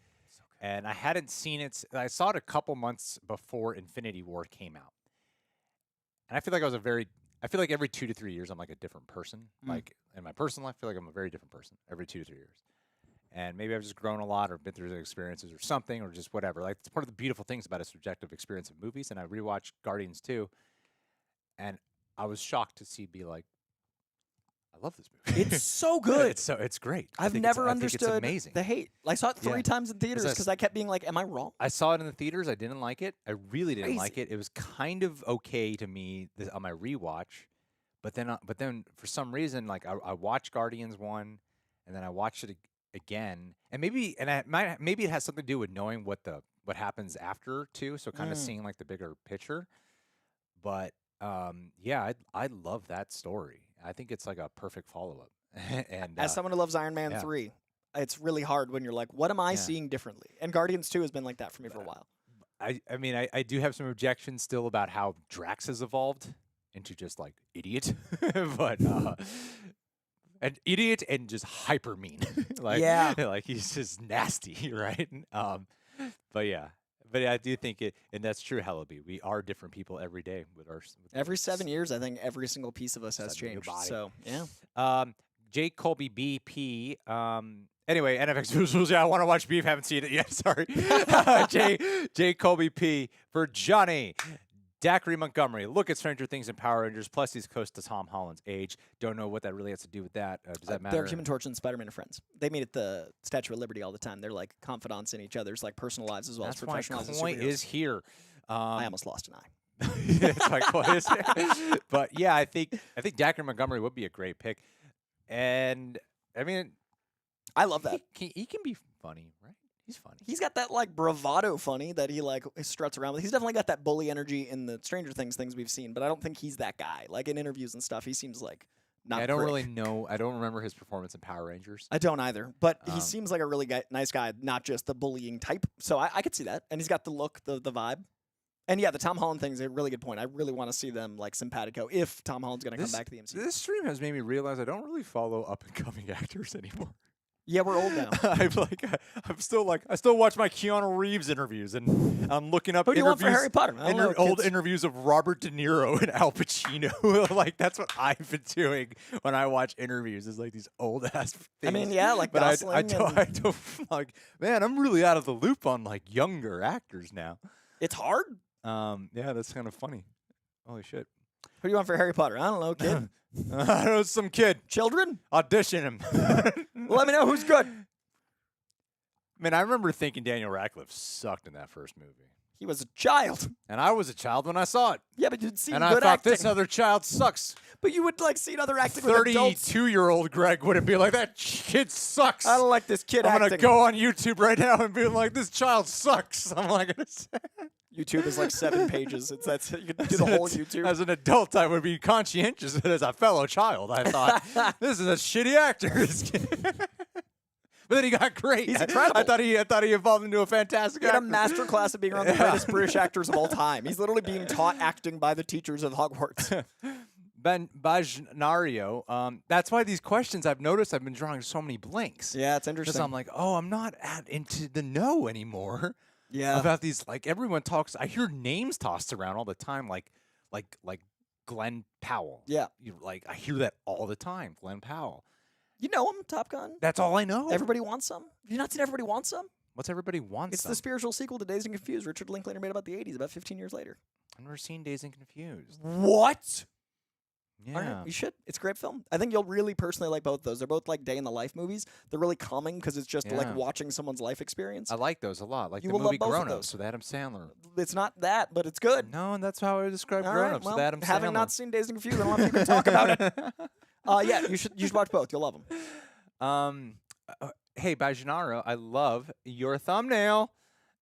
And I hadn't seen it. I saw it a couple months before Infinity War came out. And I feel like I feel like every 2 to 3 years I'm like a different person. Like in my personal life, I feel like I'm a very different person every 2 to 3 years. And maybe I've just grown a lot or been through experiences or something or just whatever. Like it's part of the beautiful things about a subjective experience of movies. And I rewatched Guardians 2, and I was shocked to be like, I love this movie. It's so good. It's great. I've never understood it's amazing. the hate. I saw it 3 times in theaters because I kept being like, am I wrong? I saw it in the theaters. I didn't like it. I really didn't like it. It was kind of okay to me on my rewatch. But then for some reason, like I watched Guardians 1, and then I watched it again. And maybe it has something to do with knowing what happens after too. So kind of seeing like the bigger picture. But I love that story. I think it's like a perfect follow-up. And as someone who loves Iron Man 3, it's really hard when you're like, what am I seeing differently? And Guardians 2 has been like that for me for a while. I mean, I do have some objections still about how Drax has evolved into just like idiot, but an idiot and just hyper mean. Like he's just nasty, right? But I do think it, and that's true, Hellaby. We are different people every day with our. Every 7 years, I think every single piece of us has changed. So yeah. Jake Colby BP. Anyway, NFX Visuals. Yeah, I want to watch Beef. Haven't seen it yet. Sorry. Jay Colby P for Johnny. Dacry Montgomery. Look at Stranger Things and Power Rangers. Plus, he's close to Tom Holland's age. Don't know what that really has to do with that. Does that matter? They're Human Torch and Spider-Man are friends. They meet at the Statue of Liberty all the time. They're like confidants in each other's like personal lives as well as professional lives. That's why Coy is here. I almost lost an eye. That's why Coy is here. But yeah, I think Dacry Montgomery would be a great pick. And I mean, I love that. He can be funny, right? He's funny. He's got that like bravado funny that he like struts around with. He's definitely got that bully energy in the Stranger Things we've seen, but I don't think he's that guy. Like in interviews and stuff, he seems like not. I don't prick. really know. I don't remember his performance in Power Rangers. I don't either, but he seems like a really nice guy, not just the bullying type. So I could see that, and he's got the look, the vibe. And yeah, the Tom Holland thing is a really good point. I really want to see them like simpatico if Tom Holland's going to come back to the MCU. This stream has made me realize I don't really follow up and coming actors anymore. Yeah, we're old now. I'm still I still watch my Keanu Reeves interviews, and I'm looking up Who do you want for interviews, Harry Potter? I don't know, old kids. interviews of Robert De Niro and Al Pacino. Like that's what I've been doing when I watch interviews. Is like these old ass things. I mean, yeah, like but Gosling I don't like. Man, I'm really out of the loop on like younger actors now. It's hard. Yeah, that's kind of funny. Holy shit. Who do you want for Harry Potter? I don't know, kid. I don't know, some kid. Children? Audition him. Let me know who's good. Man, I remember thinking Daniel Radcliffe sucked in that first movie. He was a child. And I was a child when I saw it. Yeah, but you'd seen And good I thought acting. this other child sucks. But you would like see other acting with adults. 32-year-old Greg wouldn't be like, that kid sucks. I don't like this kid I'm acting. going to go on YouTube right now and be like, this child sucks. I'm not going to say YouTube is like 7 pages. That's you can do the whole YouTube. As an adult, I would be conscientious, but as a fellow child, I thought, this is a shitty actor. This kid. But then he got great. He's incredible. I thought he evolved into a fantastic He had a actor. master class of being around the greatest British actors of all time. He's literally being taught acting by the teachers of Hogwarts. Bajnario. That's why these questions I've noticed I've been drawing so many blanks. Yeah, it's interesting. Because I'm like, oh, I'm not into the know anymore. Yeah. About these, like everyone talks. I hear names tossed around all the time, like Glenn Powell. Yeah. Like I hear that all the time, Glenn Powell. You know him, Top Gun. That's all I know. Everybody Wants Some. Have you not seen Everybody Wants Some? What's Everybody Wants It's Some? the spiritual sequel to Dazed and Confused. Richard Linklater made about the 80s, about 15 years later. I've never seen Dazed and Confused. What? Yeah. All right, you should. It's a great film. I think you'll really personally like both of those. They're both like day in the life movies. They're really calming because it's just like watching someone's life experience. I like those a lot. Like You the will love movie both of Grown those. Ups with Adam Sandler. It's not that, but it's good. No, and that's how I describe All Grown right, Ups well, with Adam Sandler. having not seen Dazed and Confused, I don't know if you can talk about it. Yeah, you should watch both. You'll love them. Hey, Bajinaro, I love your thumbnail.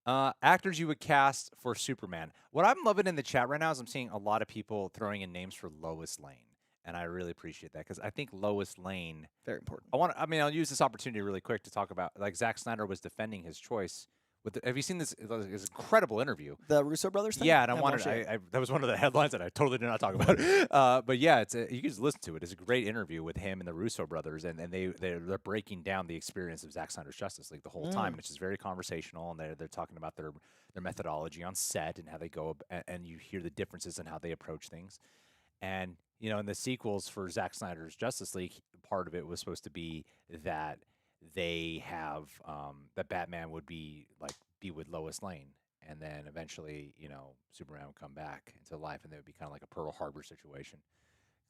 Actors you would cast for Superman. What I'm loving in the chat right now is I'm seeing a lot of people throwing in names for Lois Lane. And I really appreciate that because I think Lois Lane. Very important. I'll use this opportunity really quick to talk about like Zack Snyder was defending his choice. Have you seen this? This incredible interview. The Russo brothers thing? Yeah, and that was one of the headlines that I totally did not talk about. But yeah, you can just listen to it. It's a great interview with him and the Russo brothers, and they're breaking down the experience of Zack Snyder's Justice League the whole time, and it's just very conversational, and they're talking about their methodology on set and how they go, and you hear the differences in how they approach things. And in the sequels for Zack Snyder's Justice League, part of it was supposed to be that they have that Batman would be with Lois Lane, and then eventually, Superman would come back into life, and they would be kind of like a Pearl Harbor situation,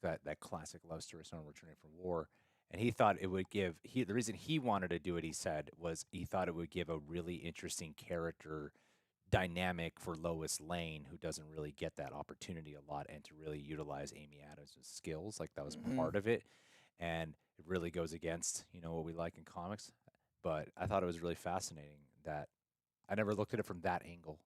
that classic love story, someone returning from war. And he thought it would give the reason he wanted to do it, he said, was he thought it would give a really interesting character dynamic for Lois Lane, who doesn't really get that opportunity a lot, and to really utilize Amy Adams' skills. Like that was part of it, and it really goes against what we like in comics. But I thought it was really fascinating that I never looked at it from that angle.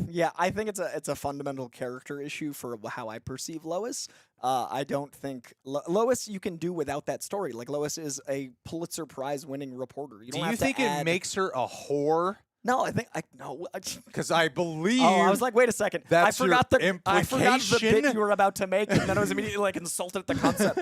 Yeah, I think it's a fundamental character issue for how I perceive Lois. I don't think Lois you can do without that story. Like Lois is a Pulitzer Prize winning reporter. Do you think it makes her a whore? No, I think no. Because I believe. Oh, I was like, wait a second. That's I forgot the implication. bit you were about to make, and then I was immediately like insulted at the concept.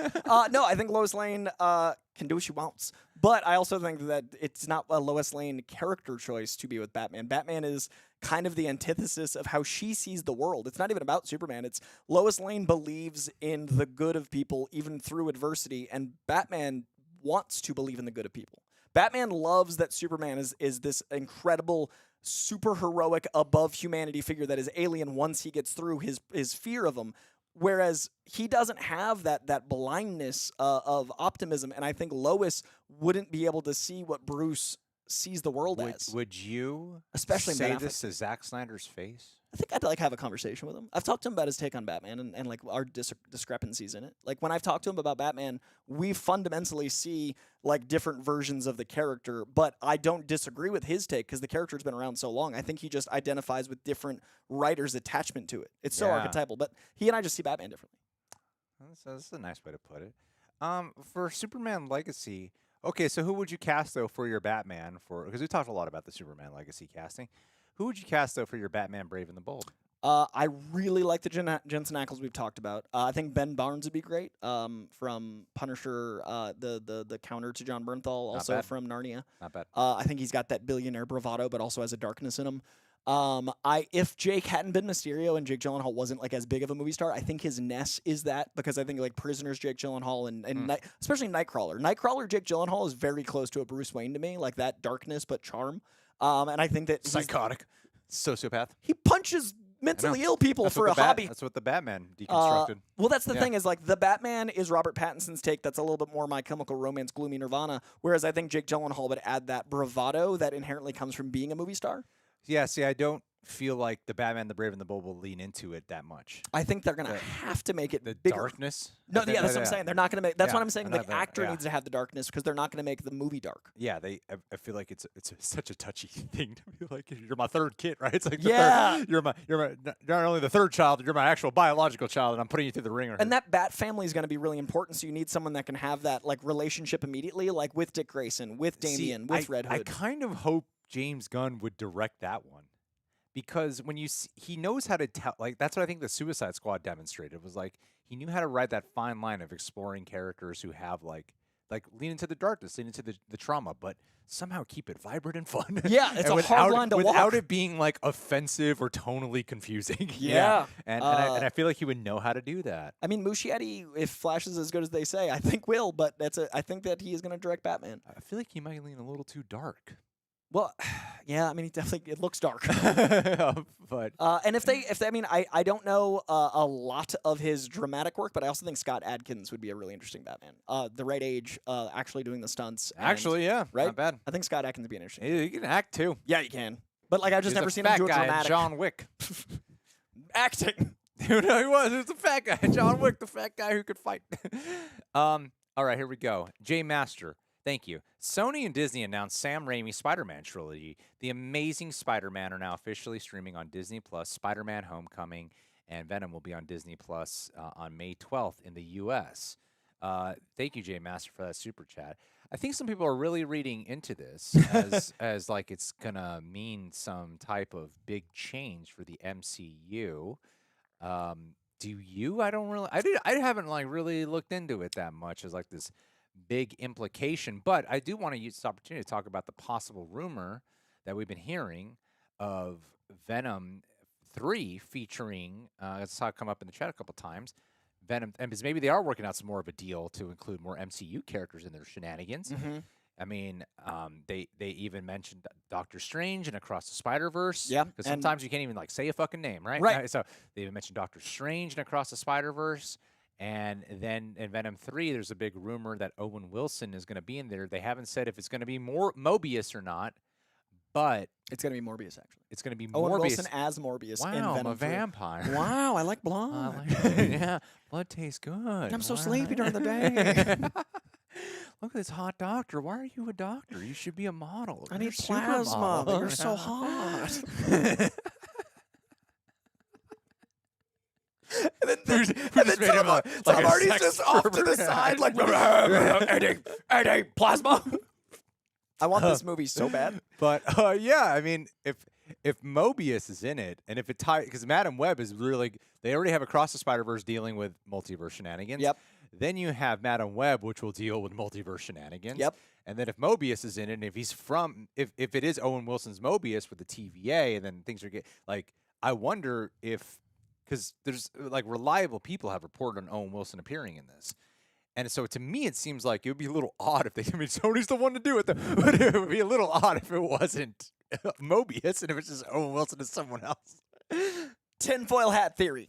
No, I think Lois Lane can do what she wants, but I also think that it's not a Lois Lane character choice to be with Batman. Batman is kind of the antithesis of how she sees the world. It's not even about Superman. It's Lois Lane believes in the good of people even through adversity, and Batman wants to believe in the good of people. Batman loves that Superman is this incredible, super heroic, above humanity figure that is alien once he gets through his fear of him. Whereas he doesn't have that blindness of optimism, and I think Lois wouldn't be able to see what Bruce sees the world as. Would you Especially say Ben this to Zack Snyder's face? I think I'd like have a conversation with him. I've talked to him about his take on Batman and like our discrepancies in it. Like when I've talked to him about Batman, we fundamentally see like different versions of the character, but I don't disagree with his take because the character's been around so long. I think he just identifies with different writers' attachment to it. It's so archetypal, but he and I just see Batman differently. That's a nice way to put it. For Superman Legacy, okay, so who would you cast though for your Batman? Because we talked a lot about the Superman Legacy casting. Who would you cast, though, for your Batman Brave and the Bold? I really like the Jensen Ackles we've talked about. I think Ben Barnes would be great from Punisher, the counter to John Bernthal, also from Narnia. Not bad. I think he's got that billionaire bravado, but also has a darkness in him. If Jake hadn't been Mysterio and Jake Gyllenhaal wasn't like as big of a movie star, I think his Ness is that because I think like Prisoners, Jake Gyllenhaal, and especially Nightcrawler. Nightcrawler, Jake Gyllenhaal is very close to a Bruce Wayne to me, like that darkness but charm. And I think that psychotic, sociopath. He punches mentally ill people for a hobby. That's what the Batman deconstructed. Well, that's the thing is like the Batman is Robert Pattinson's take. That's a little bit more My Chemical Romance, gloomy Nirvana. Whereas I think Jake Gyllenhaal would add that bravado that inherently comes from being a movie star. Yeah, see, I don't feel like the Batman, the Brave, and the Bold will lean into it that much. I think they're going to have to make it the bigger. Darkness? No, yeah, that's what I'm saying. They're not going to make. That's what I'm saying. The actor needs to have the darkness because they're not going to make the movie dark. Yeah, I feel like it's such a touchy thing to be like, you're my third kid, right? It's like you're my not only the third child, you're my actual biological child, and I'm putting you through the ringer. And that Bat family is going to be really important. So you need someone that can have that like relationship immediately, like with Dick Grayson, with Damian, with Red Hood. I kind of hope James Gunn would direct that one. Because when you see, he knows how to tell, like that's what I think the Suicide Squad demonstrated was like he knew how to ride that fine line of exploring characters who have like lean into the darkness, lean into the trauma, but somehow keep it vibrant and fun. Yeah, it's a hard line to walk without it being like offensive or tonally confusing. Yeah, and I feel like he would know how to do that. I mean, Muschietti, if Flash is as good as they say, I think will, but I think that he is going to direct Batman. I feel like he might lean a little too dark. Well, yeah, I mean, it looks dark. But and if they, I mean, I don't know a lot of his dramatic work, but I also think Scott Adkins would be a really interesting Batman. The right age, actually doing the stunts. Actually, yeah, right? Not bad. I think Scott Adkins would be interesting. He can act too. Yeah, he can. But like, I've just never seen him do a dramatic. John Wick. Acting. Dude, he was. He was the fat guy. John Wick, the fat guy who could fight. All right, here we go. Jay Master. Thank you. Sony and Disney announced Sam Raimi's Spider-Man trilogy. The Amazing Spider-Man are now officially streaming on Disney+. Spider-Man Homecoming and Venom will be on Disney+ on May 12th in the U.S. Thank you, Jay Master, for that super chat. I think some people are really reading into this as like it's going to mean some type of big change for the MCU. Do you? I don't really. I haven't like really looked into it that much as like this big implication, but I do want to use this opportunity to talk about the possible rumor that we've been hearing of Venom 3 featuring, I saw it come up in the chat a couple times, Venom, and because maybe they are working out some more of a deal to include more MCU characters in their shenanigans. Mm-hmm. I mean, they even mentioned Doctor Strange and Across the Spider-Verse. Yeah. Because sometimes you can't even like say a fucking name, right? Right. So they even mentioned Doctor Strange and Across the Spider-Verse. And then in Venom 3, there's a big rumor that Owen Wilson is going to be in there. They haven't said if it's going to be more Mobius or not, but it's going to be Morbius, actually. It's going to be Owen Morbius. Wilson as Morbius in Venom I'm a 3. vampire. Wow, I like blood. Yeah, blood tastes good. I'm so sleepy during the day. Look at this hot doctor. Why are you a doctor? You should be a model. I need plasma. You're so hot. And then Tom Hardy's just off to the side, like, eating plasma. I want this movie so bad. But yeah, I mean, if Mobius is in it, and if it ties, because Madam Web is really, they already have Across the Spider-Verse dealing with multiverse shenanigans. Yep. Then you have Madam Web, which will deal with multiverse shenanigans. Yep. And then if Mobius is in it, and if he's if it is Owen Wilson's Mobius with the TVA, and then things are like, I wonder if. Because there's, like, reliable people have reported on Owen Wilson appearing in this. And so to me, it seems like it would be a little odd if they, I mean, Sony's the one to do it, though. But it would be a little odd if it wasn't Mobius and if it's just Owen Wilson as someone else. Tinfoil hat theory.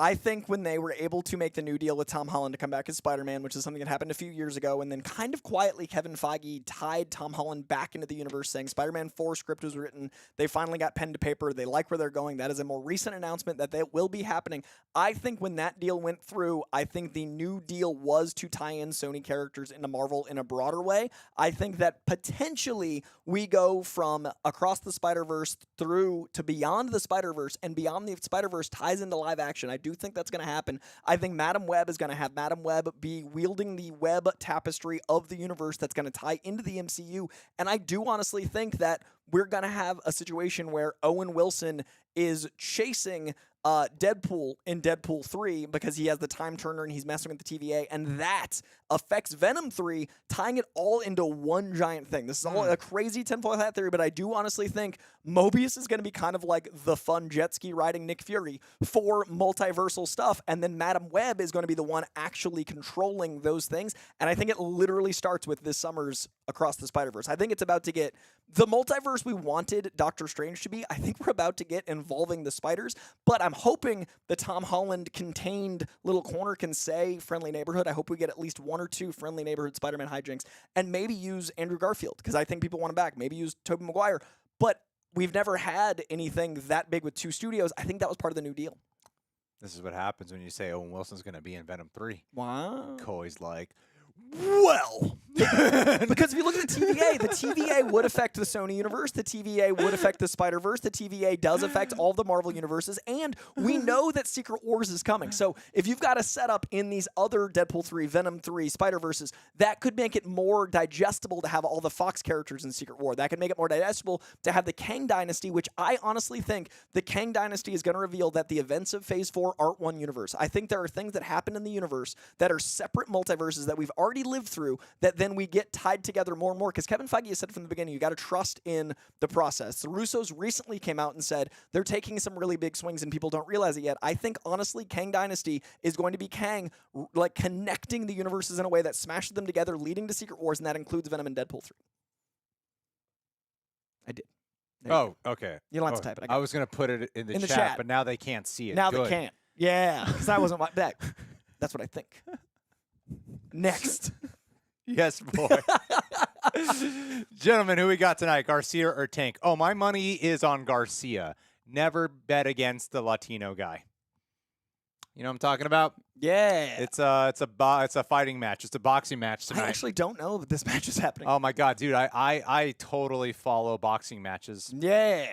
I think when they were able to make the new deal with Tom Holland to come back as Spider-Man, which is something that happened a few years ago, and then kind of quietly Kevin Feige tied Tom Holland back into the universe, saying Spider-Man 4 script was written. They finally got pen to paper. They like where they're going. That is a more recent announcement that they will be happening. I think when that deal went through, I think the new deal was to tie in Sony characters into Marvel in a broader way. I think that potentially we go from Across the Spider-Verse through to Beyond the Spider-Verse, and Beyond the Spider-Verse ties into live action. I do think that's going to happen. I think Madam Web is going to have Madam Web be wielding the web tapestry of the universe that's going to tie into the MCU, and I do honestly think that we're going to have a situation where Owen Wilson is chasing Deadpool in Deadpool 3 because he has the time turner and he's messing with the TVA, and that affects Venom 3, tying it all into one giant thing. This is all a crazy tinfoil hat theory, but I do honestly think Mobius is going to be kind of like the fun jet ski riding Nick Fury for multiversal stuff, and then Madam Web is going to be the one actually controlling those things, and I think it literally starts with this summer's Across the Spider-Verse. I think it's about to get the multiverse we wanted Doctor Strange to be. I think we're about to get involving the spiders, but I'm hoping the Tom Holland contained little corner can say friendly neighborhood. I hope we get at least one or two friendly neighborhood Spider-Man hijinks, and maybe use Andrew Garfield because I think people want him back. Maybe use Tobey Maguire, but we've never had anything that big with two studios. I think that was part of the new deal. This is what happens when you say Owen Wilson's going to be in Venom 3. Wow. Coy's like, well. Because if you look at the TVA would affect the Sony universe. The TVA would affect the Spider-Verse. The TVA does affect all the Marvel universes. And we know that Secret Wars is coming. So if you've got a setup in these other Deadpool 3, Venom 3, Spider-Verses, that could make it more digestible to have all the Fox characters in Secret War. That could make it more digestible to have the Kang Dynasty, which I honestly think the Kang Dynasty is going to reveal that the events of Phase 4 aren't one universe. I think there are things that happen in the universe that are separate multiverses that we've already lived through that then we get tied together more and more, because Kevin Feige has said from the beginning, you got to trust in the process. The Russos recently came out and said they're taking some really big swings and people don't realize it yet. I think, honestly, Kang Dynasty is going to be Kang like connecting the universes in a way that smashes them together, leading to Secret Wars, and that includes Venom and Deadpool 3. I did. Oh, okay. You don't have to type it. I was going to put it in the chat, but now they can't see it. Now Good. they can't. Yeah, because I wasn't back. That's what I think. Next. Yes, boy. Gentlemen, who we got tonight, Garcia or Tank? Oh, my money is on Garcia. Never bet against the Latino guy. You know what I'm talking about? Yeah. It's a fighting match. It's a boxing match tonight. I actually don't know that this match is happening. Oh my god, dude! I totally follow boxing matches. Yeah.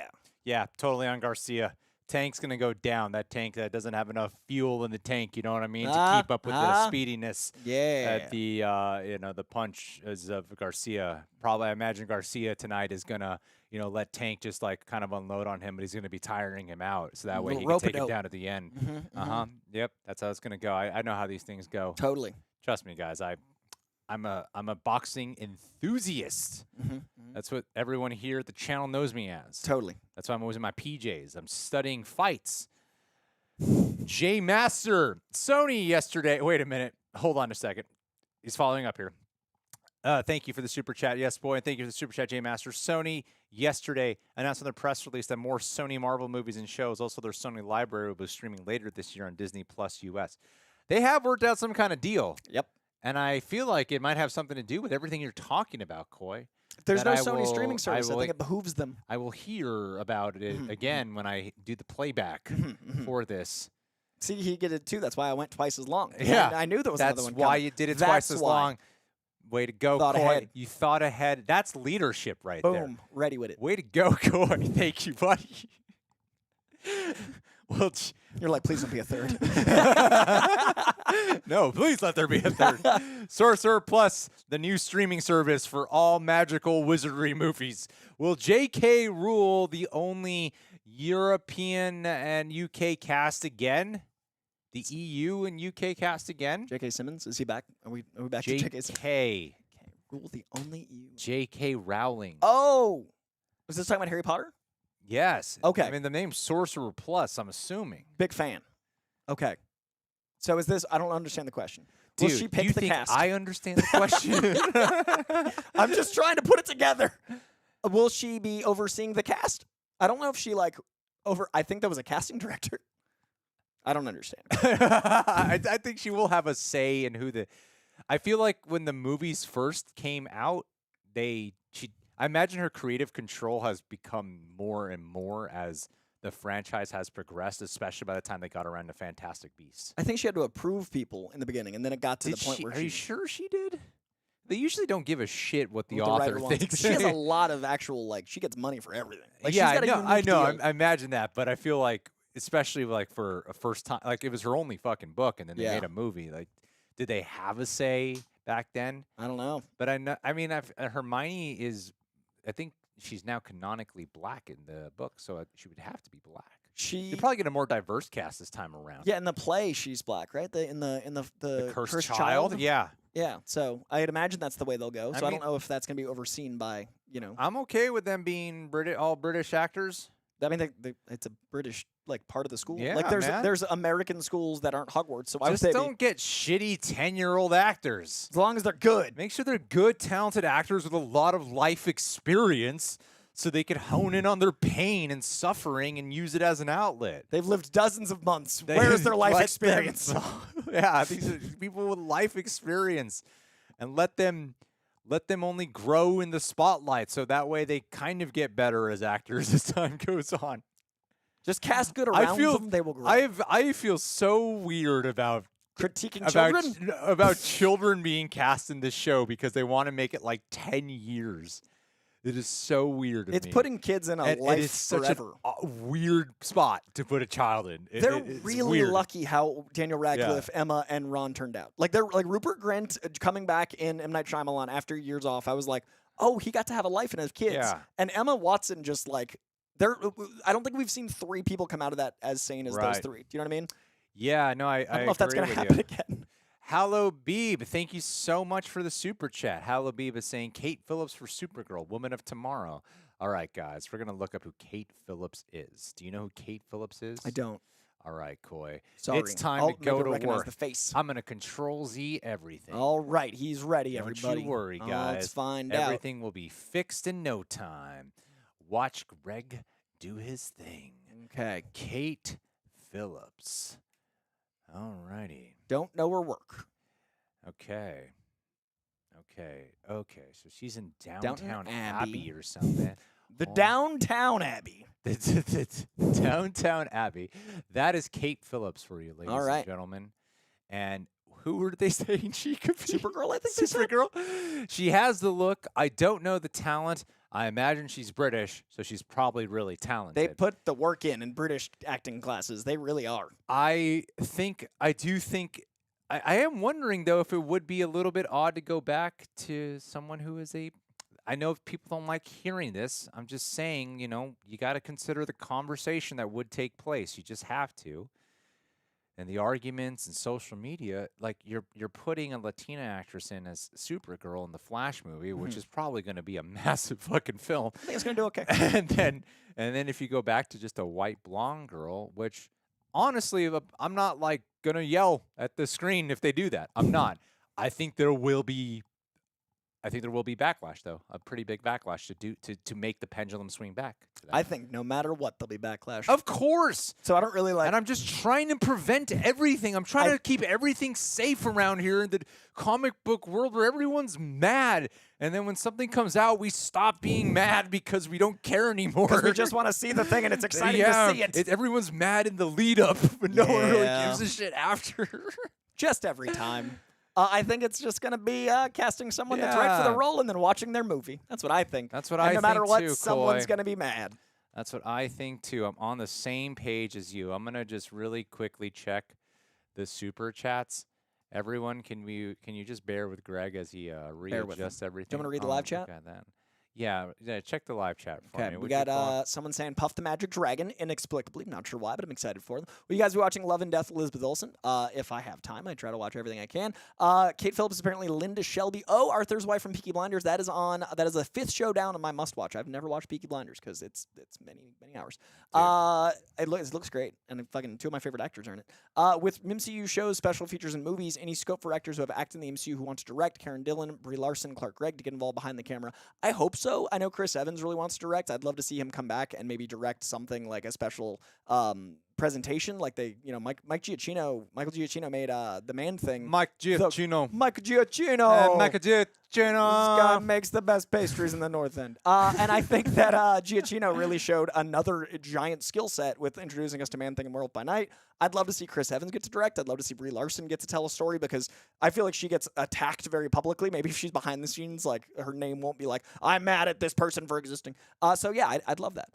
Yeah, totally on Garcia. Tank's gonna go down. That tank that doesn't have enough fuel in the tank. You know what I mean? To keep up with the speediness. Yeah. At the the punch of Garcia. Probably, I imagine Garcia tonight is gonna let Tank just like kind of unload on him, but he's gonna be tiring him out, so that way he can take him down at the end. Yep, that's how it's gonna go. I know how these things go. Totally. Trust me, guys. I'm a boxing enthusiast. That's what everyone here at the channel knows me as. Totally. That's why I'm always in my PJs. I'm studying fights. J Master, Sony yesterday. Wait a minute. Hold on a second. He's following up here. Thank you for the super chat. Yes, boy. And thank you for the super chat, J Master. Sony yesterday announced in their press release that more Sony Marvel movies and shows, also their Sony library, will be streaming later this year on Disney Plus US. They have worked out some kind of deal. Yep. And I feel like it might have something to do with everything you're talking about, Coy. If there's no Sony streaming service, I think it behooves them. I will hear about it again when I do the playback for this. See, he did it too. That's why I went twice as long. Yeah. And I knew there was another one That's why coming. you did it twice as long. Way to go, Thought Coy. ahead. You thought ahead. That's leadership right there. Boom. Ready with it. Way to go, Coy. Thank you, buddy. Well, you're like, please don't be a third. No, please let there be a third. Sorcerer Plus, the new streaming service for all magical wizardry movies. Will J.K. rule the only European and UK cast again? The EU and UK cast again? J.K. Simmons, is he back? Are we back to J.K. Simmons? J.K. Rule the only EU. J.K. Rowling. Oh! Was this talking about Harry Potter? Yes. Okay. I mean, the name's Sorcerer Plus, I'm assuming. Big fan. Okay. So is this, I don't understand the question. Dude, will she pick you the think cast? I understand the question? I'm just trying to put it together. Will she be overseeing the cast? I don't know if she I think that was a casting director. I don't understand. I think she will have a say in who the. I feel like when the movies first came out, I imagine her creative control has become more and more as the franchise has progressed, especially by the time they got around to Fantastic Beasts. I think she had to approve people in the beginning, and then it got to the point where Are you sure she did? They usually don't give a shit what the writer author wants. thinks. She has a lot of actual she gets money for everything. Like, yeah, she's got I know. deal. I imagine that, but I feel like, especially like for a first time, like it was her only fucking book, and then they made a movie. Like, did they have a say back then? I don't know. But I know. I mean, Hermione is. I think she's now canonically black in the book, so she would have to be black. You'd probably get a more diverse cast this time around. Yeah, in the play she's black, right? In the Cursed Child. Yeah. Yeah. So I'd imagine that's the way they'll go. So I don't know if that's going to be overseen by I'm okay with them being all British actors. I mean, it's a British part of the school. Yeah, like man. there's American schools that aren't Hogwarts. So just don't get shitty 10-year-old actors. As long as they're good. Make sure they're good, talented actors with a lot of life experience, so they could hone in on their pain and suffering and use it as an outlet. They've lived dozens of months. Where is their life experience? Yeah, these are people with life experience, and let them only grow in the spotlight, so that way they kind of get better as actors as time goes on. Just cast good around them, they will grow. I feel so weird about critiquing children? About children being cast in this show because they want to make it like 10 years. It is so weird to me. It's putting kids in a life forever. A weird spot to put a child in. They're really lucky how Daniel Radcliffe, Emma, and Ron turned out. They're Rupert Grint coming back in M. Night Shyamalan after years off. I was like, oh, he got to have a life and have kids. Yeah. And Emma Watson just I don't think we've seen 3 people come out of that as sane as those 3. Do you know what I mean? Yeah, no, I don't know if that's going to happen again. Hallow Beeb, thank you so much for the super chat. Hallow Beeb is saying Kate Phillips for Supergirl, Woman of Tomorrow. All right, guys, we're going to look up who Kate Phillips is. Do you know who Kate Phillips is? I don't. All right, Coy. Sorry. It's time to go to work. The face. I'm going to Control-Z everything. All right, he's ready, everybody. Don't you worry, guys. Let's find out. Everything will be fixed in no time. Watch Greg do his thing. Okay. Kate Phillips. All righty. Don't know her work. Okay. So she's in Downtown Abbey or something. The Downtown Abbey. Downtown Abbey. That is Kate Phillips for you, ladies and gentlemen. And who were they saying she could be? Supergirl, I think they said. Supergirl. She has the look. I don't know the talent. I imagine she's British, so she's probably really talented. They put the work in British acting classes. They really are. I am wondering, though, if it would be a little bit odd to go back to someone who is I know people don't like hearing this. I'm just saying, you got to consider the conversation that would take place. You just have to. And the arguments and social media, you're putting a Latina actress in as Supergirl in the Flash movie, which is probably going to be a massive fucking film. I think it's going to do okay. and then if you go back to just a white blonde girl, which honestly, I'm not going to yell at the screen if they do that. I'm not. I think there will be backlash, though, a pretty big backlash to make the pendulum swing back. I think no matter what, there'll be backlash. Of course. So I don't really And I'm just trying to prevent everything. I'm trying to keep everything safe around here in the comic book world where everyone's mad. And then when something comes out, we stop being mad because we don't care anymore. Because we just want to see the thing, and it's exciting to see it. Everyone's mad in the lead up, but no one really gives a shit after. Just every time. I think it's just going to be casting someone that's right for the role and then watching their movie. That's what I think. That's what I think, no matter what, too, someone's going to be mad. That's what I think, too. I'm on the same page as you. I'm going to just really quickly check the super chats. Everyone, can you just bear with Greg as he readjusts everything? Do you want me to read the live chat? Look at that. Yeah, check the live chat for me. Okay, we got someone saying Puff the Magic Dragon, inexplicably. Not sure why, but I'm excited for them. Will you guys be watching Love and Death Elizabeth Olsen? If I have time, I try to watch everything I can. Kate Phillips is apparently Linda Shelby. Oh, Arthur's wife from Peaky Blinders. That is a 5th show down on my must-watch. I've never watched Peaky Blinders because it's many hours. It looks great, and fucking 2 of my favorite actors are in it. With MCU shows, special features, and movies, any scope for actors who have acted in the MCU who want to direct? Karen Dillon, Brie Larson, Clark Gregg to get involved behind the camera. I hope so. I know Chris Evans really wants to direct. I'd love to see him come back and maybe direct something like a special presentation. Like Michael Giacchino made the Man Thing. Michael Giacchino. Michael Giacchino. Michael Giacchino. This guy makes the best pastries in the North End. And I think that Giacchino really showed another giant skill set with introducing us to Man Thing and World by Night. I'd love to see Chris Evans get to direct. I'd love to see Brie Larson get to tell a story because I feel like she gets attacked very publicly. Maybe if she's behind the scenes, like her name won't be like, I'm mad at this person for existing. So yeah, I'd love that.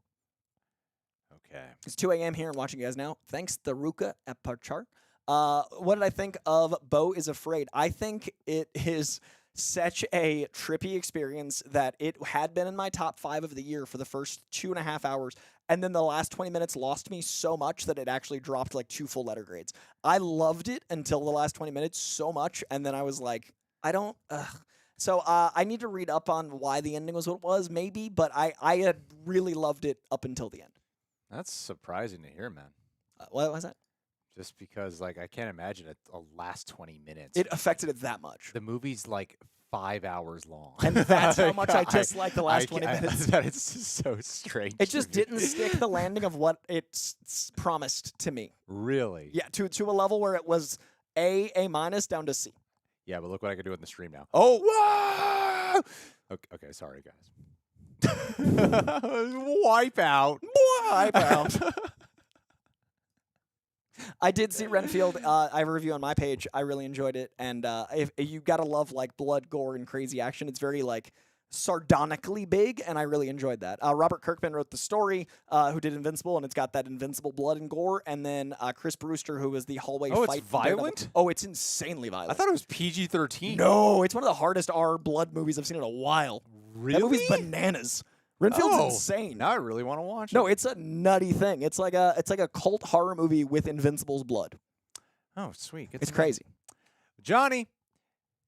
Okay. It's 2 a.m. here and watching you guys now. Thanks, Daruka Epachar. What did I think of Beau is Afraid? I think it is such a trippy experience that it had been in my top 5 of the year for the first 2.5 hours. And then the last 20 minutes lost me so much that it actually dropped like 2 full letter grades. I loved it until the last 20 minutes so much. And then I was like, I don't... So I need to read up on why the ending was what it was, maybe. But I had really loved it up until the end. That's surprising to hear, man. What was that? Just because, like, I can't imagine a last 20 minutes. It affected it that much. The movie's like 5 hours long. And that's how much I dislike the last 20 minutes. It's just so strange. It just didn't stick the landing of what it's promised to me. Really? Yeah, to a level where it was A minus down to C. Yeah, but look what I can do in the stream now. Oh! Whoa! Okay, sorry, guys. Wipe out. Wipe out. I did see Renfield. I have a review on my page. I really enjoyed it. And if you gotta love like blood, gore, and crazy action, it's very like sardonically big, and I really enjoyed that. Robert Kirkman wrote the story, who did Invincible, and it's got that Invincible blood and gore. And then Chris Brewster, who was the hallway fight. Oh, it's violent? Oh, it's insanely violent. I thought it was PG-13. No, it's one of the hardest R blood movies I've seen in a while. Really? That movie's bananas. Renfield's insane. Now I really want to watch it. No, it's a nutty thing. It's like a cult horror movie with Invincible's blood. Oh, sweet. It's crazy. Johnny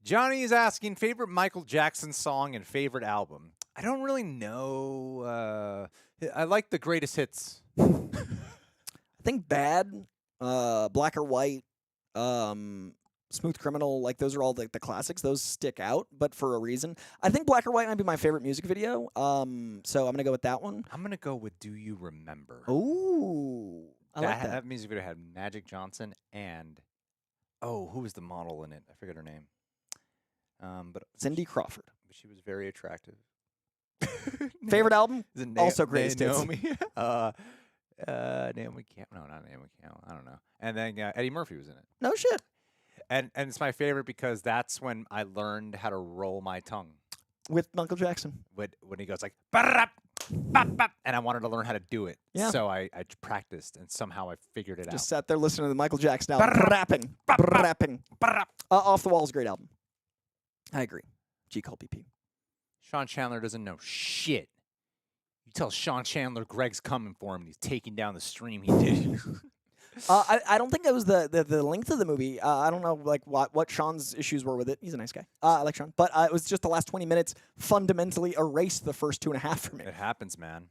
is asking favorite Michael Jackson song and favorite album. I don't really know. I like the greatest hits. I think Bad, Black or White, Smooth Criminal, like those are all the classics. Those stick out, but for a reason. I think Black or White might be my favorite music video. So I'm going to go with that one. I'm going to go with Do You Remember? Ooh. I like that. That music video had Magic Johnson and, who was the model in it? I forget her name. But Cindy Crawford. But she was very attractive. Favorite album? Also Greatest Hits. Naomi. Naomi Campbell. No, not Naomi Campbell. I don't know. And then Eddie Murphy was in it. No shit. And it's my favorite because that's when I learned how to roll my tongue. With Michael Jackson. When he goes like, "Ba-da-da, bop," and I wanted to learn how to do it. Yeah. So I practiced, and somehow I figured it out. Just sat there listening to the Michael Jackson album. Rapping. Off the Wall is a great album. I agree. G. Cole PP. Sean Chandler doesn't know shit. You tell Sean Chandler Greg's coming for him, and he's taking down the stream he did. I don't think it was the length of the movie. I don't know like what Sean's issues were with it. He's a nice guy. I like Sean. But it was just the last 20 minutes fundamentally erased the first 2.5 for me. It happens, man.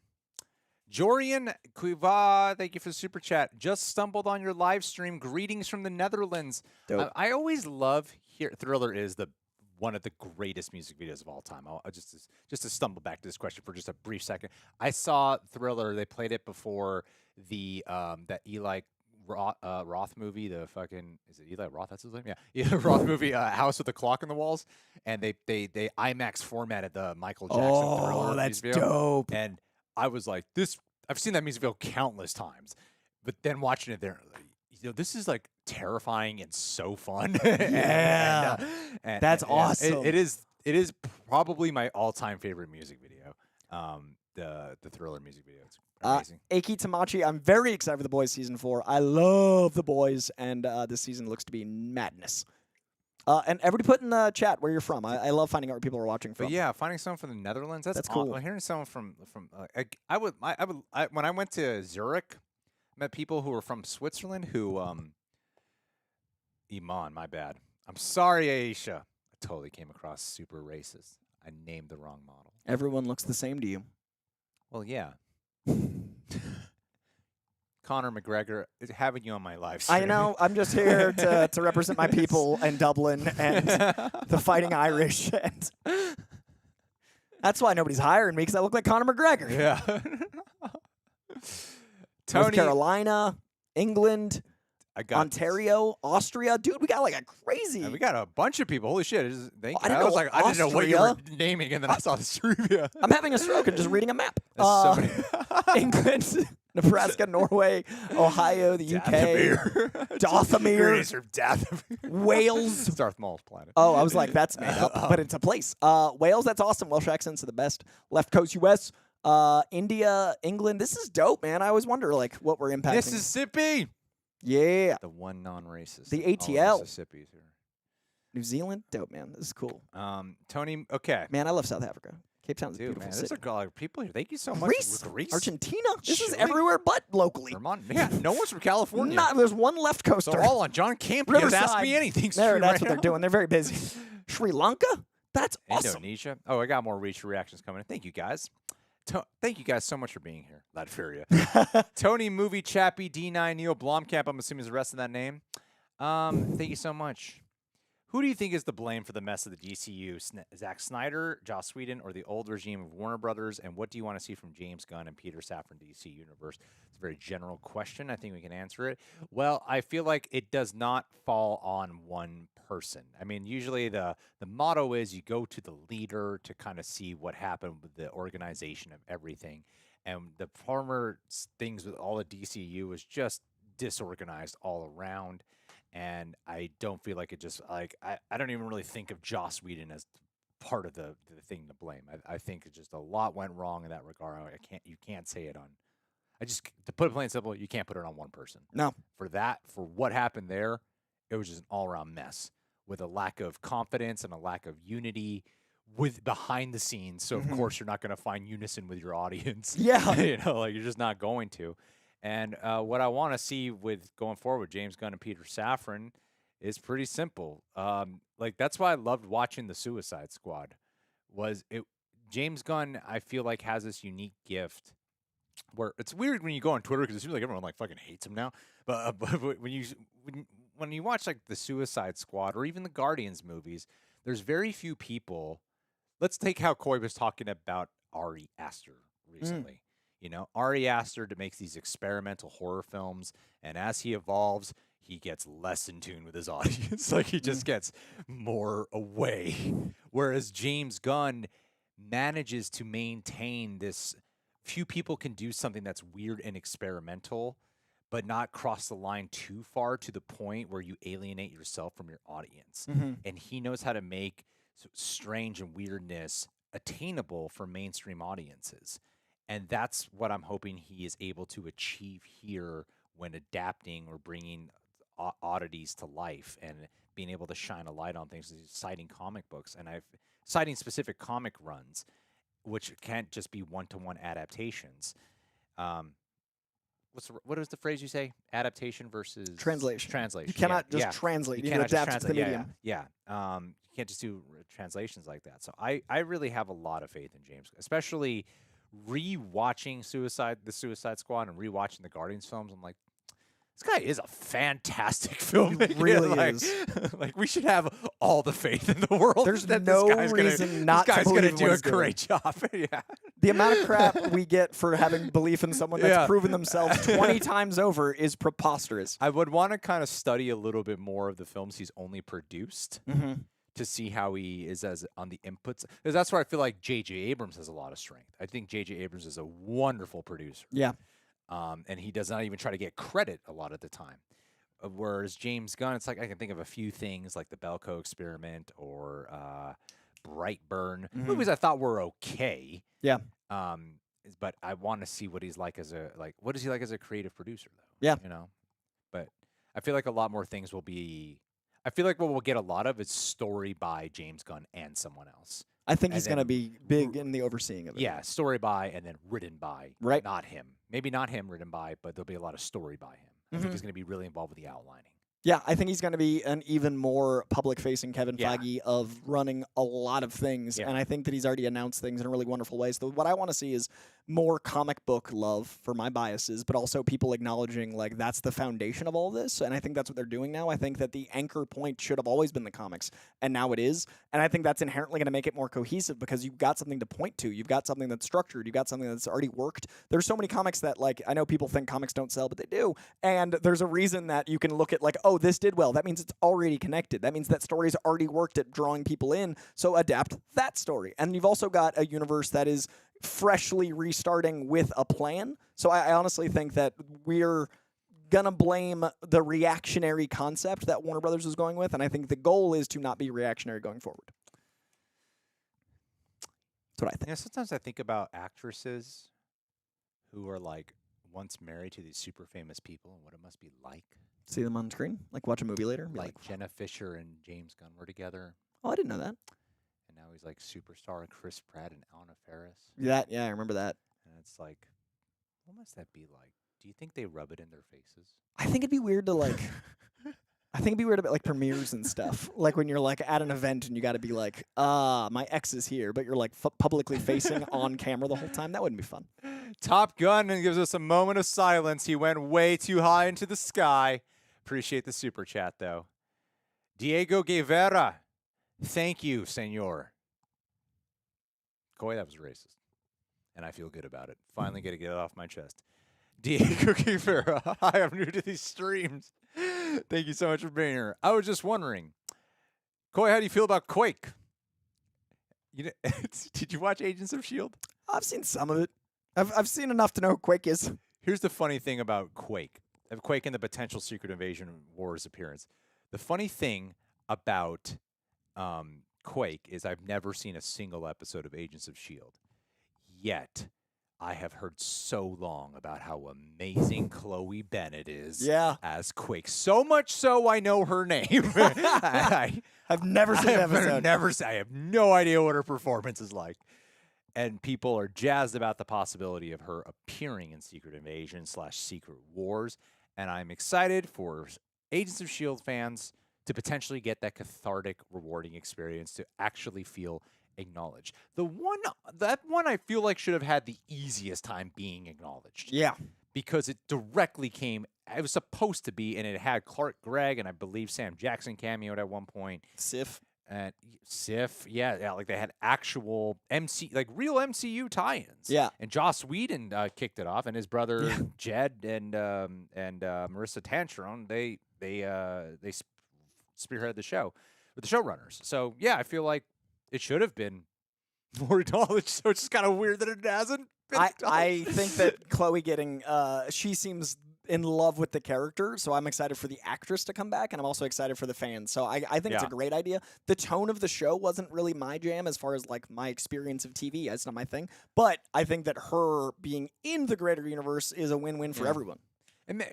Jorian Cuiva, thank you for the super chat. Just stumbled on your live stream. Greetings from the Netherlands. I always love Thriller is one of the greatest music videos of all time. I'll just to stumble back to this question for just a brief second. I saw Thriller. They played it before the that Eli Roth movie, the fucking, is it Eli Roth? That's his name? Yeah, Roth movie, House with the Clock on the Walls, and they IMAX formatted the Michael Jackson Thriller. Oh, that's music video. dope. And I was like, I've seen that music video countless times, but then watching it there, like, this is like terrifying and so fun. Yeah, and that's awesome. It is probably my all-time favorite music video. The Thriller music video. It's amazing. Aki Tamachi, I'm very excited for The Boys Season 4. I love The Boys, and this season looks to be madness. And everybody put in the chat where you're from. I love finding out where people are watching from. But yeah, finding someone from the Netherlands, that's cool. Hearing someone from when I went to Zurich, I met people who were from Switzerland who, Iman, my bad. I'm sorry, Aisha. I totally came across super racist. I named the wrong model. Everyone looks the same to you. Well, yeah. Conor McGregor is having you on my live stream. I know. I'm just here to represent my people in Dublin and the Fighting Irish. And that's why nobody's hiring me, because I look like Conor McGregor. Yeah. North Carolina. England, I got Ontario, Austria. Dude, we got like a crazy. And we got a bunch of people. Holy shit! I didn't know I didn't know what you were Austria. naming, and then I saw this trivia. I'm having a stroke and just reading a map. That's so many. England, Nebraska, Norway, Ohio, the UK, Dathomir, Greetings from Dathomir. Wales. It's Darth Maul's planet. Oh, I was like, that's made up, but it's a place. Wales, that's awesome. Welsh accents are the best. Left Coast US, India, England. This is dope, man. I always wonder like what we're impacting. Mississippi. Yeah. The one non-racist. The All ATL. Mississippi's here. New Zealand, dope, man. This is cool. Tony, okay. Man, I love South Africa. Cape Town's a Dude, beautiful man, there's city. a lot of people here. Thank you so much. Greece, Argentina. This is Chile? everywhere but locally. Vermont. Yeah, no one's from California. There's one left coaster. They're all on John Camp. You guys ask Riverside. me anything. There, that's right what they're now. doing. They're very busy. Sri Lanka? That's awesome. Indonesia. Oh, I got more reactions coming in. Thank you, guys. Thank you guys so much for being here. Latveria. Tony, Movie Chappie, D9, Neil Blomkamp. I'm assuming is the rest of that name. Thank you so much. Who do you think is to blame for the mess of the DCU? Zack Snyder, Joss Whedon, or the old regime of Warner Brothers? And what do you want to see from James Gunn and Peter Safran DC Universe? It's a very general question. I think we can answer it. Well, I feel like it does not fall on one person. I mean, usually the motto is you go to the leader to kind of see what happened with the organization of everything. And the former things with all the DCU was just disorganized all around. And I don't feel like it just like I don't even really think of Joss Whedon as part of the thing to blame. I think it's just a lot went wrong in that regard. You can't say it on. To put it plain and simple, you can't put it on one person. No. For what happened there, it was just an all around mess with a lack of confidence and a lack of unity with behind the scenes. So of course you're not going to find unison with your audience. Yeah. Like you're just not going to. And what I want to see with going forward with James Gunn and Peter Safran is pretty simple. Like that's why I loved watching the Suicide Squad. James Gunn, I feel like, has this unique gift where it's weird when you go on Twitter because it seems like everyone like fucking hates him now. But when you watch like the Suicide Squad or even the Guardians movies, there's very few people. Let's take how Coy was talking about Ari Aster recently. You know, Ari Aster makes these experimental horror films, and as he evolves, he gets less in tune with his audience. Like he just gets more away. Whereas James Gunn manages to maintain this. Few people can do something that's weird and experimental, but not cross the line too far to the point where you alienate yourself from your audience. And he knows how to make strange and weirdness attainable for mainstream audiences. And that's what I'm hoping he is able to achieve here when adapting or bringing oddities to life and being able to shine a light on things, citing comic books. And citing specific comic runs, which can't just be one-to-one adaptations. What is the phrase you say? Adaptation versus translation. Translation. You cannot just translate. You need to adapt to the medium. Yeah. You can't just do translations like that. So I really have a lot of faith in James, especially re-watching the Suicide Squad and re-watching the Guardians films. I'm like, this guy is a fantastic filmmaker. He really is. Like we should have all the faith in the world. There's that no this guy's reason not to this guy's believe gonna in do what a he's doing. great job. Yeah. The amount of crap we get for having belief in someone that's proven themselves 20 times over is preposterous. I would want to kind of study a little bit more of the films he's only produced to see how he is on the inputs. Because that's where I feel like J.J. Abrams has a lot of strength. I think J.J. Abrams is a wonderful producer. Yeah. And he does not even try to get credit a lot of the time. Whereas James Gunn, it's like I can think of a few things like the Belko Experiment or Brightburn, movies I thought were okay. Yeah. But I want to see what he's like what is he like as a creative producer though? Yeah. You know? But I feel like a lot more things will be. I feel like what we'll get a lot of is story by James Gunn and someone else. I think he's going to be big in the overseeing of it. Yeah, story by and then written by. Right. Not him. Maybe not him written by, but there'll be a lot of story by him. I think he's going to be really involved with the outlining. Yeah, I think he's going to be an even more public-facing Kevin Feige of running a lot of things, and I think that he's already announced things in a really wonderful way. So what I want to see is more comic book love for my biases, but also people acknowledging like that's the foundation of all this. And I think that's what they're doing now. I think that the anchor point should have always been the comics, and now it is. And I think that's inherently going to make it more cohesive because you've got something to point to. You've got something that's structured. You've got something that's already worked. There's so many comics that, like, I know people think comics don't sell, but they do. And there's a reason that you can look at like, oh, this did well. That means it's already connected. That means that story's already worked at drawing people in. So adapt that story. And you've also got a universe that is freshly restarting with a plan. So I honestly think that we're gonna blame the reactionary concept that Warner Brothers is going with, and I think the goal is to not be reactionary going forward. That's what I think. Yeah, sometimes I think about actresses who are like once married to these super famous people and what it must be like. See them on screen? Like watch a movie later? Be Like Jenna Fisher and James Gunn were together, oh, I didn't know that. and now he's like superstar Chris Pratt and Anna Faris. Yeah, I remember that. And it's like, what must that be like? Do you think they rub it in their faces? I think it'd be weird to like. I think it'd be weird about like premieres and stuff. Like when you're like at an event and you got to be like, my ex is here, but you're like publicly facing on camera the whole time. That wouldn't be fun. Top Gun and gives us a moment of silence. He went way too high into the sky. Appreciate the super chat, though. Diego Guevara. Thank you, senor. Coy, that was racist. And I feel good about it. Finally get it off my chest. Diego Guevara. Hi, I'm new to these streams. Thank you so much for being here. I was just wondering, Coy, how do you feel about Quake? You know, did you watch Agents of S.H.I.E.L.D.? I've seen some of it. I've seen enough to know who Quake is. Here's the funny thing about Quake. Quake and the potential Secret Invasion Wars appearance. The funny thing about Quake is I've never seen a single episode of Agents of S.H.I.E.L.D. Yet, I have heard so long about how amazing Chloe Bennett is as Quake. So much so I know her name. I've never seen an episode. I have no idea what her performance is like. And people are jazzed about the possibility of her appearing in Secret Invasion / Secret Wars. And I'm excited for Agents of S.H.I.E.L.D. fans to potentially get that cathartic, rewarding experience to actually feel acknowledged. That one I feel like should have had the easiest time being acknowledged. Yeah. Because it directly came, it was supposed to be, and it had Clark Gregg and I believe Sam Jackson cameoed at one point. Sif. And Sif, yeah, like they had actual real MCU tie-ins. Yeah. And Joss Whedon kicked it off, and his brother Jed and Marissa Tancheron, they spearheaded the show with the showrunners. So yeah, I feel like it should have been more acknowledged. So it's just kind of weird that it hasn't been acknowledged. I think that Chloe getting she seems in love with the character, so I'm excited for the actress to come back, and I'm also excited for the fans. So I think it's a great idea. The tone of the show wasn't really my jam as far as like my experience of TV. It's not my thing. But I think that her being in the greater universe is a win-win for everyone. And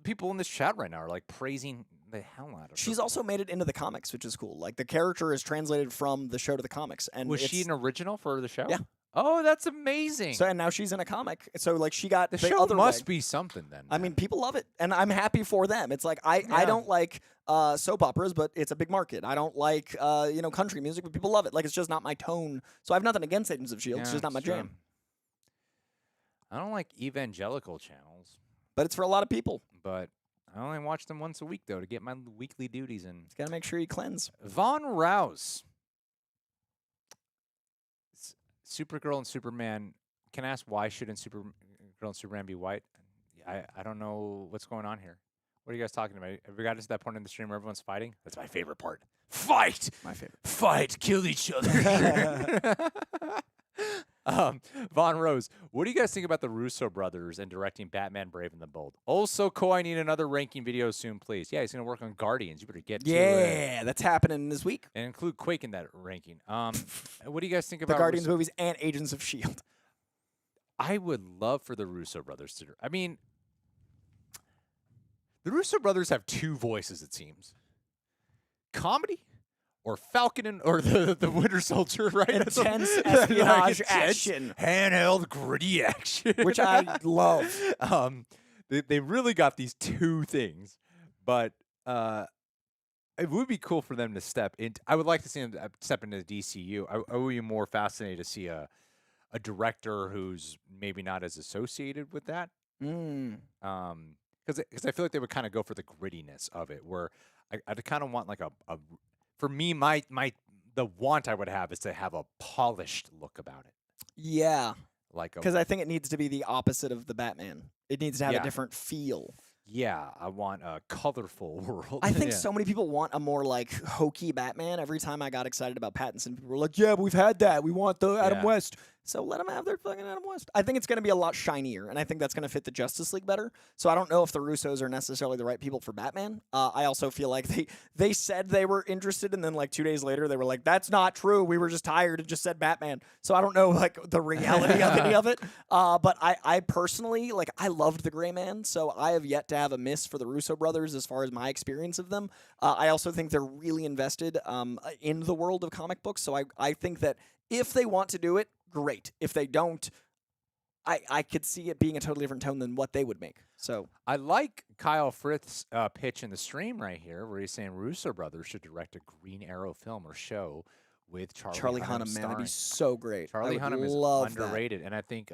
people in this chat right now are like praising the hell out of her. She's also made it into the comics, which is cool. Like the character is translated from the show to the comics. And was she an original for the show? Yeah. Oh, that's amazing. So and now she's in a comic. So like she got the show other must leg. be something then. I mean, people love it, and I'm happy for them. It's like I don't like soap operas, but it's a big market. I don't like country music, but people love it. Like it's just not my tone. So I have nothing against Agents of S.H.I.E.L.D. It's just not my jam. I don't like evangelical channels, but it's for a lot of people. But I only watch them once a week though to get my weekly duties in. Got to make sure you cleanse. Von Rouse. Supergirl and Superman. Can I ask why shouldn't Supergirl and Superman be white? I don't know what's going on here. What are you guys talking about? Have we gotten to that point in the stream where everyone's fighting? That's my favorite part. Fight! My favorite. Fight! Kill each other. Von Rose, what do you guys think about the Russo brothers and directing Batman Brave and the Bold? Also, Ko, I need another ranking video soon, please. Yeah, he's going to work on Guardians. You better get to it. Yeah, that's happening this week. And include Quake in that ranking. What do you guys think about the Guardians movies and Agents of S.H.I.E.L.D.? I would love for the Russo brothers to. I mean, the Russo brothers have two voices, it seems. Comedy or Falcon or the Winter Soldier, right? Intense espionage action. Handheld, gritty action. Which I love. They really got these two things. But it would be cool for them to step into. I would like to see them step into the DCU. I would be more fascinated to see a a director who's maybe not as associated with that. Because I feel like they would kind of go for the grittiness of it, where I'd kind of want like a for me, the want I would have is to have a polished look about it. Yeah. Like because I think it needs to be the opposite of the Batman. It needs to have Yeah. a different feel. Yeah, I want a colorful world. I think Yeah. so many people want a more like hokey Batman. Every time I got excited about Pattinson, people were like, "Yeah, but we've had that. We want the Adam Yeah. West." So let them have their fucking Adam West. I think it's going to be a lot shinier, and I think that's going to fit the Justice League better. So I don't know if the Russos are necessarily the right people for Batman. I also feel like they said they were interested, and then like 2 days later they were like, "That's not true. We were just tired and just said Batman." So I don't know like the reality of any of it. But I personally like I loved the Gray Man, so I have yet to have a miss for the Russo brothers as far as my experience of them. I also think they're really invested in the world of comic books. So I think that if they want to do it, great. If they don't, I could see it being a totally different tone than what they would make. So I like Kyle Frith's pitch in the stream right here, where he's saying Russo brothers should direct a Green Arrow film or show with Charlie Hunnam Hunnam, man, that'd be starring. so great. Charlie I would Hunnam is love that. underrated, and I think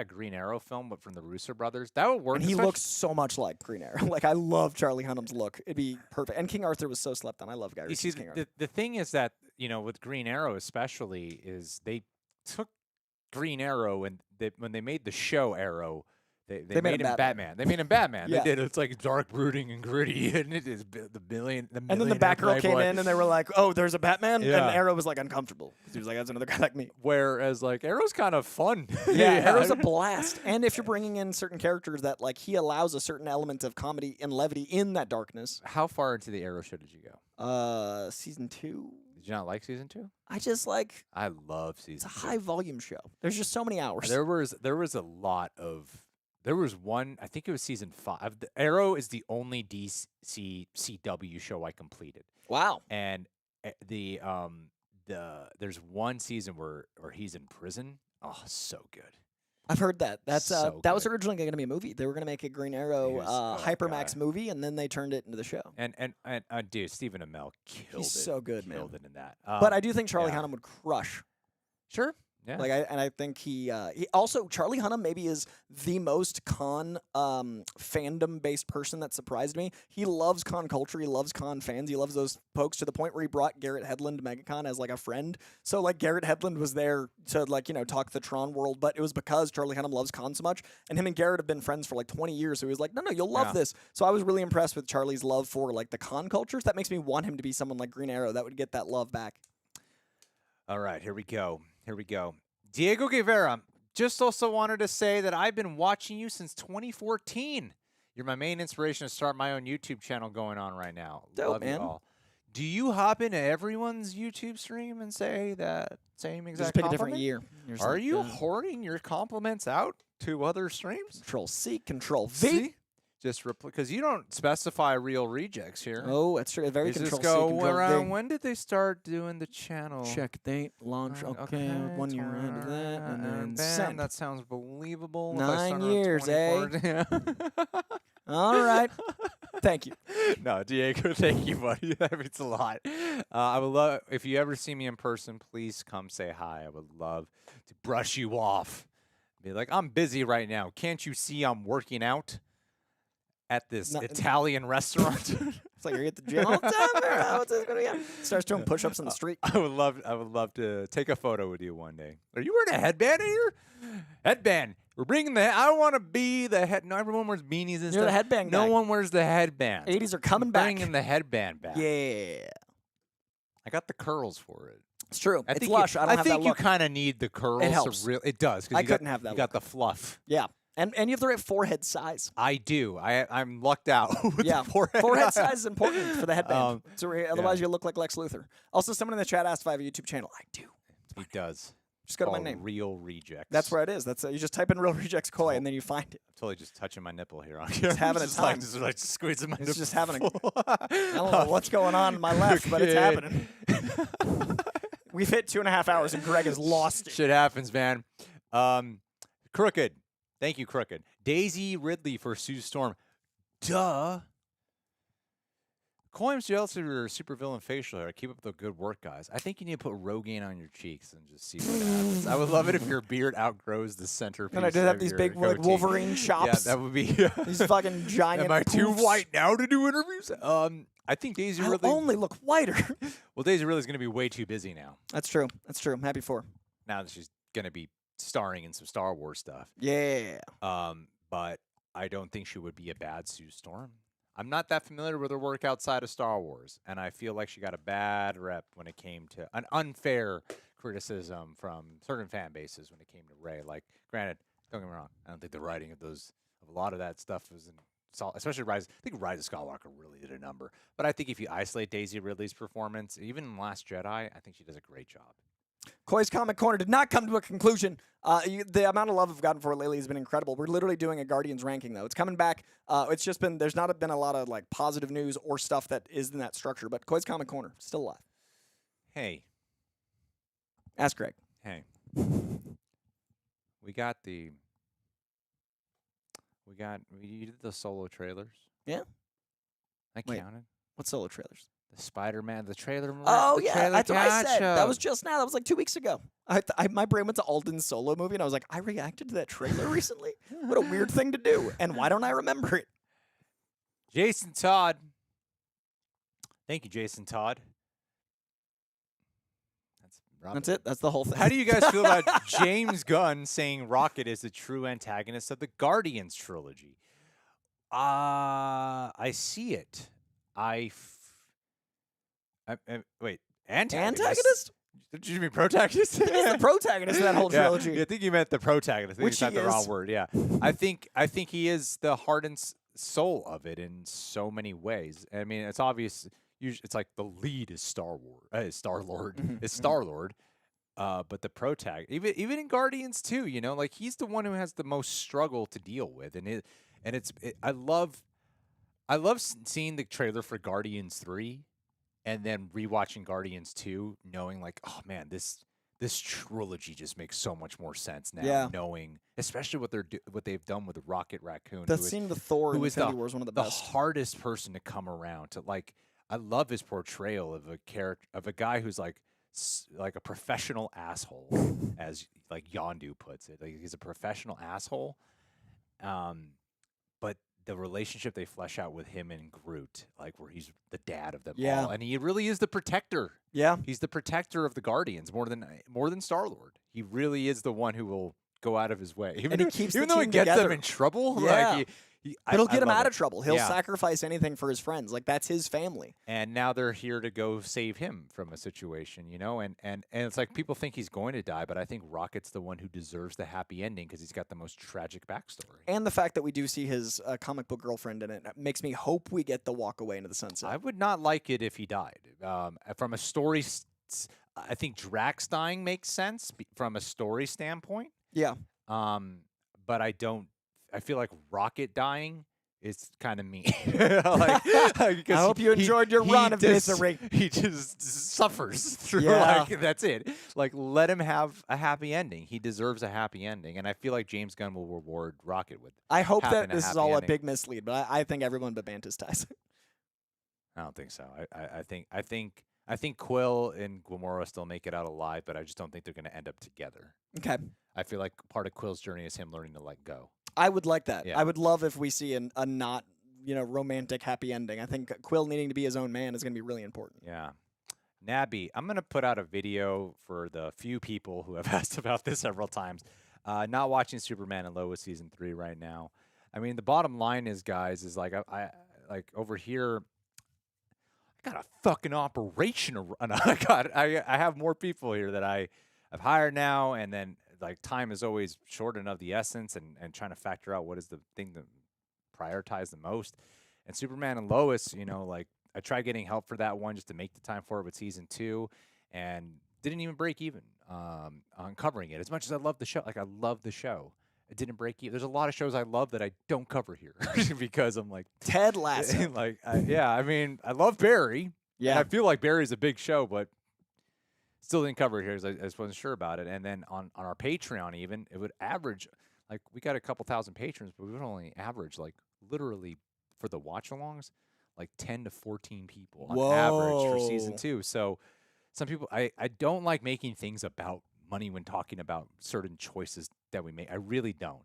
Green Arrow film, but from the Russo brothers, that would work. And he especially- looks so much like Green Arrow. Like I love Charlie Hunnam's look. It'd be perfect. And King Arthur was so slept on. I love Guy You Ritchie's see, King Arthur. the thing is that with Green Arrow especially is they took Green Arrow and when they made the show Arrow, they made him Batman. They made him Batman. Yeah. They did. It's like dark, brooding, and gritty, and it is the million. And then the Batgirl came in, and they were like, "Oh, there's a Batman," Yeah. and Arrow was like uncomfortable. He was like, "That's another guy like me." Whereas like Arrow's kind of fun. Yeah, Arrow's a blast. And if you're bringing in certain characters that like he allows a certain element of comedy and levity in that darkness. How far into the Arrow show did you go? Season 2. Did you not like season 2? I just like I love it's season a 2. high volume show. There's just so many hours. There was a lot of. There was one. I think it was season 5. The Arrow is the only DCCW show I completed. Wow. And there's one season where he's in prison. Oh, so good. I've heard that. That's So that was good. originally going to be a movie. They were going to make a Green Arrow Yes. Hypermax God. movie, and then they turned it into the show. And dude, Stephen Amell killed He's it. so good, man. Killed it in that. But I do think Charlie yeah. Hunnam would crush. Sure. Yeah. Like I think he also Charlie Hunnam maybe is the most con fandom based person that surprised me. He loves con culture, he loves con fans, he loves those folks to the point where he brought Garrett Hedlund to MegaCon as like a friend. So like Garrett Hedlund was there to like talk the Tron world, but it was because Charlie Hunnam loves con so much, and him and Garrett have been friends for like 20 years. So he was like, no, you'll love Yeah. this. So I was really impressed with Charlie's love for like the con cultures. That makes me want him to be someone like Green Arrow that would get that love back. All right, here we go. Diego Guevara just also wanted to say that I've been watching you since 2014. You're my main inspiration to start my own YouTube channel going on right now. Dope, Love man. you all. Do you hop into everyone's YouTube stream and say that same Just exact pick a compliment? different year. You're just Are like, you hoarding your compliments out to other streams? Control C, Control V? See? Just because you don't specify real rejects here. Oh, that's true. Very You Control just C, go Control around. V. When did they start doing the channel? Check date, launch, okay, 1 year into that, and then bam, send. that sounds believable. 9 years, eh? Yeah. All right. Thank you. No, Diego, thank you, buddy. That means a lot. I would love if you ever see me in person. Please come say hi. I would love to brush you off. Be like, I'm busy right now. Can't you see I'm working out at this No. Italian restaurant? It's like you're at the gym all the time. Or what's this going to be? Starts doing push-ups in the street. I would love to take a photo with you one day. Are you wearing a headband here? Headband. We're bringing the. I want to be the head. No, everyone wears beanies and You're the stuff. headband No guy. one wears the headband. 80s are coming back. Bringing the headband back. Yeah. I got the curls for it. It's true. I It's think lush. You, I don't have think that you look. kind of need the curls. It helps. It does. 'Cause I you got- couldn't have that You got the fluff. Yeah. And you have the right forehead size. I do. I'm lucked out with Yeah. the forehead. Forehead size is important for the headband. Um, Otherwise, you look like Lex Luthor. Also, someone in the chat asked if I have a YouTube channel. I do. He does. Just go to my Called name. Real Rejects. That's where it is. That's you just type in Real Rejects Koi and then you find it. I'm totally just touching my nipple here on camera. having a just time. like squeezing my nipple. It's just having a. I don't know what's going on in my left, but it's Okay. happening. We've hit 2.5 hours and Greg has lost it. Shit happens, man. Crooked. Thank you, Crooked. Daisy Ridley for Sue Storm. Duh. Coim's jealous of your supervillain facial hair. Keep up the good work, guys. I think you need to put Rogaine on your cheeks and just see what happens. I would love it if your beard outgrows the centerpiece. And I did have these big like Wolverine chops. Yeah, that would be these fucking giant. Am I too poofs. white now to do interviews? I think Daisy I'll Ridley only look whiter. Well, Daisy Ridley's going to be way too busy now. That's true. That's true. I'm happy for her. Now that she's going to be starring in some Star Wars stuff. Yeah. But I don't think she would be a bad Sue Storm. I'm not that familiar with her work outside of Star Wars, and I feel like she got a bad rep when it came to an unfair criticism from certain fan bases when it came to Rey. Like, granted, don't get me wrong, I don't think the writing of a lot of that stuff was especially Rise. I think Rise of Skywalker really did a number. But I think if you isolate Daisy Ridley's performance, even in Last Jedi, I think she does a great job. Koi's Comic Corner did not come to a conclusion. The amount of love I've gotten for it lately has been incredible. We're literally doing a Guardians ranking, though. It's coming back. It's just been, there's not been a lot of like positive news or stuff that is in that structure. But Koi's Comic Corner, still alive. Hey. Ask Greg. Hey. You did the solo trailers. Yeah. I Wait. counted. What solo trailers? The Spider-Man, the trailer. Oh, the yeah. trailer That's what I said. That catch-up. was just now. That was like 2 weeks ago. My brain went to Alden's solo movie, and I was like, I reacted to that trailer recently? What a weird thing to do. And why don't I remember it? Jason Todd. Thank you, Jason Todd. That's it. That's the whole thing. How do you guys feel about James Gunn saying Rocket is the true antagonist of the Guardians trilogy? I see it. Wait, antagonist? Did you mean protagonist? He's the protagonist of that whole trilogy. Yeah, I think you meant the protagonist. I think Which it's not he the wrong is. word. Yeah, I think he is the heart and soul of it in so many ways. I mean, it's obvious. It's like the lead is Star-Lord, is Star-Lord. But the protagonist, even in Guardians too, you know, like he's the one who has the most struggle to deal with, I love seeing the trailer for Guardians 3, and then rewatching Guardians 2, knowing like, oh man, this trilogy just makes so much more sense now. Yeah. Knowing, especially what they've done with Rocket Raccoon, The scene with Thor in who is Infinity War is one of the best. hardest person to come around to. Like, I love his portrayal of a character, of a guy who's like a professional asshole, as like Yondu puts it. Like, he's a professional asshole. But the relationship they flesh out with him and Groot, like where he's the dad of them all, and he really is the protector. Yeah, he's the protector of the Guardians more than Star-Lord. He really is the one who will go out of his way, even though it gets them in trouble. Yeah. Like it'll get him out it. of trouble. He'll Yeah. sacrifice anything for his friends. Like, that's his family. And now they're here to go save him from a situation, you know? And it's like people think he's going to die, but I think Rocket's the one who deserves the happy ending because he's got the most tragic backstory. And the fact that we do see his comic book girlfriend in it makes me hope we get the walk away into the sunset. I would not like it if he died. From a story, I think Drax dying makes sense from a story standpoint. Yeah. But I feel like Rocket dying is kind of mean. I hope you enjoyed your run of misery. He just suffers through, Yeah. like, that's it. Like, let him have a happy ending. He deserves a happy ending. And I feel like James Gunn will reward Rocket with I hope that having a this is happy all ending. a big mislead, but I think everyone but Mantis dies. I don't think so. I think Quill and Gamora still make it out alive, but I just don't think they're going to end up together. Okay. I feel like part of Quill's journey is him learning to let go. I would like that. Yeah. I would love if we see a not, romantic happy ending. I think Quill needing to be his own man is going to be really important. Yeah. Nabby, I'm going to put out a video for the few people who have asked about this several times. Not watching Superman and Lois season 3 right now. I mean, the bottom line is, guys, is like I like over here, I got a fucking operation to run. I have more people here that I've hired now, and then like time is always short and of the essence, and trying to factor out what is the thing to prioritize the most. And Superman and Lois, like I tried getting help for that one just to make the time for it with season 2, and didn't even break even on covering it. As much as I love the show, like I love the show, it didn't break even. There's a lot of shows I love that I don't cover here because I'm like Ted Lasso. I mean, I love Barry. Yeah. And I feel like Barry's a big show, but still didn't cover it here because I just wasn't sure about it. And then on our Patreon, even, it would average, like, we got a couple thousand patrons, but we would only average, like, literally for the watch-alongs, like 10 to 14 people on average for season Whoa. 2. So some people, I don't like making things about money when talking about certain choices that we make. I really don't.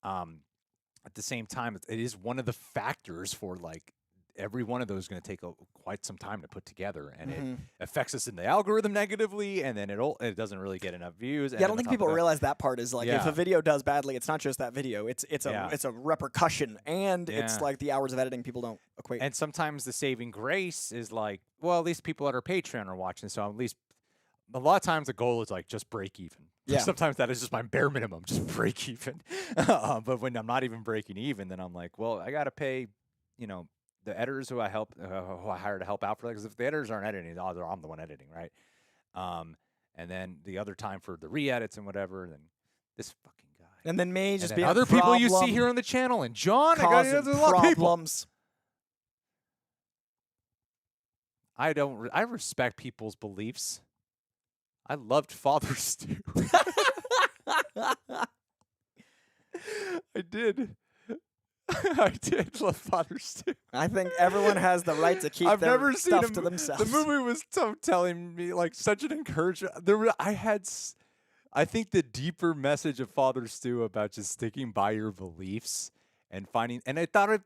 At the same time, it is one of the factors for like every one of those is going to take quite some time to put together, and it affects us in the algorithm negatively, and then it doesn't really get enough views. Yeah, I don't think people realize that part is like if Yeah. a video does badly, it's not just that video. It's a repercussion, and it's Yeah. like the hours of editing people don't equate. And sometimes the saving grace is like, well, at least people at our Patreon are watching, so at least a lot of times the goal is like just break even. Yeah. Sometimes that is just my bare minimum, just break even. But when I'm not even breaking even, then I'm like, well, I got to pay, the editors who I hire to help out for that. Because if the editors aren't editing, I'm the one editing, right? And then the other time for the re-edits and whatever, then this fucking guy. And then me just and being then other a people you see problem, here on the channel, and John, causing there's a lot of people. problems. I respect people's beliefs. I loved Father's Day. I did. I did love Father's Day. I think everyone has the right to keep I've their never seen stuff to themselves. The movie was telling me like such an encouragement. I think the deeper message of Father's Day about just sticking by your beliefs and finding. And I thought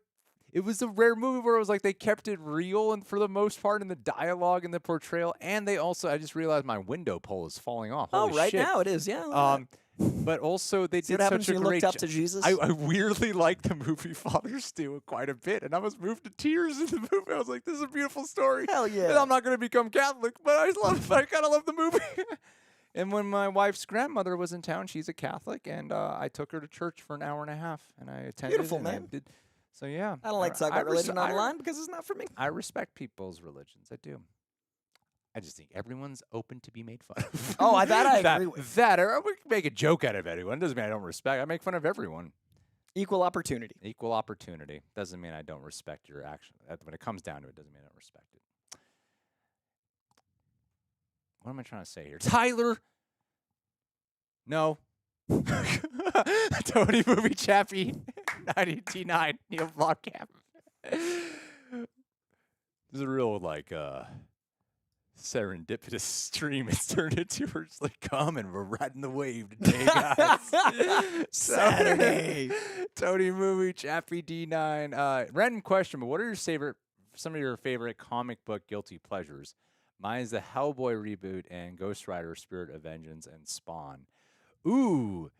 it was a rare movie where it was like they kept it real and for the most part in the dialogue and the portrayal. And they also, I just realized my window pole is falling off. Oh, Holy right shit. now it is, yeah. But also they See did what happens such when a you great looked up to Jesus? I weirdly liked the movie Father's Day quite a bit, and I was moved to tears in the movie. I was like, "This is a beautiful story." Hell yeah. And I'm not going to become Catholic, but I kind of love the movie. And when my wife's grandmother was in town, she's a Catholic, and I took her to church for an hour and a half, and I attended. Beautiful, and I man. did, so yeah, I don't like to talk about religion online because it's not for me. I respect people's religions. I do. I just think everyone's open to be made fun of. Oh, that I agree with. Or we can make a joke out of anyone. Doesn't mean I don't respect. I make fun of everyone. Equal opportunity. Equal opportunity. Doesn't mean I don't respect your action. When it comes down to it, doesn't mean I don't respect it. What am I trying to say here? Tyler! No. Tony Movie Chappie. 989. Neil Blomkamp. This is a real, serendipitous stream it's turned into. We're just like, come and we're riding the wave today, guys. Saturday. Tony Movie, Chappie D9. Random question, but what are some of your favorite comic book guilty pleasures? Mine is the Hellboy reboot and Ghost Rider, Spirit of Vengeance, and Spawn. Ooh,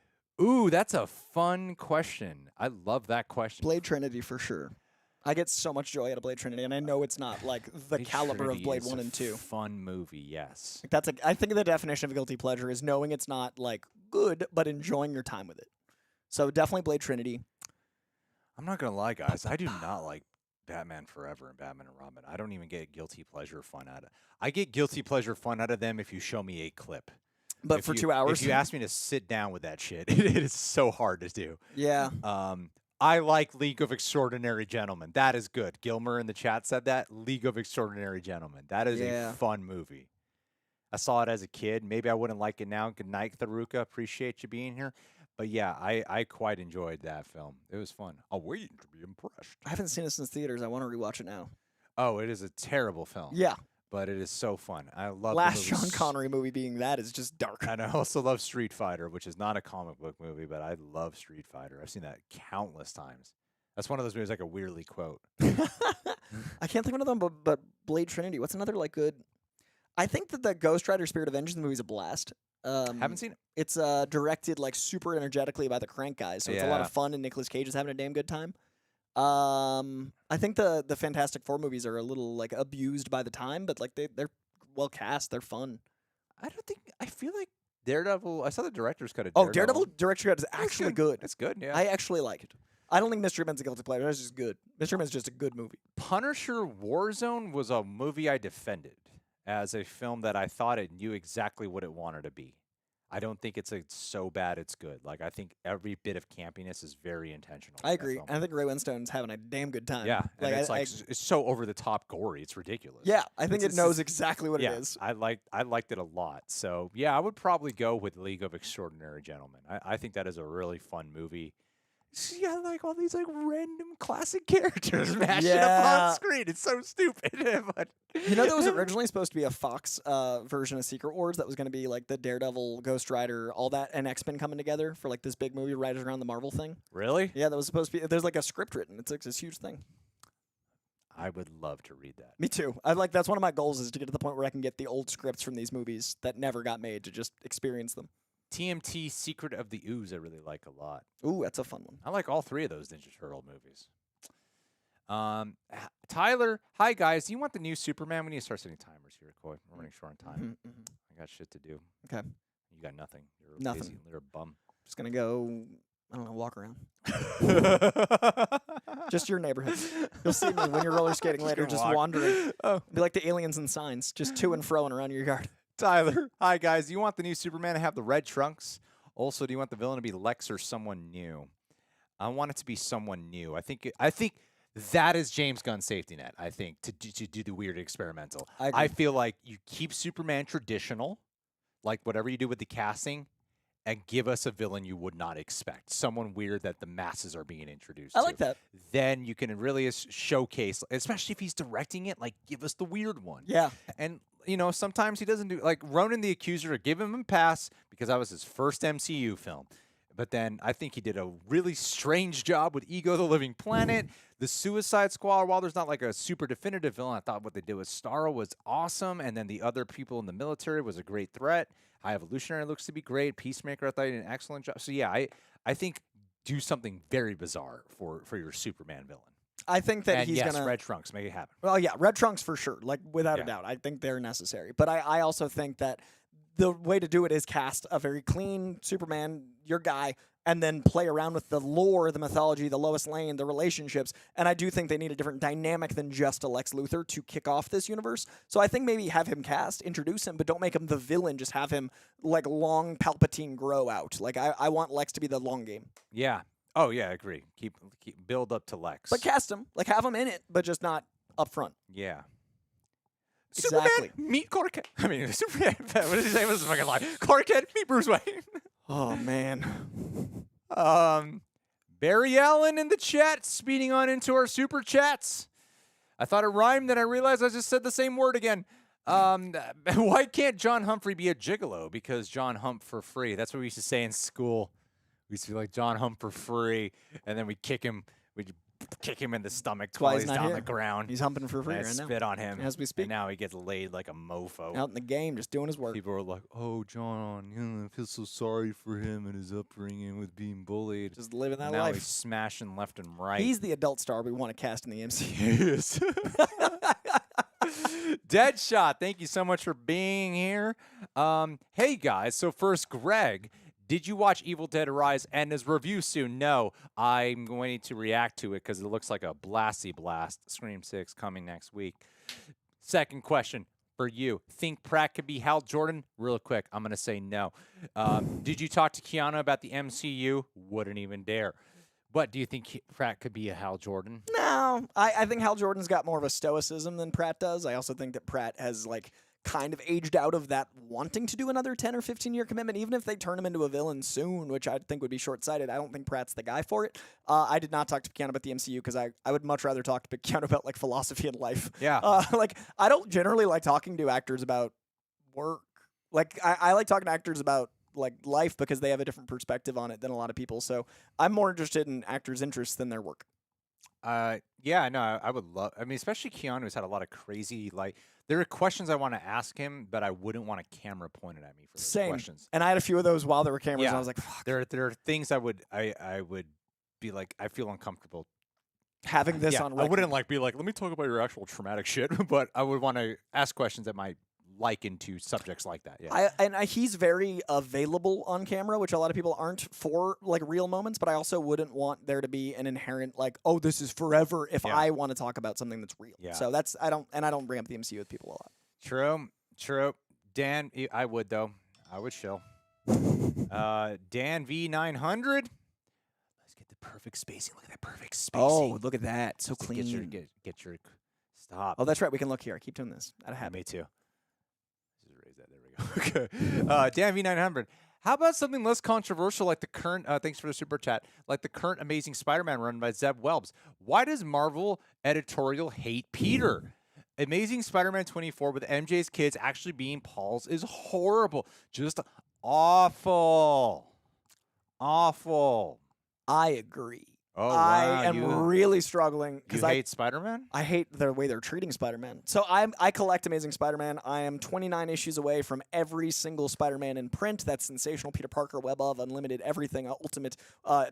that's a fun question. I love that question. Blade Trinity for sure. I get so much joy out of Blade Trinity, and I know it's not like the caliber Trinity of Blade is 1 and 2. Fun movie, yes. I think the definition of a guilty pleasure is knowing it's not like good, but enjoying your time with it. So definitely Blade Trinity. I'm not gonna lie, guys. I do not like Batman Forever and Batman and Robin. I don't even get guilty pleasure fun out of. I get guilty pleasure fun out of them if you show me a clip. But for 2 hours, if you ask me to sit down with that shit, it is so hard to do. Yeah. I like League of Extraordinary Gentlemen. That is good. Gilmer in the chat said that. League of Extraordinary Gentlemen. That is a fun movie. I saw it as a kid. Maybe I wouldn't like it now. Good night, Tharuka. Appreciate you being here. But yeah, I quite enjoyed that film. It was fun. I'm waiting to be impressed. I haven't seen it since theaters. I want to rewatch it now. Oh, it is a terrible film. Yeah. But it is so fun. I love Last the Sean movies. Connery movie being that is just dark. And I also love Street Fighter, which is not a comic book movie, but I love Street Fighter. I've seen that countless times. That's one of those movies I could weirdly quote. I can't think of another one, but Blade Trinity. What's another good? I think that the Ghost Rider Spirit of Vengeance movie is a blast. Haven't seen it. It's directed super energetically by the Crank guys, so it's a lot of fun, and Nicolas Cage is having a damn good time. I think the Fantastic Four movies are a little abused by the time, but they're well cast. They're fun. I feel like Daredevil. I saw the director's cut of Oh, Daredevil. Daredevil director's cut is actually good. It's good, yeah. I actually like it. I don't think Mystery Men's a guilty pleasure. It's just good. Mystery Men's just a good movie. Punisher Warzone was a movie I defended as a film that I thought it knew exactly what it wanted to be. I don't think it's so bad it's good. I think every bit of campiness is very intentional. I agree. And I think Ray Winstone's having a damn good time. Yeah, and it's so over the top gory. It's ridiculous. Yeah, I think it knows exactly what it is. I liked it a lot. So yeah, I would probably go with League of Extraordinary Gentlemen. I think that is a really fun movie. She got like all these like random classic characters mashing up on screen. It's so stupid. But you know, that was originally supposed to be a Fox version of Secret Wars that was going to be like the Daredevil, Ghost Rider, all that, and X-Men coming together for like this big movie right around the Marvel thing. Really? Yeah, that was supposed to be. There's like a script written. It's like this huge thing. I would love to read that. Me too. That's one of my goals is to get to the point where I can get the old scripts from these movies that never got made to just experience them. TMT Secret of the Ooze I really like a lot. Ooh, that's a fun one. I like all three of those Ninja Turtle movies. Tyler, hi guys. Do you want the new Superman? We need to start setting timers here, Coy. We're running short on time. I got shit to do. Okay. You got nothing. You're Nothing. lazy. You're a bum. Just gonna go. I don't know. Walk around. Just your neighborhood. You'll see me when you're roller skating later, just wandering. Oh, be like the aliens and signs, just to and fro and around your yard. Tyler, hi guys. Do you want the new Superman to have the red trunks? Also, do you want the villain to be Lex or someone new? I want it to be someone new. I think that is James Gunn's safety net. I think to do the weird experimental. I feel like you keep Superman traditional, like whatever you do with the casting, and give us a villain you would not expect, someone weird that the masses are being introduced to. I like that. Then you can really showcase, especially if he's directing it, like give us the weird one. Yeah. And, you know, sometimes he doesn't do, like Ronan the Accuser, give him a pass because that was his first MCU film. But then I think he did a really strange job with Ego the Living Planet. The Suicide Squad, while there's not like a super definitive villain, I thought what they did with Starro was awesome. And then the other people in the military was a great threat. High Evolutionary looks to be great. Peacemaker, I thought he did an excellent job. So, yeah, I think do something very bizarre for your Superman villain. I think that he's going to... red trunks, make it happen. Well, yeah, red trunks for sure, like without a doubt. I think they're necessary. But I also think that the way to do it is cast a very clean Superman, your guy, and then play around with the lore, the mythology, the Lois Lane, the relationships. And I do think they need a different dynamic than just a Lex Luthor to kick off this universe. So I think maybe have him cast, introduce him, but don't make him the villain. Just have him like long Palpatine grow out. Like I want Lex to be the long game. Yeah. Oh, yeah, I agree. Keep build up to Lex. But cast him. Like have him in it, but just not up front. Yeah. Exactly. Superman, meet Clark Kent. I mean, Superman. What did he say? What's the fucking line? Clark Kent, meet Bruce Wayne. Oh, man. Barry Allen in the chat, speeding on into our super chats. I thought it rhymed, then I realized I just said the same word again. Why can't John Humphrey be a gigolo? Because John Hump for free. That's what we used to say in school. We used to be like, John Hump for free, and then we kick him in the stomach while he's down the ground. He's humping for free right now. Spit on him as we speak. And now he gets laid like a mofo. Out in the game, just doing his work. People are like, oh, John, I feel so sorry for him and his upbringing with being bullied. Just living that now life. He's smashing left and right. He's the adult star we want to cast in the MCU. Deadshot, thank you so much for being here. Hey, guys. So first, Greg, did you watch Evil Dead Rise and his review soon? No, I'm going to react to it because it looks like a blasty blast. Scream 6 coming next week. Second question for you. Think Pratt could be Hal Jordan? Real quick, I'm going to say no. Did you talk to Keanu about the MCU? Wouldn't even dare. But do you think Pratt could be a Hal Jordan? No, I think Hal Jordan's got more of a stoicism than Pratt does. I also think that Pratt has like kind of aged out of that wanting to do another 10 or 15-year commitment, even if they turn him into a villain soon, which I think would be short-sighted. I don't think Pratt's the guy for it. I did not talk to Keanu about the MCU because I would much rather talk to Keanu about like philosophy and life. Yeah. Like I don't generally like talking to actors about work. Like I like talking to actors about like life because they have a different perspective on it than a lot of people. So I'm more interested in actors' interests than their work. Yeah, no, I would love. I mean, especially Keanu's had a lot of crazy like. There are questions I want to ask him, but I wouldn't want a camera pointed at me for those questions. And I had a few of those while there were cameras. Yeah. And I was like, fuck. There are things I would be like. I feel uncomfortable having this on record. I wouldn't be like, let me talk about your actual traumatic shit, but I would want to ask questions that might liken to subjects like that. Yeah. He's very available on camera, which a lot of people aren't for like real moments, but I also wouldn't want there to be an inherent like, oh, this is forever if I want to talk about something that's real. Yeah. So that's I don't bring up the MCU with people a lot. True. Dan, I would though. I would chill. Dan V900. Let's get the perfect spacing. Look at that perfect spacing. Oh, look at that. So clean. Get your stop. Oh, that's right. We can look here. I keep doing this. Out of habit. Me too. Okay. Dan V900. How about something less controversial like the current, thanks for the super chat, like the current Amazing Spider-Man run by Zeb Wells? Why does Marvel editorial hate Peter? Amazing Spider-Man 24 with MJ's kids actually being Paul's is horrible. Just awful. Awful. I agree. Oh, I wow. am really struggling You hate Spider-Man? I hate the way they're treating Spider-Man. So I collect Amazing Spider-Man. I am 29 issues away from every single Spider-Man in print. That's Sensational, Peter Parker, Web of, Unlimited, everything, Ultimate,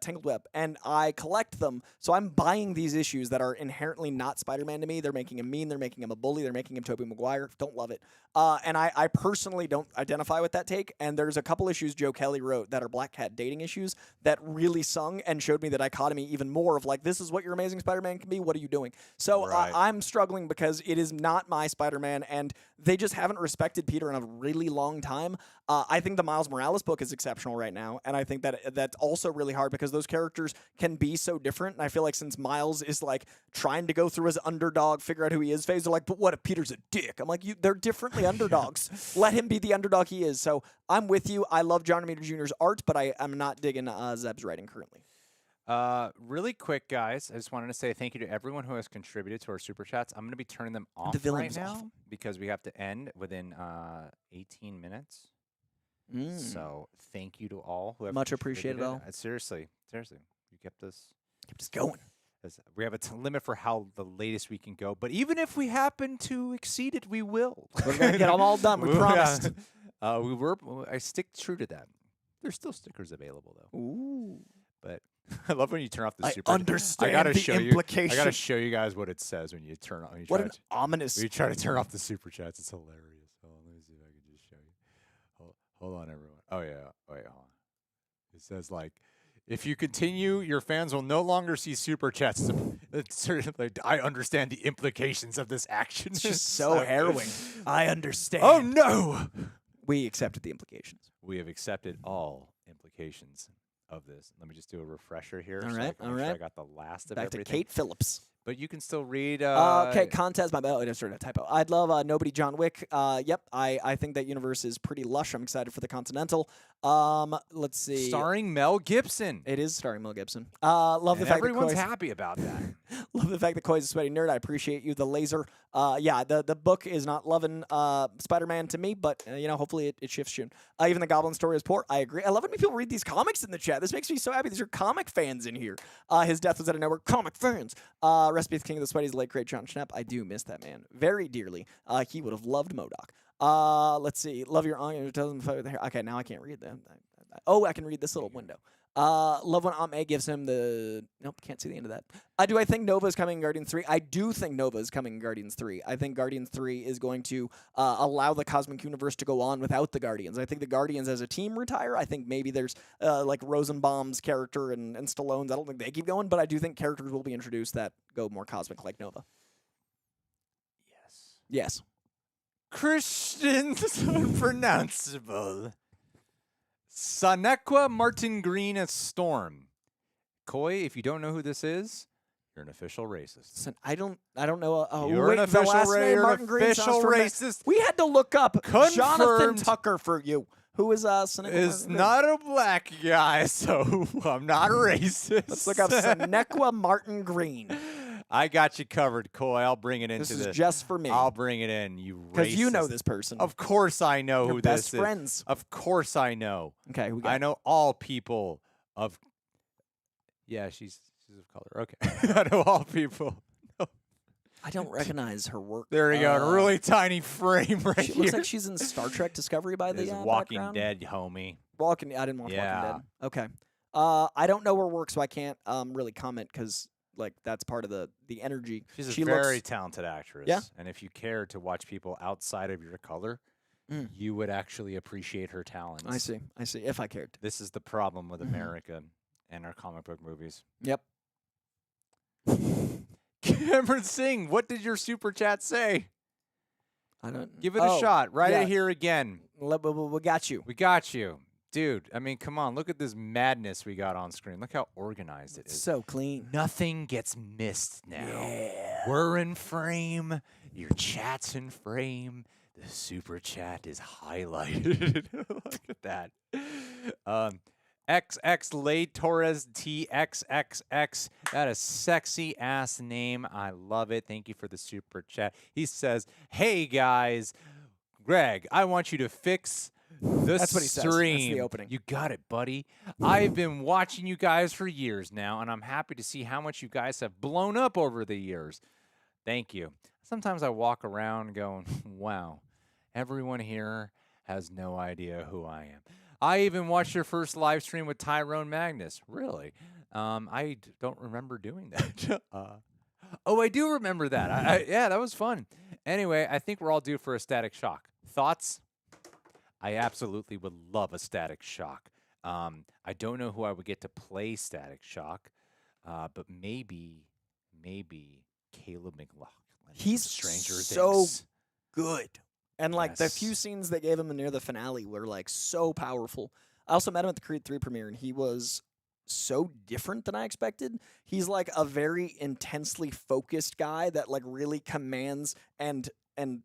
Tangled Web. And I collect them. So I'm buying these issues that are inherently not Spider-Man to me. They're making him mean. They're making him a bully. They're making him Tobey Maguire. Don't love it. And I personally don't identify with that take. And there's a couple issues Joe Kelly wrote that are Black Cat dating issues that really sung and showed me the dichotomy even more of like, this is what your Amazing Spider-Man can be. What are you doing? So Right. I'm struggling because it is not my Spider-Man, and they just haven't respected Peter in a really long time. I think the Miles Morales book is exceptional right now, and I think that that's also really hard because those characters can be so different. And I feel like since Miles is like trying to go through his underdog, figure out who he is phase, they're like, but what if Peter's a dick? I'm like, they're differently underdogs. Let him be the underdog he is. So I'm with you. I love John Romita Jr.'s art, but I'm not digging Zeb's writing currently. Really quick, guys. I just wanted to say thank you to everyone who has contributed to our super chats. I'm going to be turning them off right now because we have to end within 18 minutes. So thank you to all who have Much appreciated. All seriously, you kept us going. We have a limit for how the latest we can go, but even if we happen to exceed it, we will. We're gonna get them all done. We promised. I stick true to that. There's still stickers available though. Ooh. But I love when you turn off the super. I understand I gotta the show implication. you. I gotta show you guys what it says when you turn on. What an ominous. When you try to turn off the super chats, it's hilarious. Hold on, let me see if I can just show you. Hold on, everyone. Oh yeah. Wait, hold on. It says like, if you continue, your fans will no longer see super chats. It's sort of like, I understand the implications of this action. It's just so harrowing. I understand. Oh no. We accepted the implications. We have accepted all implications of this. Let me just do a refresher here. All so right, I can make sure I got the last of Back everything. to Kate Phillips. But you can still read. Okay, contest. My bad. I just heard a typo. I'd love Nobody John Wick. Yep, I think that universe is pretty lush. I'm excited for the Continental. Let's see. Starring Mel Gibson. It is starring Mel Gibson. Love the fact everyone's that happy about that. Love the fact that Koi's a sweaty nerd. I appreciate you. The laser. Yeah, the book is not loving Spider-Man to me, but hopefully it shifts soon. Even the Goblin story is poor. I agree. I love when people read these comics in the chat. This makes me so happy. These are comic fans in here. His death was out of nowhere. Comic fans. Recipe of the King of the Sweaties, late great John Schnapp. I do miss that man very dearly. He would have loved MODOK. Let's see. Love your aunt. Okay, now I can't read them. Oh, I can read this little window. Love when Aunt May gives him the... Nope, can't see the end of that. Do I think Nova is coming in Guardians 3? I do think Nova is coming in Guardians 3. I think Guardians 3 is going to allow the Cosmic Universe to go on without the Guardians. I think the Guardians as a team retire. I think maybe there's like Rosenbaum's character and Stallone's. I don't think they keep going, but I do think characters will be introduced that go more cosmic like Nova. Yes. Christian's unpronounceable. Sanequa Martin Green as Storm. Koi, if you don't know who this is, you're an official racist. I don't know. You're an official racist. We had to look up Confirmed. Jonathan Tucker for you. Who is Sanequa Is Martin not a black guy, so I'm not racist. Let's look up Sanequa Martin Green. I got you covered, Koi. I'll bring it into this is just for me. I'll bring it in, you racist. Because you know this person. Of course I know You're who best this friends. is. Of course I know. Okay, who we got? I know all people of... Yeah, she's of color. Okay. I know all people. I don't recognize her work. There we go. A really tiny frame right she here. looks like she's in Star Trek Discovery by the Walking background. Dead, homie. I didn't watch Walking Dead. Okay. I don't know her work, so I can't really comment because that's part of the energy. She's a very talented actress. Yeah. And if you care to watch people outside of your color, you would actually appreciate her talents. I see. If I cared. This is the problem with America and our comic book movies. Yep. Cameron Singh, what did your super chat say? I don't. Give it a shot. Write it here again. We got you. We got you. Dude, I mean, come on. Look at this madness we got on screen. Look how organized it is. So clean. Nothing gets missed now. Yeah. We're in frame. Your chat's in frame. The super chat is highlighted. Look at that. XX Lay Torres TXXX. That is sexy ass name. I love it. Thank you for the super chat. He says, "Hey guys, Greg, I want you to fix the That's what he says. That's stream." the opening. You got it, buddy. I've been watching you guys for years now, and I'm happy to see how much you guys have blown up over the years. Thank you. Sometimes I walk around going, wow, everyone here has no idea who I am. I even watched your first live stream with Tyrone Magnus. Really? I don't remember doing that. Oh, I do remember that. Yeah, that was fun. Anyway, I think we're all due for a Static Shock. Thoughts? I absolutely would love a Static Shock. I don't know who I would get to play Static Shock, but maybe Caleb McLaughlin. He's Stranger so Things. good. And like the Yes. few scenes they gave him near the finale were like so powerful. I also met him at the Creed 3 premiere, and he was so different than I expected. He's like a very intensely focused guy that like really commands and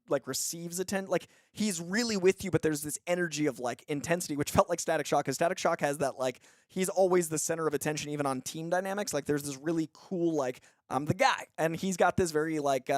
like receives attention. Like he's really with you, but there's this energy of like intensity, which felt like Static Shock. Because Static Shock has that like he's always the center of attention, even on team dynamics. Like there's this really cool like I'm the guy, and he's got this very like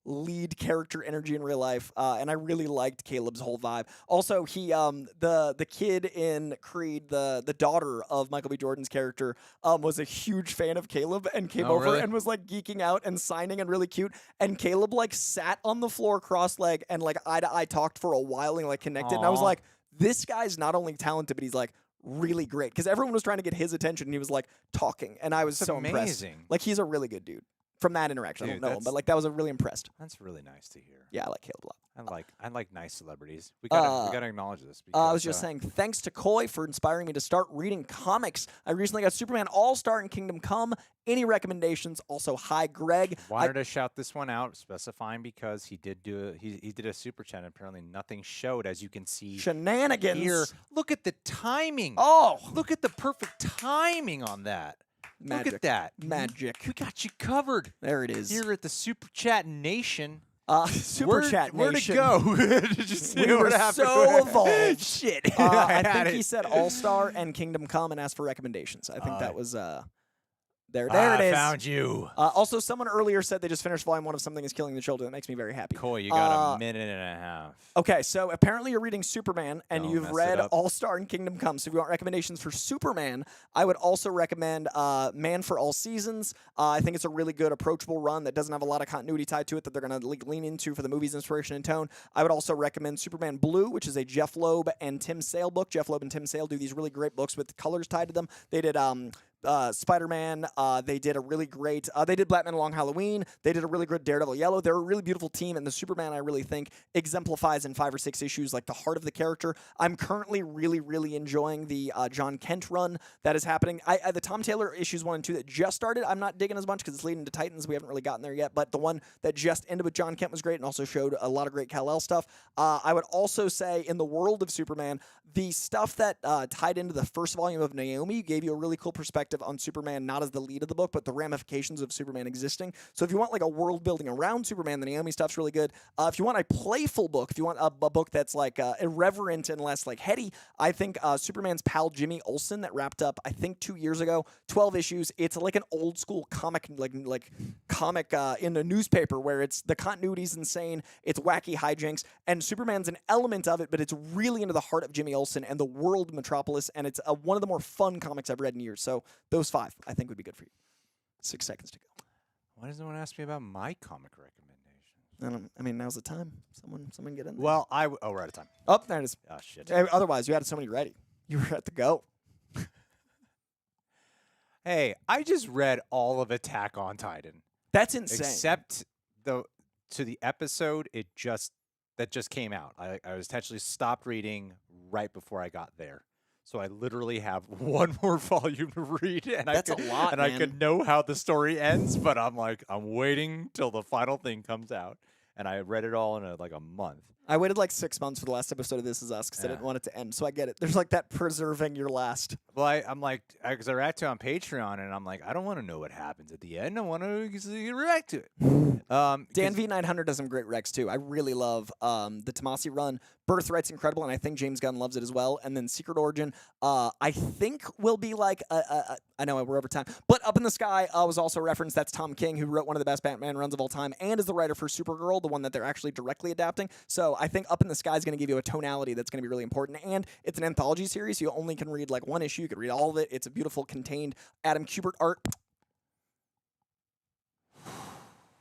lead character energy in real life, and I really liked Caleb's whole vibe. Also, he the kid in Creed, the daughter of Michael B. Jordan's character, was a huge fan of Caleb and came over really? and was like geeking out and signing and really cute. And Caleb like sat on the floor cross-legged and like eye to eye talked for a while and like connected. And I was Aw. like, this guy's not only talented, but he's like really great, because everyone was trying to get his attention and he was like talking, and I was That's so impressed. amazing. Like he's a really good dude. From that interaction, I Dude, don't know him, that's- but like that was a really impressed. That's really nice to hear. Yeah, I like Caleb a lot. I like nice celebrities. We gotta acknowledge this. I was because, just saying, thanks to Coy for inspiring me to start reading comics. I recently got Superman All-Star and Kingdom Come. Any recommendations? Also, hi, Greg. Wanted to shout this one out, specifying because he did he did a super chat. And apparently, nothing showed, as you can see Shenanigans. here. Look at the timing. Oh, Look at the perfect timing on that. magic. Look at that. Magic. We got you covered There it is. here at the Super Chat Nation. Super Chat Where'd Nation. it go? Did you see We what were happened? so evolved. Shit. I had think it. he said All-Star and Kingdom Come and asked for recommendations. I think that was there. I There it is. found you. Also, someone earlier said they just finished volume 1 of Something Is Killing the Children. That makes me very happy. Coy, you got a minute and a half. Okay, so apparently you're reading Superman, and Don't you've mess read it up. All-Star and Kingdom Come. So if you want recommendations for Superman, I would also recommend Man for All Seasons. I think it's a really good, approachable run that doesn't have a lot of continuity tied to it that they're going to lean into for the movie's inspiration and tone. I would also recommend Superman Blue, which is a Jeff Loeb and Tim Sale book. Jeff Loeb and Tim Sale do these really great books with colors tied to them. They did Spider-Man. They did a really great. They did Batman Long Halloween. They did a really good Daredevil Yellow. They're a really beautiful team, and the Superman I really think exemplifies in 5 or 6 issues like the heart of the character. I'm currently really enjoying the John Kent run that is happening. The Tom Taylor issues 1 and 2 that just started, I'm not digging as much because it's leading to Titans. We haven't really gotten there yet, but the one that just ended with John Kent was great and also showed a lot of great Kal-El stuff. I would also say in the world of Superman, the stuff that tied into the first volume of Naomi gave you a really cool perspective on Superman, not as the lead of the book, but the ramifications of Superman existing. So if you want like a world building around Superman, the Naomi stuff's really good. If you want a playful book, if you want a book that's like irreverent and less like heady, I think Superman's pal Jimmy Olsen that wrapped up I think 2 years ago, 12 issues. It's like an old school comic, like comic in a newspaper where it's the continuity's insane, it's wacky hijinks, and Superman's an element of it, but it's really into the heart of Jimmy Olsen and the world of Metropolis, and it's one of the more fun comics I've read in years. So those 5 I think would be good for you. 6 seconds to go. Why does no one ask me about my comic recommendations? I mean, now's the time. Someone get in there. Well, we're out of time. Oh, there it is. Oh, shit. Otherwise, you had so many ready. You were at the go. Hey, I just read all of Attack on Titan. That's insane. Except to the episode that just came out. I was intentionally stopped reading right before I got there. So I literally have one more volume to read, and That's a lot, and man. I could know how the story ends, but I'm waiting till the final thing comes out, and I read it all in like a month. I waited like 6 months for the last episode of This Is Us because I didn't want it to end. So I get it. There's like that preserving your last. Well, I'm like, because I react to it on Patreon, and I'm like, I don't want to know what happens at the end. I want to react to it. Dan V900 does some great recs too. I really love the Tomasi run. Birthright's incredible, and I think James Gunn loves it as well. And then Secret Origin, I think will be like I know we're over time, but Up in the Sky was also referenced. That's Tom King, who wrote one of the best Batman runs of all time, and is the writer for Supergirl, the one that they're actually directly adapting. So I think Up in the Sky is going to give you a tonality that's going to be really important, and it's an anthology series. So you only can read like one issue. You could read all of it. It's a beautiful, contained Adam Kubert art.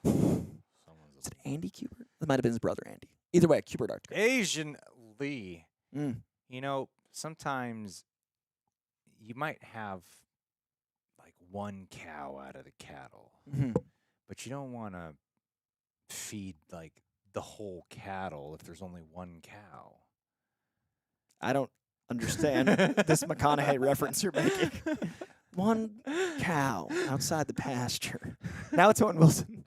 Is it Andy Kubert? It might have been his brother Andy. Either way, Kubert art. Asian Lee. You know, sometimes you might have like one cow out of the cattle, but you don't want to feed like the whole cattle if there's only one cow. I don't understand this McConaughey reference you're making. One cow outside the pasture. Now it's Owen Wilson.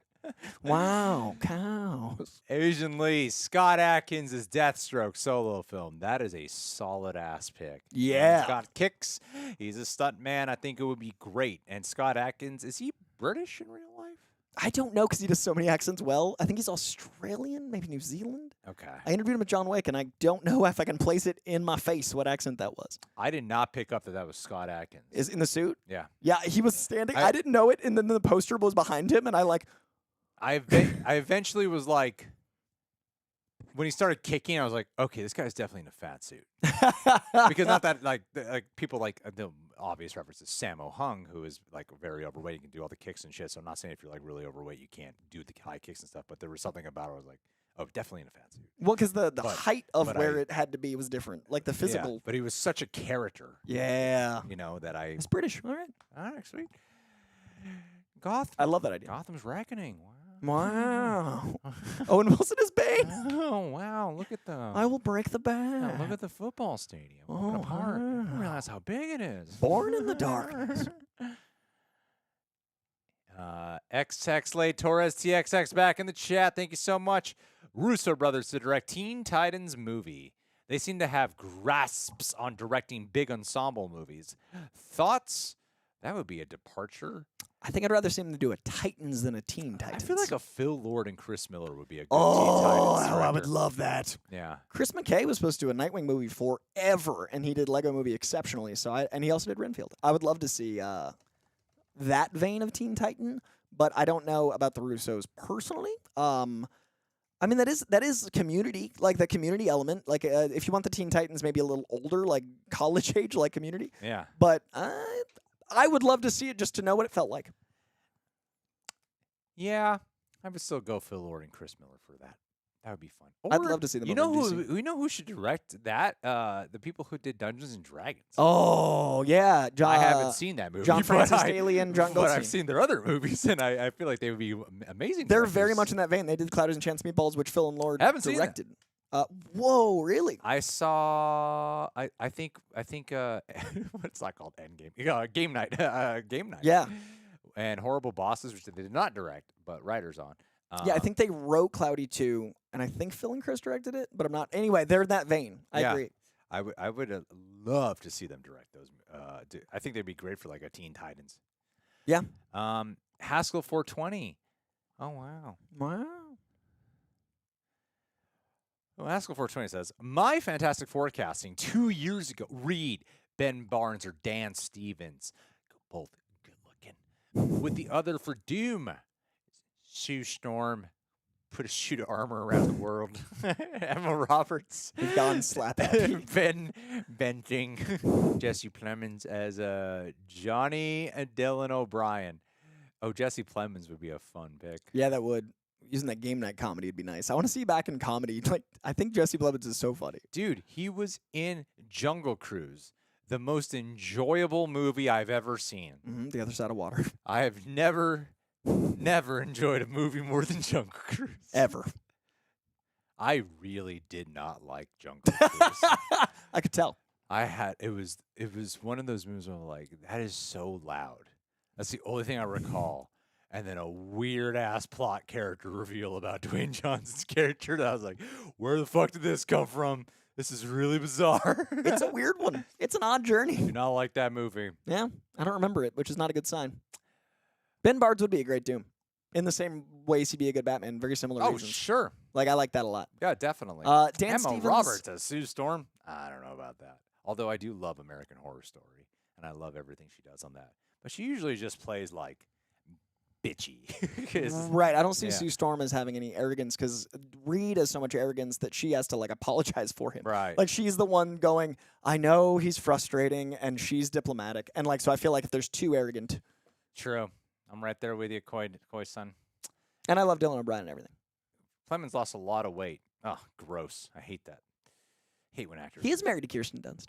Wow, cows. Asian Lee, Scott Adkins' Deathstroke solo film. That is a solid ass pick. Yeah. He's got kicks. He's a stunt man. I think it would be great. And Scott Adkins, is he British in real life? I don't know because he does so many accents well. I think he's Australian, maybe New Zealand. Okay. I interviewed him at John Wick, and I don't know if I can place it in my face what accent that was. I did not pick up that was Scott Adkins. Is in the suit? Yeah. Yeah, he was standing. I didn't know it, and then the poster was behind him, and I eventually was like, when he started kicking, I was like, okay, this guy's definitely in a fat suit. Because not that like people like the obvious reference is Sammo Hung, who is like very overweight. You can do all the kicks and shit. So I'm not saying if you're like really overweight, you can't do the high kicks and stuff. But there was something about it. I was like, oh, definitely in a fat suit. well, because the height of where it had to be was different, like the physical. Yeah, but he was such a character. Yeah. You know that I. It's British. All right. All right, sweet. Gotham. I love that idea. Gotham's Reckoning. Wow. Wow. Owen Wilson is Bane. Oh, wow. Look at the. I will break the Yeah, back. look at the football stadium. Open apart. I didn't wow. realize how big it is. Born in the darkness. XTX Late Torres TXX back in the chat. Thank you so much. Russo brothers to direct Teen Titans movie. They seem to have grasps on directing big ensemble movies. Thoughts? That would be a departure. I think I'd rather see him do a Titans than a Teen Titans. I feel like a Phil Lord and Chris Miller would be a good Teen Titans director. I would love that. Yeah. Chris McKay was supposed to do a Nightwing movie forever, and he did Lego Movie exceptionally. And he also did Renfield. I would love to see that vein of Teen Titan, but I don't know about the Russos personally. I mean, that is Community, like the Community element. Like if you want the Teen Titans maybe a little older, like college age, like Community. Yeah. But I would love to see it just to know what it felt like. Yeah, I would still go Phil Lord and Chris Miller for that. That would be fun. I'd love to see them. You know who should direct that? The people who did Dungeons and Dragons. Oh yeah, I haven't seen that movie. John Francis Daly and John Goldstein. But I've seen their other movies, and I feel like they would be amazing. They're directors. very much in that vein. They did Clouders and Chance Meatballs, which Phil and Lord directed. Seen Whoa, really? I saw. I think. What's that called? Endgame. Game night. Game night. Yeah. And Horrible Bosses, which they did not direct, but writers on. Yeah, I think they wrote Cloudy 2, and I think Phil and Chris directed it, but I'm not. Anyway, they're in that vein. I agree. I would love to see them direct those. I think they'd be great for like a Teen Titans. Yeah. Haskell 420. Oh wow. Wow. Well, Haskell 420 says, my fantastic forecasting 2 years ago. Reed, Ben Barnes, or Dan Stevens. Both good looking. With the other for Doom. Sue Storm. Put a suit of armor around the world. Emma Roberts. We've gone slap happy. Ben Benting. Jesse Plemons as Johnny and Dylan O'Brien. Oh, Jesse Plemons would be a fun pick. Yeah, that would. Using that game night comedy would be nice. I want to see you back in comedy. Like, I think Jesse Plemons is so funny. Dude, he was in Jungle Cruise, the most enjoyable movie I've ever seen. Mm-hmm, the Other Side of Water. I have never enjoyed a movie more than Jungle Cruise. Ever. I really did not like Jungle Cruise. I could tell. It was one of those movies where I'm like, that is so loud. That's the only thing I recall. and then a weird ass plot character reveal about Dwayne Johnson's character. And I was like, where the fuck did this come from? This is really bizarre. It's a weird one. It's an odd journey. Do not like that movie. Yeah, I don't remember it, which is not a good sign. Ben Barnes would be a great Doom. In the same ways he'd be a good Batman. Very similar reasons. Sure. Like, I like that a lot. Yeah, definitely. Dan Emma Stevens. Roberts as Sue Storm. I don't know about that. Although I do love American Horror Story, and I love everything she does on that. But she usually just plays, like, bitchy. Right. I don't see Yeah. Sue Storm as having any arrogance because Reed has so much arrogance that she has to, like, apologize for him. Right. Like, she's the one going, I know he's frustrating, and she's diplomatic. And, like, so I feel like if there's too arrogant. True. I'm right there with you, Coy son. And I love Dylan O'Brien and everything. Clemens lost a lot of weight. Oh, gross. I hate that. Hate when actors. He is married to Kirsten Dunst.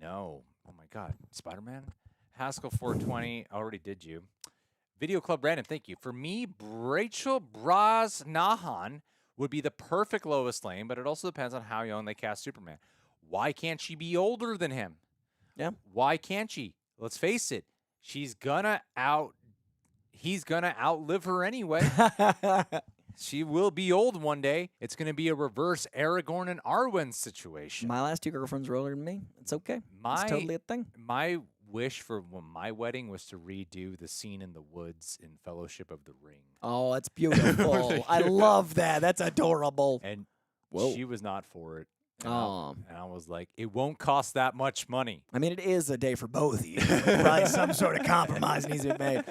No. Oh, my God. Spider-Man? Haskell 420. Already did you. Video Club Brandon, thank you. For me, Rachel Brosnahan would be the perfect Lois Lane, but it also depends on how young they cast Superman. Why can't she be older than him? Yeah. Why can't she? Let's face it. He's gonna outlive her anyway. She will be old one day. It's going to be a reverse Aragorn and Arwen situation. My last 2 girlfriends were older than me. It's okay. It's totally a thing. My wish for my wedding was to redo the scene in the woods in Fellowship of the Ring. Oh, that's beautiful. I love that. That's adorable. And Whoa. she was not for it. And Oh. and I was like, it won't cost that much money. I mean, it is a day for both of you. Probably some sort of compromise needs to be made.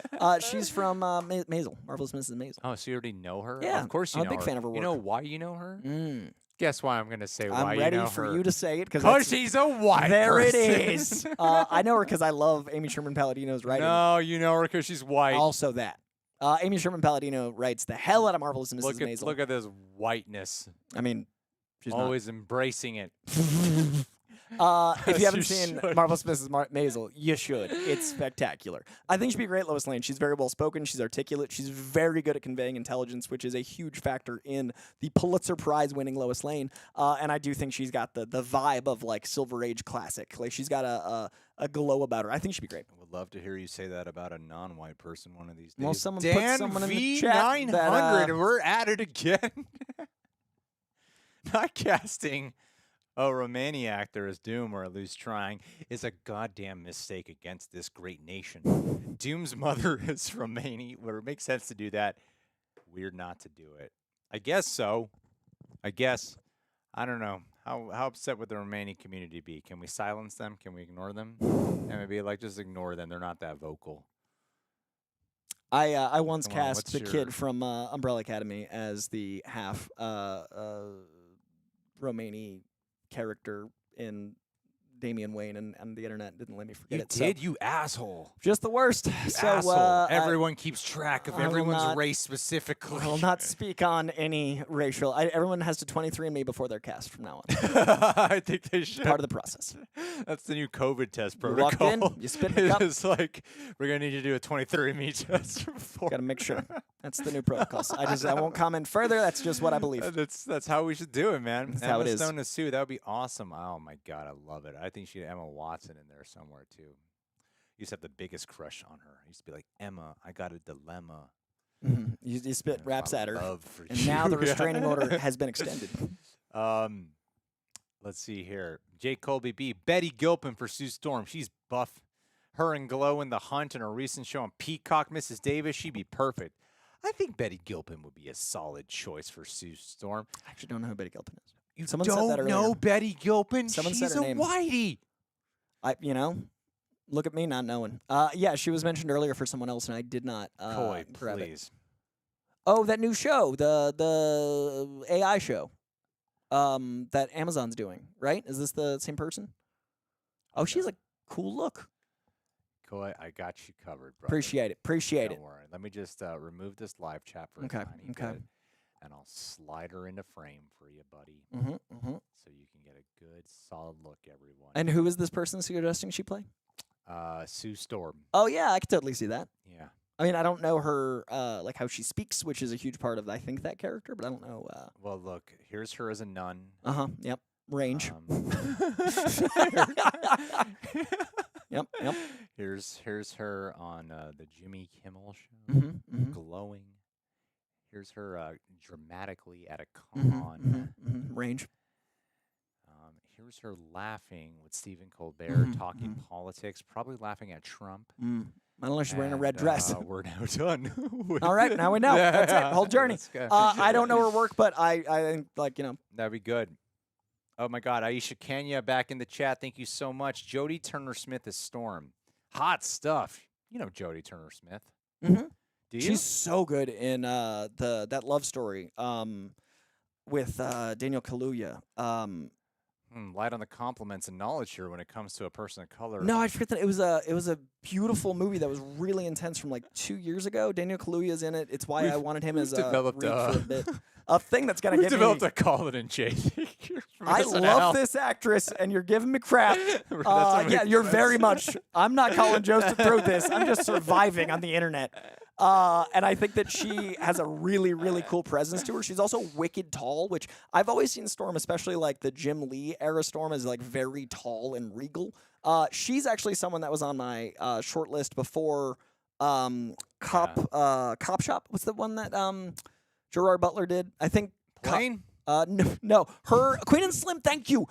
She's from Maisel, Marvelous Mrs. Maisel. Oh, so you already know her? Yeah, Of course you I'm know a big her. fan of her You know work. why you know her? Mm. Guess why I'm going to say why I'm you ready know for her. you to say it. Because she's a white There person. it is. I know her because I love Amy Sherman Palladino's writing. No, you know her because she's white. Also that. Amy Sherman Palladino writes the hell out of Marvelous Mrs. Maisel. Look at this whiteness. I mean, she's Always embracing it. if you haven't You seen should. Marvelous Mrs. Maisel, you should. It's spectacular. I think she'd be a great Lois Lane. She's very well spoken. She's articulate. She's very good at conveying intelligence, which is a huge factor in the Pulitzer Prize winning Lois Lane. And I do think she's got the vibe of like Silver Age classic. Like she's got a glow about her. I think she'd be great. I would love to hear you say that about a non-white person one of these days. Well, someone put Dan someone in the V chat 900, that, we're at it again. Not casting a Romani actor as Doom, or at least trying, is a goddamn mistake against this great nation. Doom's mother is Romani, where it makes sense to do that. Weird not to do it. I guess so. I don't know. How upset would the Romani community be? Can we silence them? Can we ignore them? And maybe like just ignore them. They're not that vocal. I once Come on, cast what's the your- kid from Umbrella Academy as the half Romani character in Damian Wayne, and the internet didn't let me forget You it. did, So you asshole. just the worst. So Asshole. Everyone keeps track of I will everyone's not- race specifically. I will not speak on any racial. Everyone has to 23andMe before they're cast from now on. I think they should. Part of the process. That's the new COVID test You walk protocol. in, you spit in the cup. It's like, we're going to need you to do a 23andMe test before. Got to make sure. That's the new protocols. I won't comment further. That's just what I believe. That's how we should do it, man. That's Emma how it is. Stone to Sue, that would be awesome. Oh my god, I love it. I think she'd have Emma Watson in there somewhere too. Used to have the biggest crush on her. I used to be like, Emma, I got a dilemma. Mhm. You spit My raps at her, love for and now the you. restraining order has been extended. Let's see here. Jake Colby B. Betty Gilpin for Sue Storm. She's buff. Her and Glow in The Hunt and her recent show on Peacock, Mrs. Davis. She'd be perfect. I think Betty Gilpin would be a solid choice for Sue Storm. I actually don't know who Betty Gilpin is. You Someone said that don't know earlier. Betty Gilpin? Someone She's said her a name. whitey. Look at me not knowing. Yeah, she was mentioned earlier for someone else, and I did not Coy, grab it. please. Oh, that new show, the AI show, that Amazon's doing, right? Is this the same person? Oh, she's a cool look. Coy, I got you covered, bro. Appreciate it. Appreciate Don't it. worry. Let me just remove this live chat for Okay, a tiny okay. bit, and I'll slide her into frame for you, buddy, Mm-hmm. so you can get a good, solid look, everyone. And who is this person suggesting she play? Sue Storm. Oh yeah, I could totally see that. Yeah. I mean, I don't know her like how she speaks, which is a huge part of I think that character, but I don't know. Well, look, here's her as a nun. Yep. Range. Um, Yep. Yep. Here's her on the Jimmy Kimmel show, glowing. Here's her dramatically at a con. Range. Here's her laughing with Stephen Colbert, talking politics, probably laughing at Trump. I don't know if she's wearing a red dress. We're now done. All right, now we know. That's it. Whole journey. I don't know her work, but I think, like, That'd be good. Oh, my God. Aisha Kenya back in the chat. Thank you so much. Jodie Turner-Smith is Storm. Hot stuff. You know Jodie Turner-Smith. Mm-hmm. Do you? She's so good in that love story with Daniel Kaluuya. Light on the compliments and knowledge here when it comes to a person of color. No, I forget that it was a beautiful movie that was really intense from like 2 years ago. Daniel Kaluuya's in it. It's why I wanted him as a developed read for a bit. A thing that's gonna get developed me. a Colin and Jay. I love this actress, and you're giving me crap. Yeah, you're very much. I'm not calling Joseph through this. I'm just surviving on the internet. And I think that she has a really, really cool presence to her. She's also wicked tall, which I've always seen Storm, especially like the Jim Lee era Storm, as like very tall and regal. She's actually someone that was on my short list before Cop Shop. What's the one that Gerard Butler did? I think Plane? No. Her Queen and Slim. Thank you.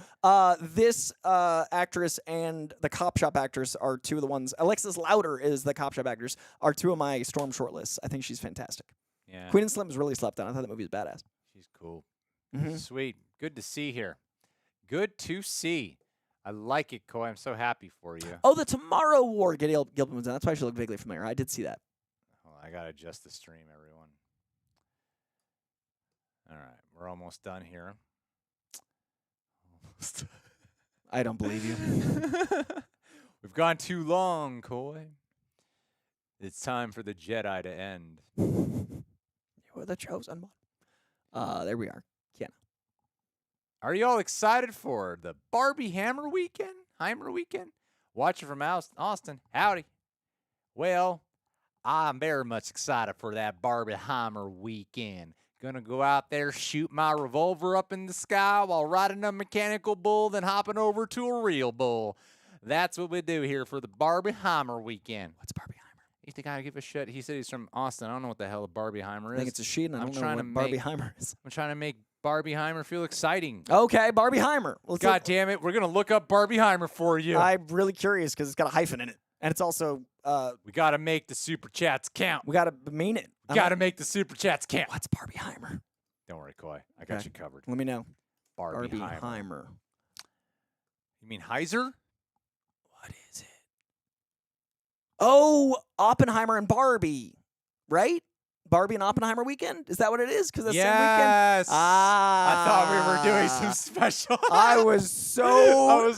This actress and the Cop Shop actress are two of the ones. Alexis Louder is the Cop Shop actress. Are two of my Storm shortlists. I think she's fantastic. Yeah. Queen and Slim is really slept on. I thought that movie was badass. She's cool. Sweet. Good to see here. Good to see. I like it, Coy. I'm so happy for you. Oh, the Tomorrow War. Gilpin was in. That's why she looked vaguely familiar. I did see that. Oh, I gotta adjust the stream, everyone. All right, we're almost done here. Almost. I don't believe you. We've gone too long, Coy. It's time for the Jedi to end. You were the chosen one. There we are. Kiana. Are you all excited for the Barbie Hammer weekend? Watching from Austin. Howdy. Well, I'm very much excited for that Barbie Hammer weekend. Gonna go out there, shoot my revolver up in the sky while riding a mechanical bull, then hopping over to a real bull. That's what we do here for the Barbieheimer weekend. What's Barbieheimer? You think I give a shit? He said he's from Austin. I don't know what the hell a Barbieheimer is. I think it's a she, and I don't know what Barbieheimer is. I'm trying to make Barbieheimer feel exciting. Okay, Barbieheimer. God damn it. We're going to look up Barbieheimer for you. I'm really curious because it's got a hyphen in it. And it's also... we got to make the super chats count. We got to mean it. Got to make the super chats count. What's Barbieheimer? Don't worry, Coy. I got you covered. Let me know. Barbieheimer. You mean Heiser? What is it? Oh, Oppenheimer and Barbie, right? Barbie and Oppenheimer weekend? Is that what it is? Because the same weekend? Yes. Ah. I thought we were doing some special. I was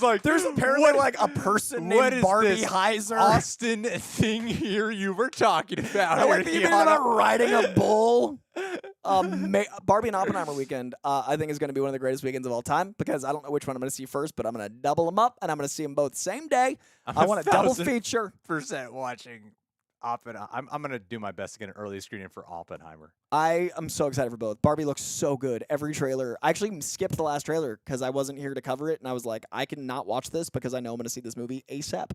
like, there's apparently like a person named Barbie Heiser. Austin thing here you were talking about. I like even about riding a bull. Barbie and Oppenheimer weekend, I think is going to be one of the greatest weekends of all time because I don't know which one I'm going to see first, but I'm going to double them up and I'm going to see them both same day. I want a double feature. % watching Oppenheimer. I'm going to do my best to get an early screening for Oppenheimer. I am so excited for both. Barbie looks so good. Every trailer. I actually skipped the last trailer because I wasn't here to cover it, and I was like, I cannot watch this because I know I'm going to see this movie ASAP.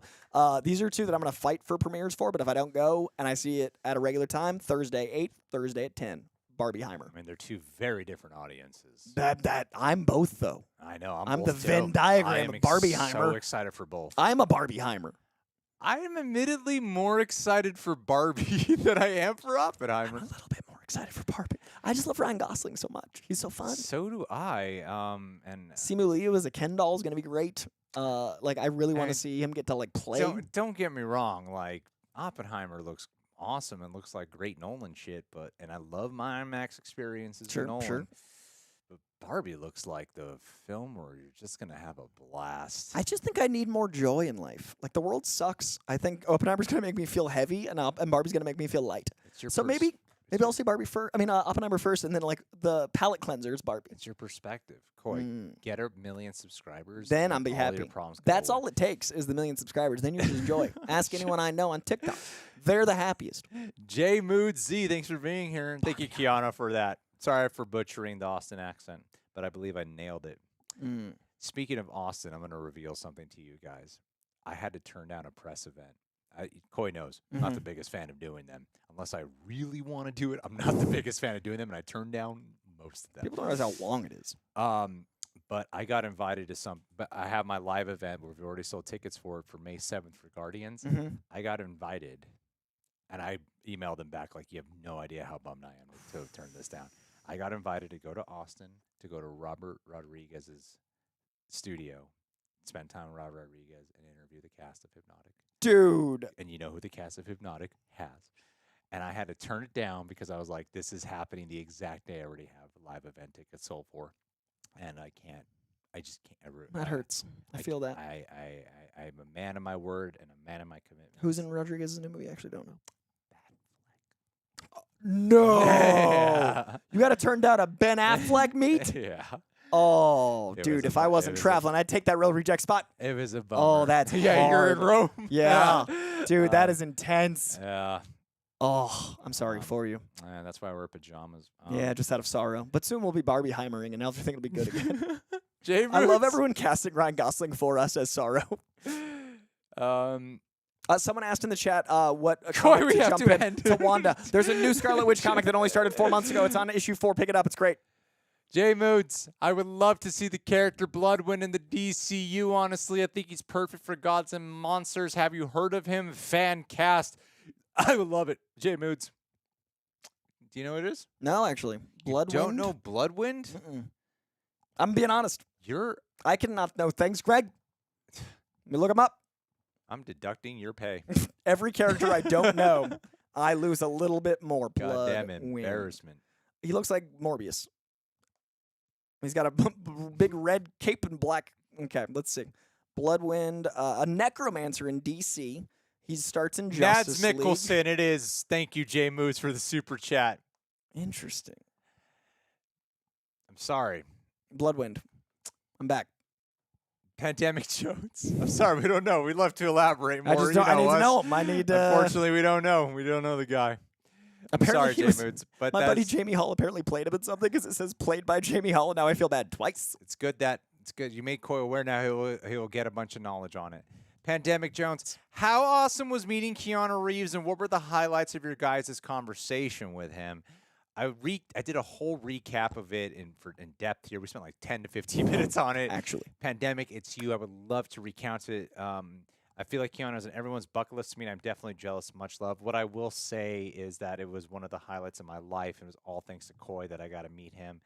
These are two that I'm going to fight for premieres for, but if I don't go and I see it at a regular time, Thursday 8, Thursday at 10. Barbieheimer. I mean, they're two very different audiences. That I'm both though. I know. I'm the Venn diagram of Barbieheimer. So excited for both. I'm a Barbieheimer. I am admittedly more excited for Barbie than I am for Oppenheimer. I'm a little bit more excited for Barbie. I just love Ryan Gosling so much. He's so fun. So do I. And Simu Liu as a Ken doll is going to be great. Like I really want to see him get to like play. Don't get me wrong. Like Oppenheimer looks awesome and looks like great Nolan shit, and I love my IMAX experiences with Nolan. Sure. But Barbie looks like the film where you're just gonna have a blast. I just think I need more joy in life. Like the world sucks. I think Oppenheimer's gonna make me feel heavy, and Barbie's gonna make me feel light. So maybe I'll see Barbie first. I mean Oppenheimer first, and then like the palate cleanser is Barbie. It's your perspective, Coy. Get a million subscribers. Then I'll be happy. That's all it takes is the million subscribers. Then you can enjoy. Ask anyone I know on TikTok. They're the happiest. J Mood Z, thanks for being here, and thank you, Kiana, for that. Sorry for butchering the Austin accent, but I believe I nailed it. Speaking of Austin, I'm going to reveal something to you guys. I had to turn down a press event. Coy knows I'm not the biggest fan of doing them. Unless I really want to do it, I'm not the biggest fan of doing them, and I turn down most of them. People don't realize how long it is. But I got invited to some. But I have my live event where we've already sold tickets for May 7th for Guardians. I got invited, and I emailed them back like, you have no idea how bummed I am to turn this down. I got invited to go to Austin to go to Robert Rodriguez's studio, spend time with Robert Rodriguez, and interview the cast of Hypnotic. Dude. And you know who the cast of Hypnotic has. And I had to turn it down because I was like, this is happening the exact day I already have a live event ticket sold for. And I just can't. That hurts. I feel that. I'm a man of my word and a man of my commitment. Who's in Rodriguez's new movie? I actually don't know. No. Yeah. You got to turn down a Ben Affleck meet? Yeah. Oh, It dude, was if a- I it wasn't was a- traveling, I'd take that real reject spot. It was a bummer. Oh, that's yeah, you're in hard. Rome. Yeah. Dude, that is intense. Yeah. Oh, I'm sorry for you. That's why I wear pajamas. Yeah, just out of sorrow. But soon we'll be Barbie Heimering, and everything will be good again. Jay I love Roots. everyone casting Ryan Gosling for us as Sorrow. Someone asked in the chat what Coy, comic we to have jump to in end. to Wanda. There's a new Scarlet Witch comic that only started 4 months ago. It's on issue 4. Pick it up. It's great. Jay Moods, I would love to see the character Bloodwind in the DCU, honestly. I think he's perfect for Gods and Monsters. Have you heard of him? Fan cast. I would love it. Jay Moods. Do you know what it is? No, actually. Bloodwind? Don't know Bloodwind? I'm being honest. I cannot know things. Greg, let me look him up. I'm deducting your pay. Every character I don't know, I lose a little bit more. Goddamn Bloodwind. embarrassment. He looks like Morbius. He's got a big red cape and black. Okay, let's see. Bloodwind, a necromancer in DC. He starts in Justice Mads League. Mikkelsen, it is. Thank you, Jay Moods, for the super chat. Interesting. I'm sorry. Bloodwind. I'm back. Pandemic Jones. I'm sorry, we don't know. We'd love to elaborate more. I just don't. I need to know him. I need. Unfortunately, we don't know. We don't know the guy. I'm sorry, Jay Moods, but my buddy Jamie Hall apparently played him in something because it says played by Jamie Hall, and now I feel bad twice. It's good. You made Coy aware now. He'll get a bunch of knowledge on it. Pandemic Jones, how awesome was meeting Keanu Reeves, and what were the highlights of your guys' conversation with him? I did a whole recap of it in depth here. We spent like 10 to 15 minutes on it. Actually, Pandemic, it's you. I would love to recount it. I feel like Keanu is on everyone's bucket list to me, and I'm definitely jealous. Much love. What I will say is that it was one of the highlights of my life, and it was all thanks to Coy that I got to meet him.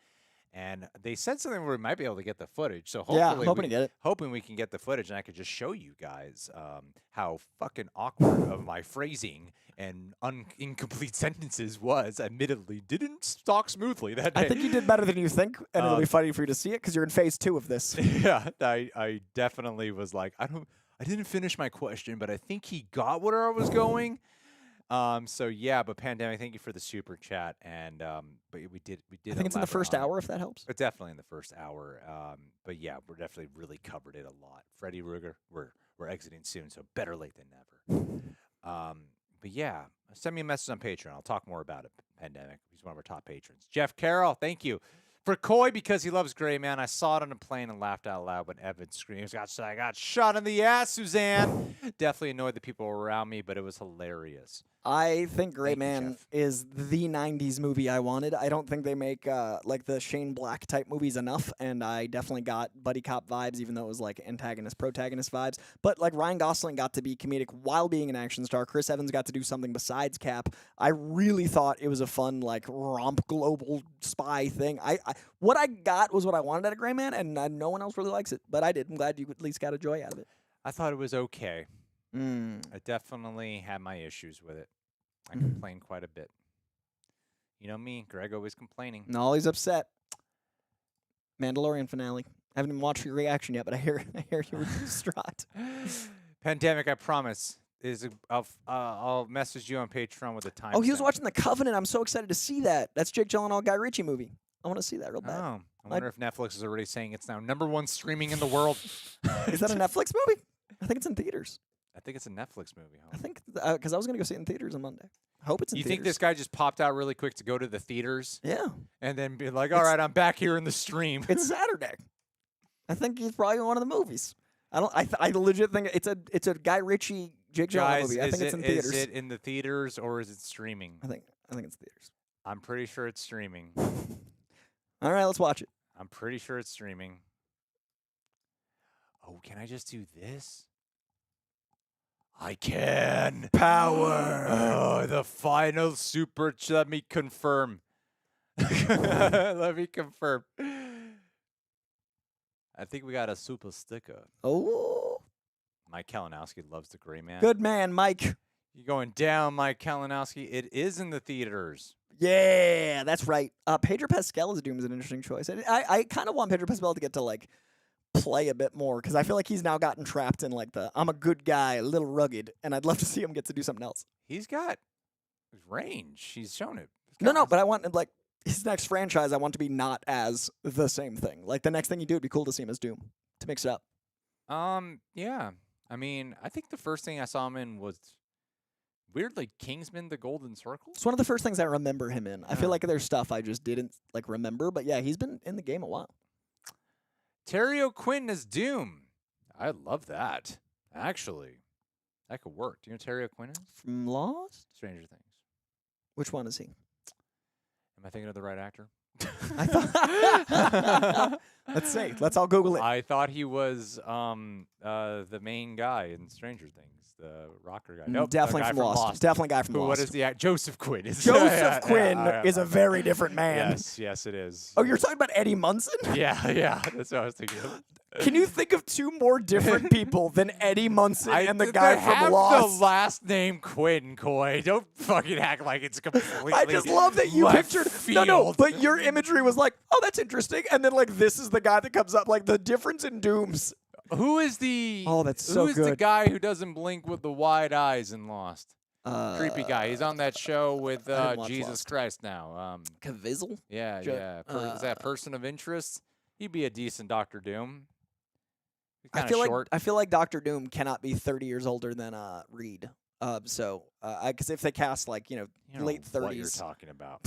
And they said something where we might be able to get the footage. So hopefully, yeah, hoping to get it. Hoping we can get the footage, and I could just show you guys how fucking awkward of my phrasing and incomplete sentences was. Admittedly, didn't talk smoothly that day. I think you did better than you think, and it'll be funny for you to see it because you're in phase 2 of this. Yeah, I definitely was like, I didn't finish my question, but I think he got where I was going. So yeah, but Pandemic, thank you for the super chat, and but we did. I think it's in the first hour, if that helps. It's definitely in the first hour. But yeah, we're definitely really covered it a lot. Freddie Ruger, we're exiting soon, so better late than never. But yeah, send me a message on Patreon. I'll talk more about it. Pandemic, he's one of our top patrons. Jeff Carroll, thank you. For Coy, because he loves Gray Man, I saw it on a plane and laughed out loud when Evan screams, I got shot in the ass, Suzanne. Definitely annoyed the people around me, but it was hilarious. I think Gray Thank you, Man Jeff. is the 90s movie I wanted. I don't think they make like the Shane Black type movies enough, and I definitely got buddy cop vibes, even though it was like antagonist, protagonist vibes. But like Ryan Gosling got to be comedic while being an action star. Chris Evans got to do something besides Cap. I really thought it was a fun like romp global spy thing. What I got was what I wanted out of Gray Man, and no one else really likes it, but I did. I'm glad you at least got a joy out of it. I thought it was okay. I definitely had my issues with it. I complained quite a bit. You know me, Greg always complaining. No, he's upset. Mandalorian finale. I haven't even watched your reaction yet, but I hear you were distraught. Pandemic, I promise. I'll message you on Patreon with a time. Oh, he was watching The Covenant. I'm so excited to see that. That's Jake Gyllenhaal, Guy Ritchie movie. I want to see that real bad. Oh, I wonder if Netflix is already saying it's now #1 streaming in the world. Is that a Netflix movie? I think it's in theaters. I think it's a Netflix movie. Huh? I think because I was going to go see it in theaters on Monday. I hope it's in You theaters. think this guy just popped out really quick to go to the theaters? Yeah. And then be like, all right, I'm back here in the stream. It's Saturday. I think he's probably in one of the movies. I legit think it's a Guy Ritchie Jake Gyllenhaal movie. I think it's in theaters. Is it in the theaters or is it streaming? I think it's theaters. I'm pretty sure it's streaming. All right, let's watch it. I'm pretty sure it's streaming. Oh, can I just do this? I can. Power. Oh, the final super. Let me confirm. Let me confirm. I think we got a super sticker. Oh. Mike Kalinowski loves the Gray Man. Good man, Mike. You going down, Mike Kalinowski? It is in the theaters. Yeah, that's right. Pedro Pascal as Doom is an interesting choice. I kind of want Pedro Pascal to get to like play a bit more because I feel like he's now gotten trapped in like the I'm a good guy, a little rugged, and I'd love to see him get to do something else. He's got range. He's shown it. No, but I want like his next franchise. I want to be not as the same thing. Like the next thing you do, it'd be cool to see him as Doom to mix it up. Yeah. I mean, I think the first thing I saw him in was weirdly Kingsman: The Golden Circle. It's one of the first things I remember him in. I feel like there's stuff I just didn't like remember, but yeah, he's been in the game a while. Terry O'Quinn as Doom. I love that. Actually, that could work. Do you know who Terry O'Quinn is? From Lost? Stranger Things. Which one is he? Am I thinking of the right actor? I thought. Let's see. Let's all Google it. I thought he was the main guy in Stranger Things, the rocker guy. Nope, definitely guy from Lost. Definitely guy from Lost. What is the actor? Joseph Quinn. Joseph Quinn is a very different man. Yes, it is. Oh, you're talking about Eddie Munson? Yeah, that's what I was thinking of. Can you think of two more different people than Eddie Munson and the guy from Lost? The last name Quinn, Coy. Don't fucking act like it's completely. I just love that you pictured. Field. No, but your imagery was like, oh, that's interesting, and then like this is the guy that comes up. Like the difference in Dooms. Who is the? Oh, that's so good. Who is the guy who doesn't blink with the wide eyes in Lost? Creepy guy. He's on that show with Jesus Lost. Christ now. Cavill? Yeah. Is that person of interest? He'd be a decent Doctor Doom. I feel like Doctor Doom cannot be 30 years older than Reed. Because if they cast like late 30s, what you're talking about.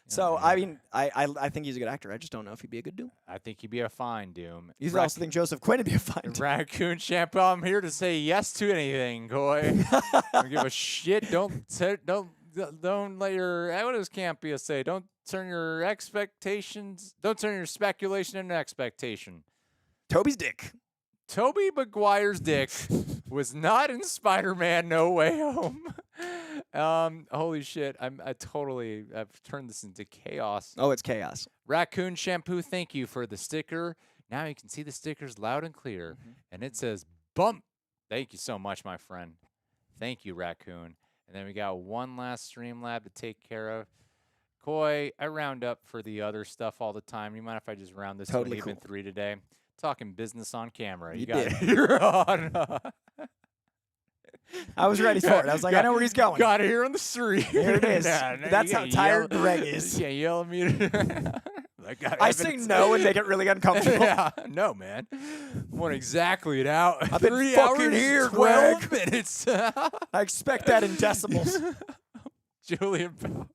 So I mean, I think he's a good actor. I just don't know if he'd be a good Doom. I think he'd be a fine Doom. You also think Joseph Quinn would be a fine Doom. Raccoon Shampoo. I'm here to say yes to anything, Coy. Don't give a shit. Don't let your what does Campia say? Don't turn your speculation into expectation. Toby's dick. Tobey Maguire's dick was not in Spider-Man No Way Home. Holy shit. I've turned this into chaos. Oh, it's chaos. Raccoon Shampoo, thank you for the sticker. Now you can see the stickers loud and clear. And it says bump. Thank you so much, my friend. Thank you, Raccoon. And then we got one last Streamlab to take care of. Coy, I round up for the other stuff all the time. You mind if I just round this to even 3 today? Talking business on camera. You got it. You're on. I was ready for it. I was like, I know where he's going. Got it here on the street. There it is. That's how tired Greg is. Yeah, yell at me. I say no and make it really uncomfortable. Yeah, no, man. I want exactly an hour. I've been 3 fucking hours, here, 12 Greg. minutes. I expect that in decimals. Julian Power.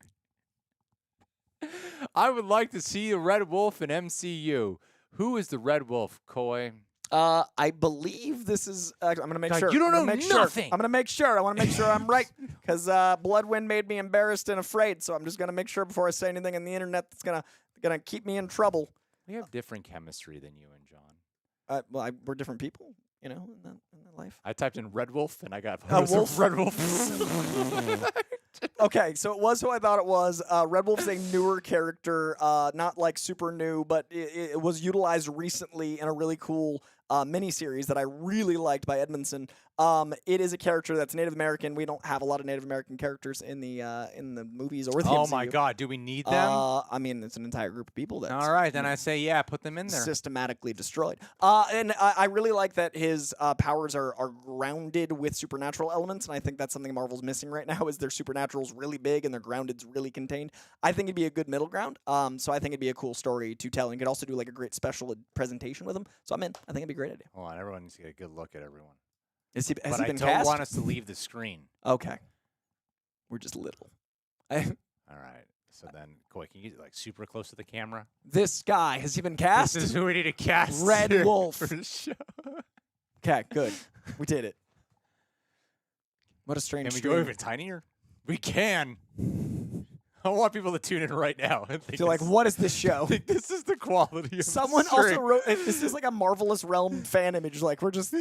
I would like to see a Red Wolf in MCU. Who is the Red Wolf, Coy? I believe this is. I'm going to make sure. You don't know nothing. I'm going to make sure. I want to make sure I'm right because Bloodwind made me embarrassed and afraid. So I'm just going to make sure before I say anything on the internet that's gonna keep me in trouble. We have different chemistry than you and John. We're different people, in that life. I typed in Red Wolf and I got Wolf? Red Wolf. Okay, so it was who I thought it was. Red Wolf's a newer character, not like super new, but it was utilized recently in a really cool miniseries that I really liked by Edmondson. It is a character that's Native American. We don't have a lot of Native American characters in the movies or the MCU. Oh my God, do we need them? I mean, it's an entire group of people that. All right, then I say put them in there. Systematically destroyed. And I really like that his powers are grounded with supernatural elements, and I think that's something Marvel's missing right now. Is their supernatural's really big and their grounded's really contained. I think it'd be a good middle ground. So I think it'd be a cool story to tell, and you could also do like a great special presentation with him. So I'm in. I think it'd be a great idea. Hold on, everyone needs to get a good look at everyone. Has he but been I don't cast? want us to leave the screen. Okay. We're just little. All right. So then, Koi, can you get like super close to the camera? This guy, has he been cast? This is who we need to cast. Red here Wolf. for the show. Okay, good. We did it. What a strange Can we stream. go even tinier? We can. I want people to tune in right now. And think You're like, what is this show? I think this is the quality of Someone the also stream. wrote, this is like a Marvelous Realm fan image. Like, we're just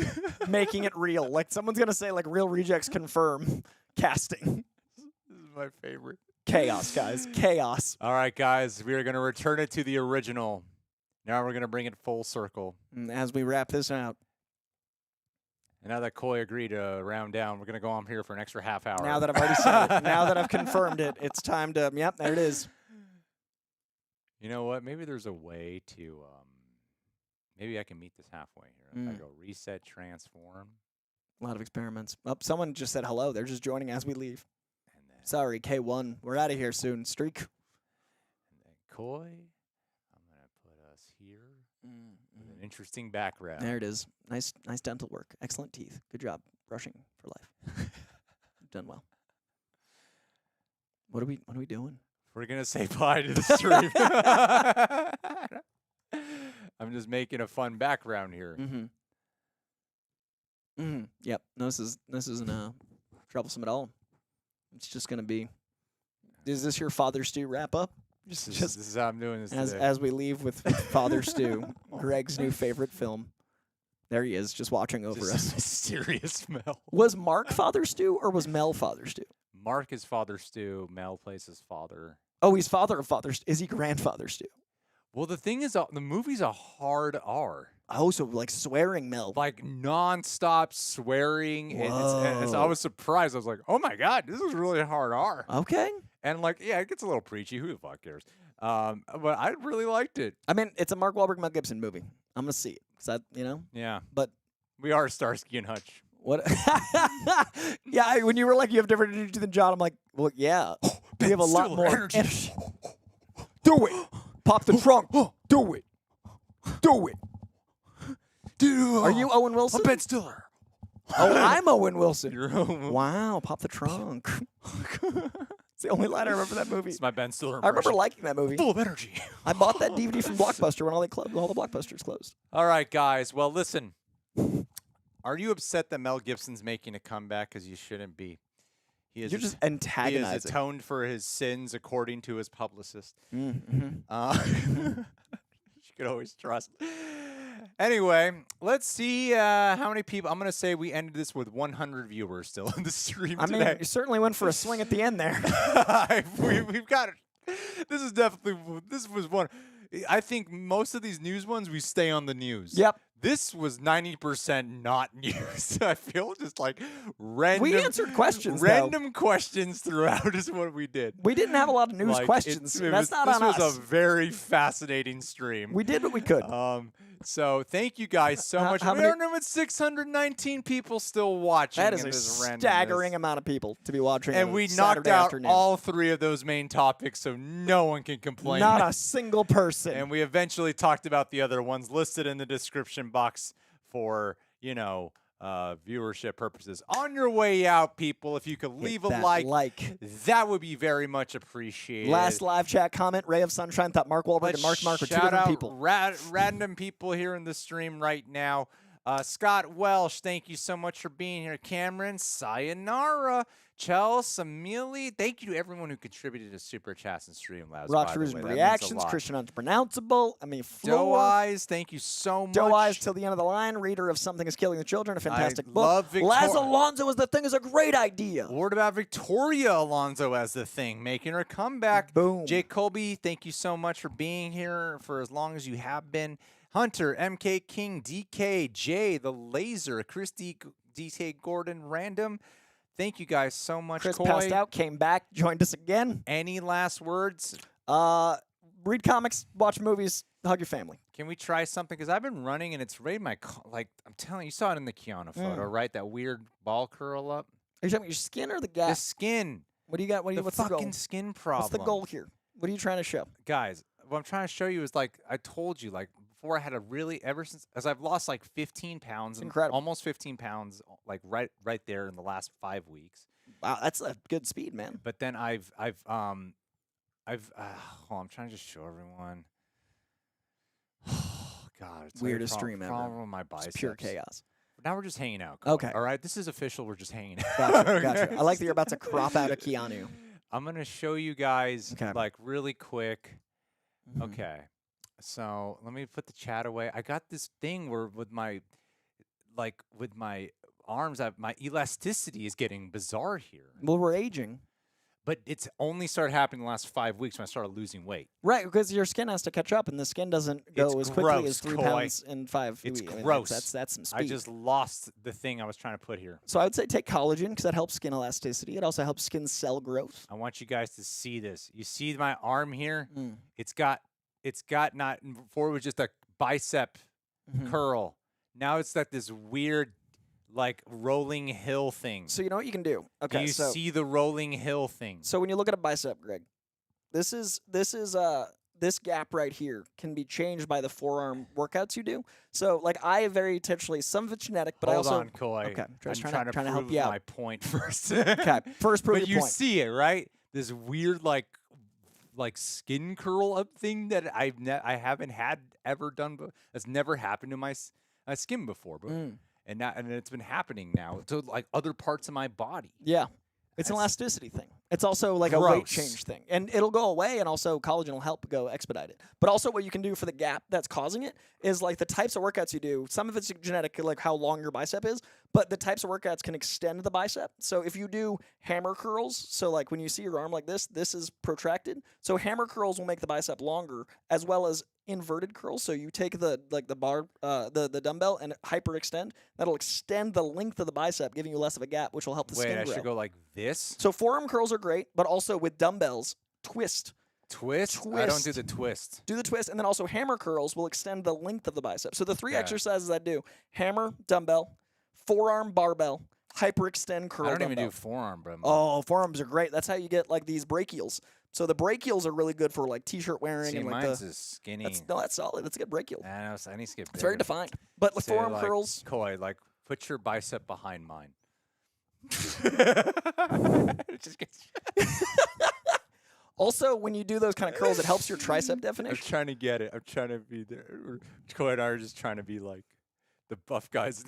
making it real. Like, someone's going to say, like, Real Rejects confirm casting. This is my favorite. Chaos, guys. Chaos. All right, guys. We are going to return it to the original. Now we're going to bring it full circle. And as we wrap this out, And now that Koi agreed to round down, we're going to go on here for an extra half hour. now that I've already said it, now that I've confirmed it, it's time to, yep, there it is. You know what? Maybe there's a way to, maybe I can meet this halfway here. If I go reset, transform. A lot of experiments. Oh, someone just said hello. They're just joining as we leave. And then, Sorry, K1. We're out of here soon. Streak. and then Koi. I'm going to put us here with an interesting background. There it is. Nice dental work. Excellent teeth. Good job brushing for life. Done well. What are we doing? We're going to say bye to the stream. I'm just making a fun background here. Yep. No, this isn't troublesome at all. It's just gonna be. Is this your Father Stew wrap up? This is how I'm doing this as today. as we leave with Father Stew, Greg's new favorite film. There he is, just watching over Just us. a mysterious smell. Was Mark Father Stew or was Mel Father Stew? Mark is Father Stew. Mel plays his father. Oh, he's father of Father Stew. Is he grandfather Stew? Well, the thing is, the movie's a hard R. Oh, so like swearing Mel. Like nonstop swearing. And I Whoa. was surprised. I was like, oh my God, this is really hard R. Okay. And like, yeah, it gets a little preachy. Who the fuck cares? But I really liked it. I mean, it's a Mark Wahlberg, Mel Gibson movie. I'm gonna see it. Yeah. But We are Starsky and Hutch. what? Yeah, when you were like, you have different energy than John, I'm like, well, yeah. We have a lot more energy. Do it. Pop the trunk. Do it. Do it. Dude, Are you Owen Wilson? I'm Ben Stiller. Oh, I'm Owen Wilson. You're Owen. Wow, pop the trunk. It's the only line I remember that movie. It's my Ben Stiller I remember impression. liking that movie. Full of energy. I bought that DVD from Blockbuster when all the Blockbusters closed. All right, guys. Well, listen. Are you upset that Mel Gibson's making a comeback? Because you shouldn't be. He You're just He antagonizing. has atoned for his sins, according to his publicist. Mm-hmm. You could always trust. Anyway, let's see how many people. I'm going to say we ended this with 100 viewers still in the stream I mean, today. you certainly went for a swing at the end there. We've got it. This was one. I think most of these news ones, we stay on the news. Yep. This was 90% not news. I feel just like random. We answered questions, though. Random questions throughout is what we did. We didn't have a lot of news Like, questions. it That's was, not this on was us. a very fascinating stream. We did what we could. So thank you guys so much. how We many- are number 619 people still watching. That is in a this randomness. staggering amount of people to be watching. And on we Saturday knocked out afternoon. all three of those main topics, so no one can complain. Not a single person. And we eventually talked about the other ones listed in the description box for, viewership purposes. On your way out, people, if you could Hit leave a that like, that would be very much appreciated. Last live chat comment, Ray of Sunshine thought Mark Wahlberg and Mark were two shout different out people. Random people here in the stream right now. Scott Welsh, thank you so much for being here. Cameron, sayonara. Chelsea, Amelie, thank you to everyone who contributed to Super Chats and Streamlabs. Rock Shrews and Reactions, Christian Unpronounceable. I mean, Doe Floor. Eyes, thank you so much. Doe Eyes till the end of the line. Reader of Something is Killing the Children, a fantastic book. love Laz Alonso as the Thing is a great idea. Word about Victoria Alonso as the Thing, making her comeback. Boom. Jake Colby, thank you so much for being here for as long as you have been. Hunter, MK King, DK, Jay, The Laser, Christy, DK Gordon, Random. Thank you guys so much. Chris Coy, passed out, came back, joined us again. any last words? Read comics, watch movies, hug your family. Can we try something? Because I've been running and it's raided my, I'm telling you, you saw it in the Kiana photo, right? That weird ball curl up. Are you talking about your skin or the The gas? skin. What do you got? The What's the fucking goal? skin problem. What's the goal here? What are you trying to show? Guys, what I'm trying to show you is like I told you, like before I had a really as I've lost like 15 pounds, Incredible. almost 15 pounds, like right there in the last 5 weeks. Wow, that's a good speed, man. But then I've I'm trying to just show everyone. Oh, God, it's Weirdest stream ever. Problem with my biceps. It's pure chaos. Now we're just hanging out. Cole. Okay. All right. This is official. We're just hanging out. Gotcha. Gotcha. I like that you're about to crop out a Keanu. I'm gonna show you guys Okay. like really quick. Mhm. Okay. So let me put the chat away. I got this thing where with my arms, my elasticity is getting bizarre here. Well, we're aging. But it's only started happening the last 5 weeks when I started losing weight. Right, because your skin has to catch up, and the skin doesn't go It's as quickly gross, as 3 Koi. pounds in 5 It's weeks. I mean, gross. that's some speed. I just lost the thing I was trying to put here. So I would say take collagen because that helps skin elasticity. It also helps skin cell growth. I want you guys to see this. You see my arm here? Mm. It's got not before it was just a bicep Mhm. curl. Now it's like this weird like rolling hill thing. So you know what you can do? Okay, Do you so see the rolling hill thing? so when you look at a bicep, Greg, this gap right here can be changed by the forearm workouts you do. So like I very intentionally, some of it's genetic, but Hold I also on, Koi. okay, I'm just trying to help prove you out. my point first. Okay, first prove But your you point. see it, right? This weird like skin curl up thing that I haven't had ever done. That's never happened to my skin before, but and it's been happening now to like other parts of my body. Yeah. It's an That's elasticity thing. It's also like a weight gross. change thing. And it'll go away, and also collagen will help go expedite it. But also what you can do for the gap that's causing it is like the types of workouts you do. Some of it's genetic, like how long your bicep is, but the types of workouts can extend the bicep. So if you do hammer curls, so like when you see your arm like this is protracted. So hammer curls will make the bicep longer, as well as inverted curls. So you take the bar, the dumbbell and hyperextend. That'll extend the length of the bicep, giving you less of a gap, which will help the Wait, skin I grow. should go like this? So forearm curls are great, but also with dumbbells, twist. Twist? I don't do the twist. Do the twist, and then also hammer curls will extend the length of the bicep. So the 3 Yeah. exercises I do: hammer, dumbbell, forearm, barbell, hyperextend curl. I don't dumbbell. even do forearm, bro. Oh, forearms are great. That's how you get like these brachials. So the brachials are really good for like t-shirt wearing See, and like mine's is skinny. that's solid. That's a good brachial. I need to get It's very bigger. defined. But with Say, forearm like, curls, Koi, like, put your bicep behind mine. It just gets. also when you do those kind of curls, it helps your tricep I'm definition. trying to get it. I'm trying to be there. Koi and I are just trying to be like the buff guys.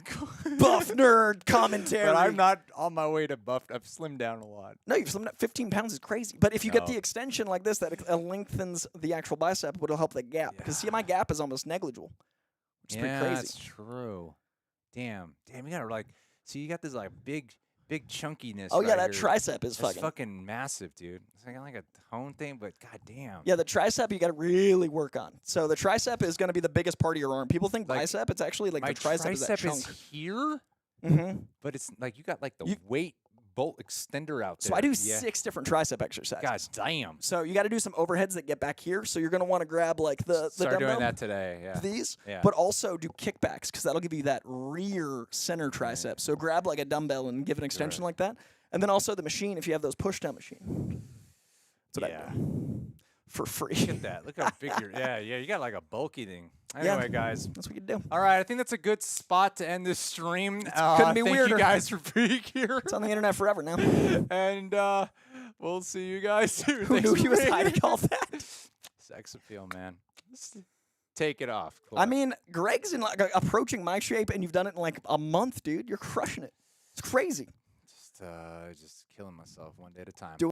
Buff nerd commentary. But I'm not on my way to buff. I've slimmed down a lot. No, you've slimmed up 15 pounds is crazy. But if you get No. the extension like this, that lengthens the actual bicep, it'll help the gap. Because see, my gap is almost negligible, which is pretty crazy. That's true. Damn, you gotta like. See, you got this like big chunkiness. Oh yeah, right that here. tricep is It's fucking. fucking massive, dude. It's like a tone thing, but goddamn. Yeah, the tricep you got to really work on. So the tricep is going to be the biggest part of your arm. People think Like, bicep. It's actually like My the tricep is that chunk. here, Mm-hmm. but it's like you got like the weight bolt extender out there. So I do Yeah. 6 different tricep exercises. God damn. So you got to do some overheads that get back here. So you're going to want to grab like the Start dumbbell. doing that today. Yeah. These, Yeah. but also do kickbacks because that'll give you that rear center tricep. So grab like a dumbbell and give an extension like that, and then also the machine if you have those push down machine. That's what I do for free. Look at that. Look how big your you got like a bulky thing. Anyway, guys. That's what you do. All right, I think that's a good spot to end this stream. couldn't be thank weirder. you guys for being here. It's on the internet forever now. And we'll see you guys soon. Who knew Thanks he was for hiding being all that? Sex appeal, man. Just take it off. I mean, Greg's in like approaching my shape, and you've done it in like a month, dude. You're crushing it. It's crazy. just killing myself one day at a time.